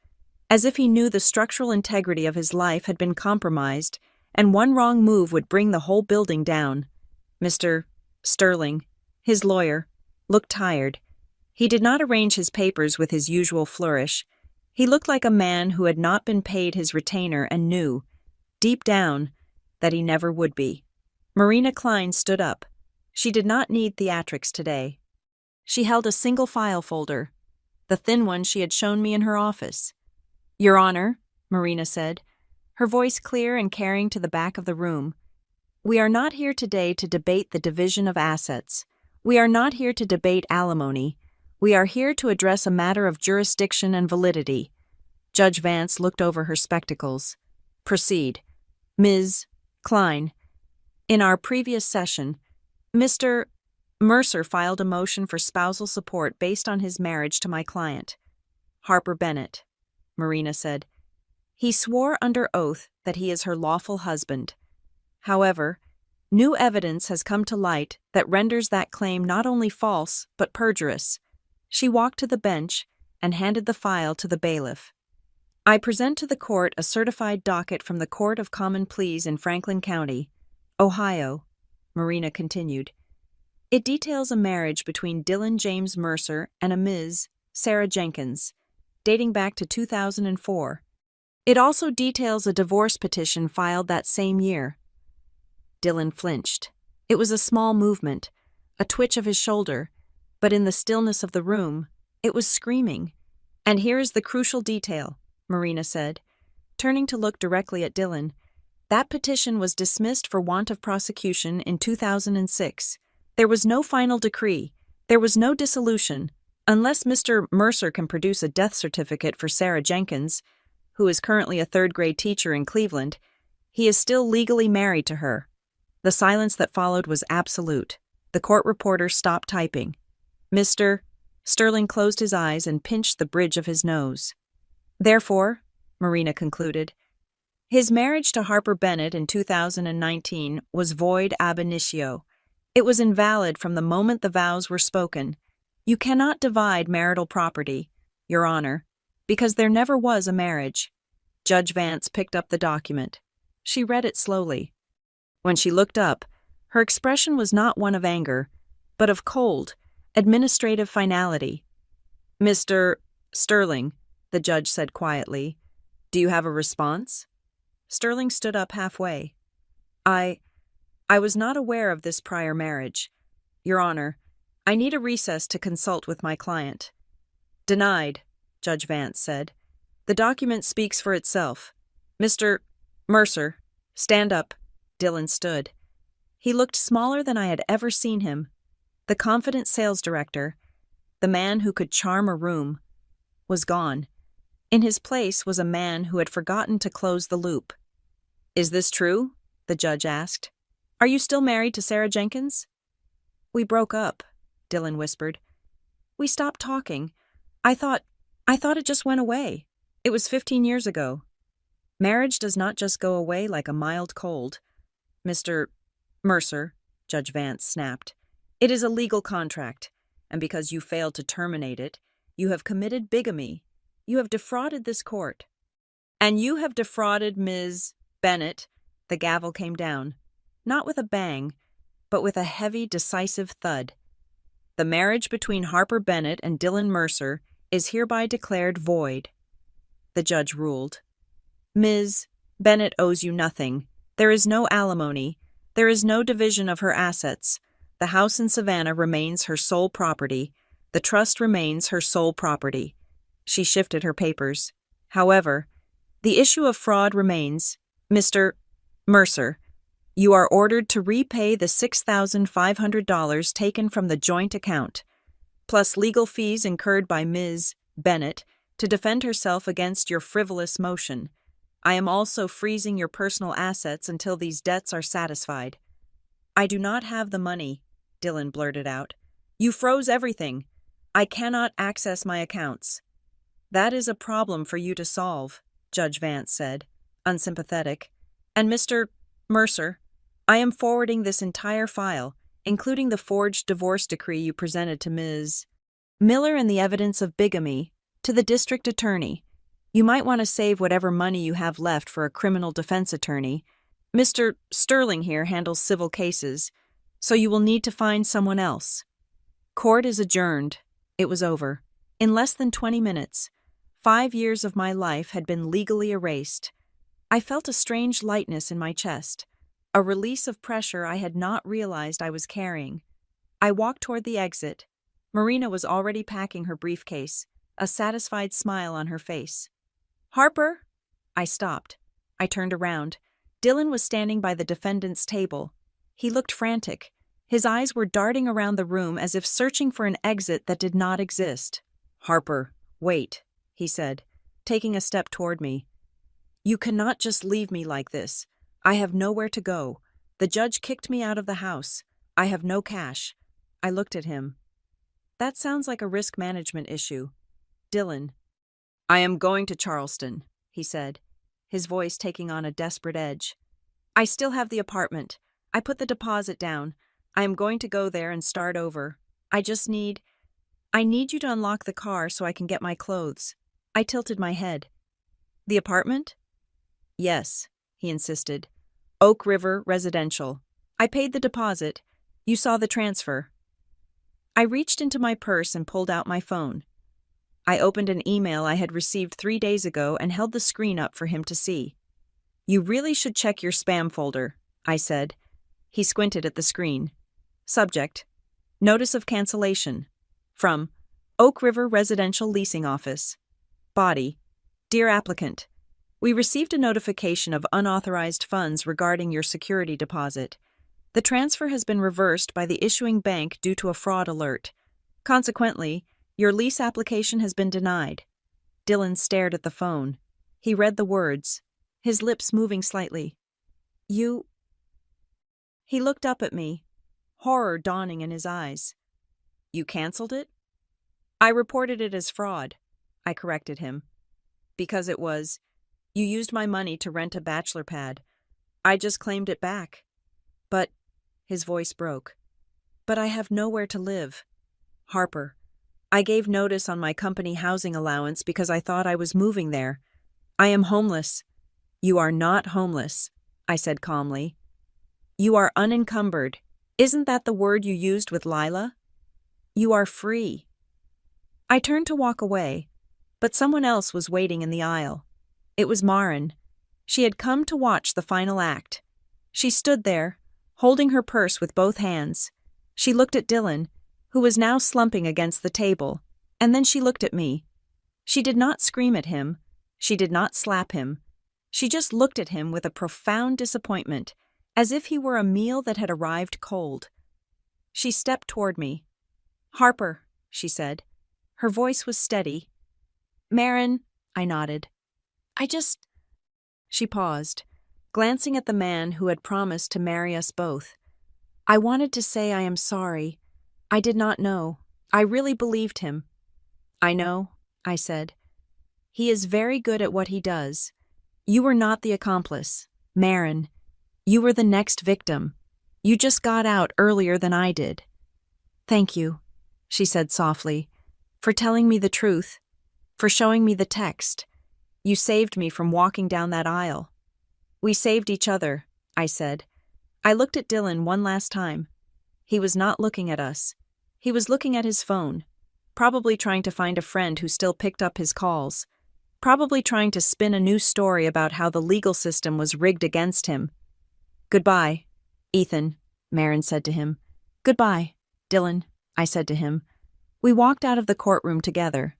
as if he knew the structural integrity of his life had been compromised, and one wrong move would bring the whole building down. Mr. Sterling, his lawyer, looked tired. He did not arrange his papers with his usual flourish. He looked like a man who had not been paid his retainer and knew, deep down, that he never would be. Marina Klein stood up. She did not need theatrics today. She held a single file folder, the thin one she had shown me in her office. "Your Honor," Marina said, her voice clear and carrying to the back of the room, "we are not here today to debate the division of assets. We are not here to debate alimony. We are here to address a matter of jurisdiction and validity." Judge Vance looked over her spectacles. "Proceed. Ms. Klein, in our previous session, Mr. Mercer filed a motion for spousal support based on his marriage to my client, Harper Bennett," Marina said. "He swore under oath that he is her lawful husband. However, new evidence has come to light that renders that claim not only false, but perjurous. She walked to the bench and handed the file to the bailiff. I present to the court a certified docket from the Court of Common Pleas in Franklin County, Ohio, Marina continued. It details a marriage between Dylan James Mercer and a Ms. Sarah Jenkins, dating back to 2004. It also details a divorce petition filed that same year. Dylan flinched. It was a small movement, a twitch of his shoulder, but in the stillness of the room, it was screaming. And here is the crucial detail, Marina said, turning to look directly at Dylan. That petition was dismissed for want of prosecution in 2006. There was no final decree. There was no dissolution. Unless Mr. Mercer can produce a death certificate for Sarah Jenkins, who is currently a third-grade teacher in Cleveland, he is still legally married to her. The silence that followed was absolute. The court reporter stopped typing. Mr. Sterling closed his eyes and pinched the bridge of his nose. Therefore, Marina concluded, his marriage to Harper Bennett in 2019 was void ab initio. It was invalid from the moment the vows were spoken. You cannot divide marital property, Your Honor, because there never was a marriage. Judge Vance picked up the document. She read it slowly. When she looked up, her expression was not one of anger, but of cold, administrative finality. Mr. Sterling, the judge said quietly, do you have a response? Sterling stood up halfway. I was not aware of this prior marriage. Your Honor, I need a recess to consult with my client. Denied, Judge Vance said. The document speaks for itself. Mr. Mercer, stand up. Dylan stood. He looked smaller than I had ever seen him. The confident sales director, the man who could charm a room, was gone. In his place was a man who had forgotten to close the loop. Is this true? The judge asked. Are you still married to Sarah Jenkins? We broke up, Dylan whispered. We stopped talking. I thought it just went away. It was 15 years ago. Marriage does not just go away like a mild cold. Mr. Mercer, Judge Vance snapped. It is a legal contract, and because you failed to terminate it, you have committed bigamy. You have defrauded this court. And you have defrauded Ms. Bennett. The gavel came down, not with a bang, but with a heavy, decisive thud. The marriage between Harper Bennett and Dylan Mercer is hereby declared void. The judge ruled. Ms. Bennett owes you nothing. There is no alimony. There is no division of her assets. The house in Savannah remains her sole property. The trust remains her sole property. She shifted her papers. However, the issue of fraud remains. Mr. Mercer, you are ordered to repay the $6,500 taken from the joint account, plus legal fees incurred by Ms. Bennett to defend herself against your frivolous motion. I am also freezing your personal assets until these debts are satisfied. I do not have the money, Dylan blurted out. You froze everything. I cannot access my accounts. That is a problem for you to solve, Judge Vance said, unsympathetic. And Mr. Mercer, I am forwarding this entire file, including the forged divorce decree you presented to Ms. Miller and the evidence of bigamy, to the district attorney. You might want to save whatever money you have left for a criminal defense attorney. Mr. Sterling here handles civil cases, so you will need to find someone else. Court is adjourned. It was over. In less than 20 minutes, 5 years of my life had been legally erased. I felt a strange lightness in my chest, a release of pressure I had not realized I was carrying. I walked toward the exit. Marina was already packing her briefcase, a satisfied smile on her face. Harper! I stopped. I turned around. Dylan was standing by the defendant's table. He looked frantic. His eyes were darting around the room as if searching for an exit that did not exist. Harper, wait, he said, taking a step toward me. You cannot just leave me like this. I have nowhere to go. The judge kicked me out of the house. I have no cash. I looked at him. That sounds like a risk management issue. Dylan. I am going to Charleston, he said, his voice taking on a desperate edge. I still have the apartment. I put the deposit down. I am going to go there and start over. I need you to unlock the car so I can get my clothes. I tilted my head. The apartment? Yes, he insisted. Oak River Residential. I paid the deposit. You saw the transfer. I reached into my purse and pulled out my phone. I opened an email I had received 3 days ago and held the screen up for him to see. You really should check your spam folder, I said. He squinted at the screen. Subject: Notice of cancellation. From Oak River Residential Leasing Office. Body: Dear applicant, we received a notification of unauthorized funds regarding your security deposit. The transfer has been reversed by the issuing bank due to a fraud alert. Consequently, your lease application has been denied. Dylan stared at the phone. He read the words, his lips moving slightly. You... He looked up at me, horror dawning in his eyes. You canceled it? I reported it as fraud, I corrected him. Because it was. You used my money to rent a bachelor pad. I just claimed it back. But, his voice broke. But I have nowhere to live. Harper, I gave notice on my company housing allowance because I thought I was moving there. I am homeless. You are not homeless, I said calmly. You are unencumbered. Isn't that the word you used with Lila? You are free. I turned to walk away, but someone else was waiting in the aisle. It was Maren. She had come to watch the final act. She stood there, holding her purse with both hands. She looked at Dylan, who was now slumping against the table, and then she looked at me. She did not scream at him. She did not slap him. She just looked at him with a profound disappointment, as if he were a meal that had arrived cold. She stepped toward me. Harper, she said. Her voice was steady. Maren, I nodded. She paused, glancing at the man who had promised to marry us both. I wanted to say I am sorry. I did not know. I really believed him. I know, I said. He is very good at what he does. You were not the accomplice, Maren. You were the next victim. You just got out earlier than I did. Thank you, she said softly, for telling me the truth, for showing me the text. You saved me from walking down that aisle. We saved each other, I said. I looked at Dylan one last time. He was not looking at us. He was looking at his phone, probably trying to find a friend who still picked up his calls, probably trying to spin a new story about how the legal system was rigged against him. Goodbye, Ethan, Maren said to him. Goodbye, Dylan, I said to him. We walked out of the courtroom together,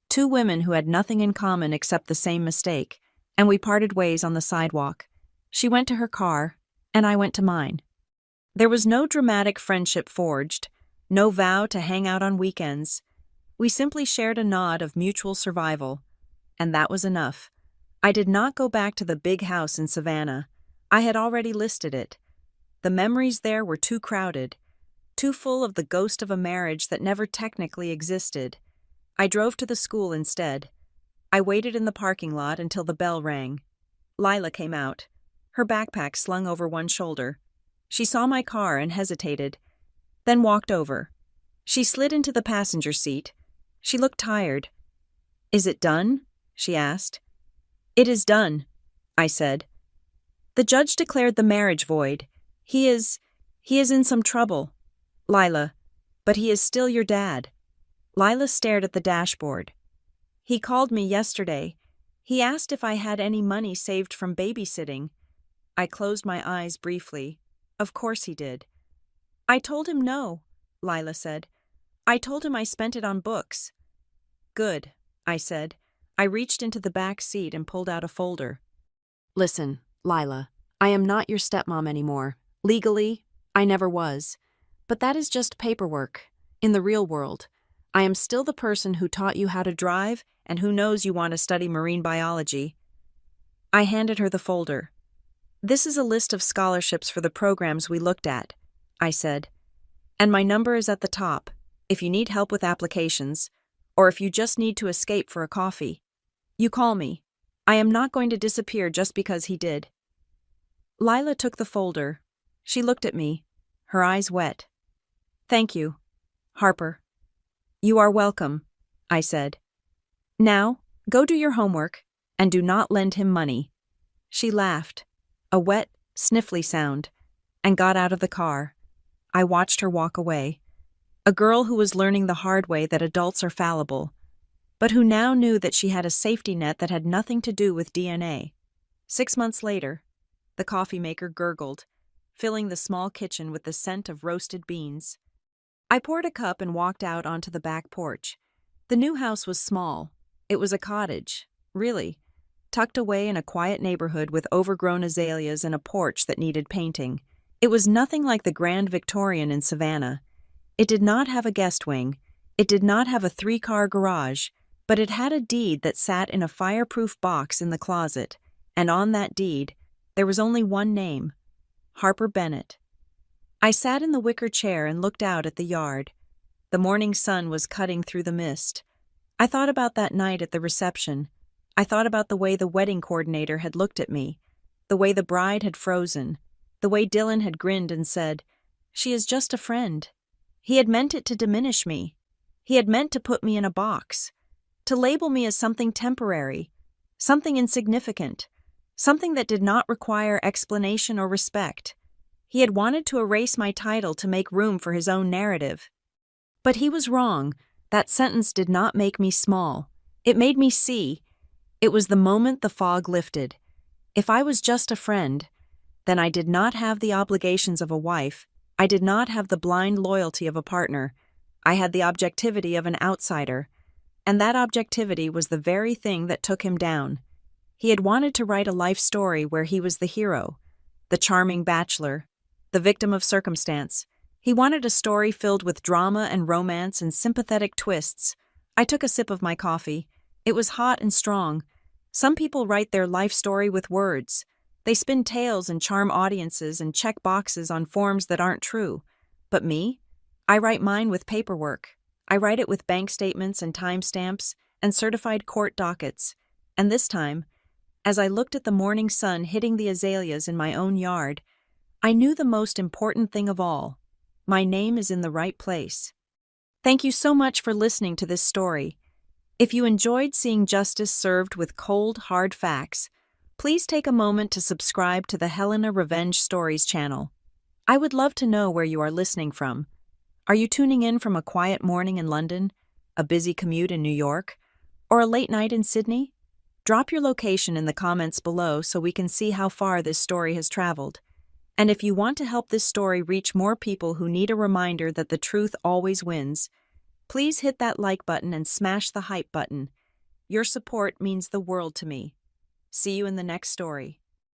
two women who had nothing in common except the same mistake, and we parted ways on the sidewalk. She went to her car, and I went to mine. There was no dramatic friendship forged, no vow to hang out on weekends. We simply shared a nod of mutual survival, and that was enough. I did not go back to the big house in Savannah. I had already listed it. The memories there were too crowded, too full of the ghost of a marriage that never technically existed. I drove to the school instead. I waited in the parking lot until the bell rang. Lila came out, her backpack slung over one shoulder. She saw my car and hesitated, then walked over. She slid into the passenger seat. She looked tired. Is it done? She asked. It is done, I said. The judge declared the marriage void. He is in some trouble, Lila, but he is still your dad. Lila stared at the dashboard. He called me yesterday. He asked if I had any money saved from babysitting. I closed my eyes briefly. Of course he did. I told him no, Lila said. I told him I spent it on books. Good, I said. I reached into the back seat and pulled out a folder. Listen, Lila, I am not your stepmom anymore. Legally, I never was. But that is just paperwork. In the real world, I am still the person who taught you how to drive and who knows you want to study marine biology. I handed her the folder. This is a list of scholarships for the programs we looked at, I said. And my number is at the top, if you need help with applications, or if you just need to escape for a coffee. You call me. I am not going to disappear just because he did. Lila took the folder. She looked at me, her eyes wet. "Thank you, Harper." "You are welcome," I said. "Now, go do your homework, and do not lend him money." She laughed, a wet, sniffly sound, and got out of the car. I watched her walk away. A girl who was learning the hard way that adults are fallible, but who now knew that she had a safety net that had nothing to do with DNA. 6 months later, the coffee maker gurgled, filling the small kitchen with the scent of roasted beans. I poured a cup and walked out onto the back porch. The new house was small. It was a cottage, really, tucked away in a quiet neighborhood with overgrown azaleas and a porch that needed painting. It was nothing like the Grand Victorian in Savannah. It did not have a guest wing. It did not have a 3-car garage, but it had a deed that sat in a fireproof box in the closet, and on that deed, there was only one name: Harper Bennett. I sat in the wicker chair and looked out at the yard. The morning sun was cutting through the mist. I thought about that night at the reception. I thought about the way the wedding coordinator had looked at me, the way the bride had frozen, the way Dylan had grinned and said, "She is just a friend." He had meant it to diminish me. He had meant to put me in a box, to label me as something temporary, something insignificant, something that did not require explanation or respect. He had wanted to erase my title to make room for his own narrative. But he was wrong. That sentence did not make me small. It made me see. It was the moment the fog lifted. If I was just a friend, then I did not have the obligations of a wife. I did not have the blind loyalty of a partner. I had the objectivity of an outsider. And that objectivity was the very thing that took him down. He had wanted to write a life story where he was the hero, the charming bachelor, the victim of circumstance. He wanted a story filled with drama and romance and sympathetic twists. I took a sip of my coffee. It was hot and strong. Some people write their life story with words. They spin tales and charm audiences and check boxes on forms that aren't true. But me? I write mine with paperwork. I write it with bank statements and timestamps and certified court dockets. And this time, as I looked at the morning sun hitting the azaleas in my own yard, I knew the most important thing of all. My name is in the right place. Thank you so much for listening to this story. If you enjoyed seeing justice served with cold, hard facts, please take a moment to subscribe to the Helena Revenge Stories channel. I would love to know where you are listening from. Are you tuning in from a quiet morning in London, a busy commute in New York, or a late night in Sydney? Drop your location in the comments below so we can see how far this story has traveled. And if you want to help this story reach more people who need a reminder that the truth always wins, please hit that like button and smash the hype button. Your support means the world to me. See you in the next story.